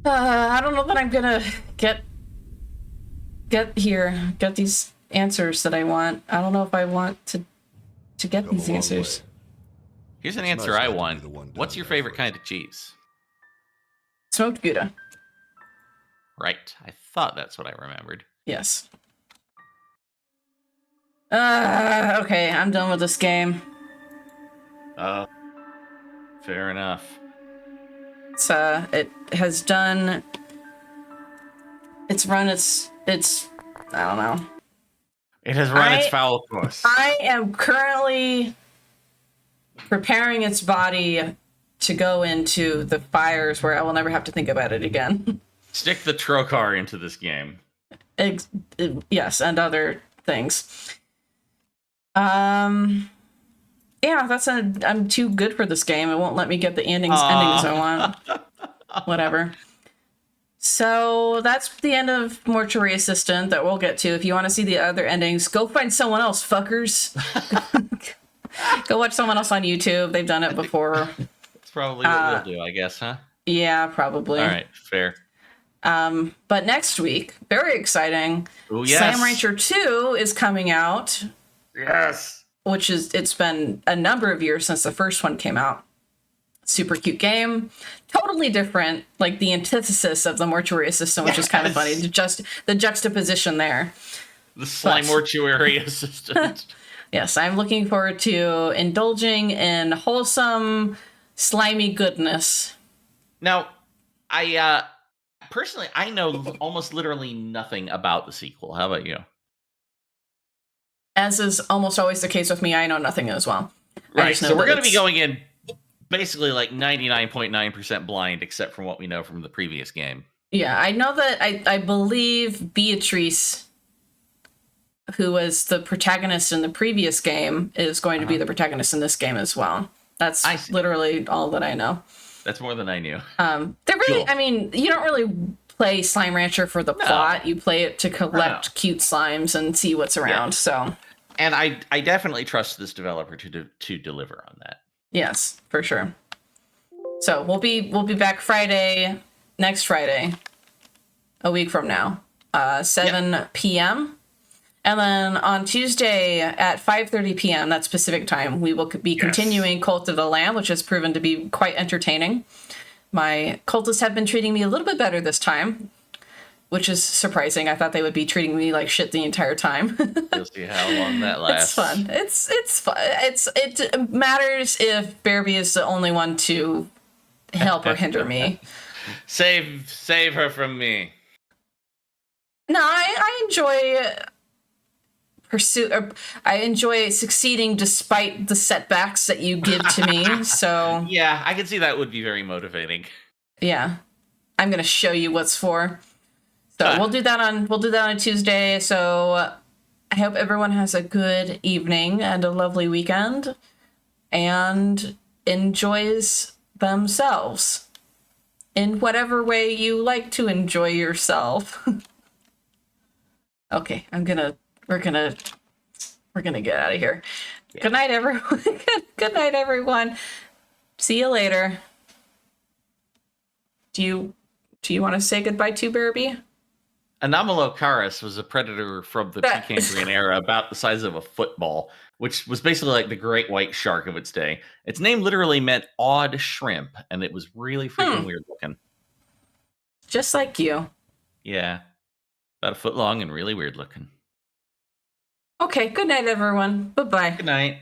I don't know that I'm gonna get these answers that I want. I don't know if I want to get these answers. Here's an answer I want. What's your favorite kind of cheese? Smoked Gouda. Right. I thought that's what I remembered. Yes. Okay, I'm done with this game. Fair enough. It has done. It's run its. I don't know. It has run its foul course. I am currently preparing its body to go into the fires where I will never have to think about it again. Stick the trocar into this game. Yes, and other things. Yeah, I'm too good for this game. It won't let me get the endings I want. Whatever. So that's the end of Mortuary Assistant that we'll get to. If you want to see the other endings, go find someone else, fuckers. Go watch someone else on YouTube. They've done it before. That's probably what we'll do, I guess, huh? Yeah, probably. All right, fair. But next week, very exciting. Ooh, yes. Slam Rancher 2 is coming out. Yes. It's been a number of years since the first one came out. Super cute game. Totally different, like the antithesis of the Mortuary Assistant, which is kind of funny. Just the juxtaposition there. The slime Mortuary Assistant. Yes, I'm looking forward to indulging in wholesome, slimy goodness. Now, I personally, I know almost literally nothing about the sequel. How about you? As is almost always the case with me, I know nothing as well. Right, so we're going to be going in basically like 99.9% blind, except from what we know from the previous game. Yeah, I know that I believe Beatrice, who was the protagonist in the previous game, is going to be the protagonist in this game as well. That's literally all that I know. That's more than I knew. They're really, I mean, you don't really play Slime Rancher for the plot. You play it to collect cute slimes and see what's around. Yeah. So, and I definitely trust this developer to deliver on that. Yes, for sure. So we'll be back next Friday, a week from now, 7 p.m. And then on Tuesday at 5:30 p.m., that's Pacific time, we will be continuing Cult of the Lamb, which has proven to be quite entertaining. My cultists have been treating me a little bit better this time, which is surprising. I thought they would be treating me like shit the entire time. We'll see how long that lasts. It's fun. It matters if Bearby is the only one to help or hinder me. Save her from me. No, I enjoy I enjoy succeeding despite the setbacks that you give to me. So yeah, I can see that would be very motivating. Yeah, I'm gonna show you what's for. So we'll do that on Tuesday. So I hope everyone has a good evening and a lovely weekend and enjoys themselves in whatever way you like to enjoy yourself. Okay, we're gonna get out of here. Yeah. Good night, everyone. Good night, everyone. See you later. Do you want to say goodbye to Bearby? Anomalocaris was a predator from the Precambrian era about the size of a football, which was basically like the great white shark of its day. Its name literally meant odd shrimp, and it was really freaking weird looking. Just like you. Yeah. About a foot long and really weird looking. Okay, good night, everyone. Bye-bye. Good night.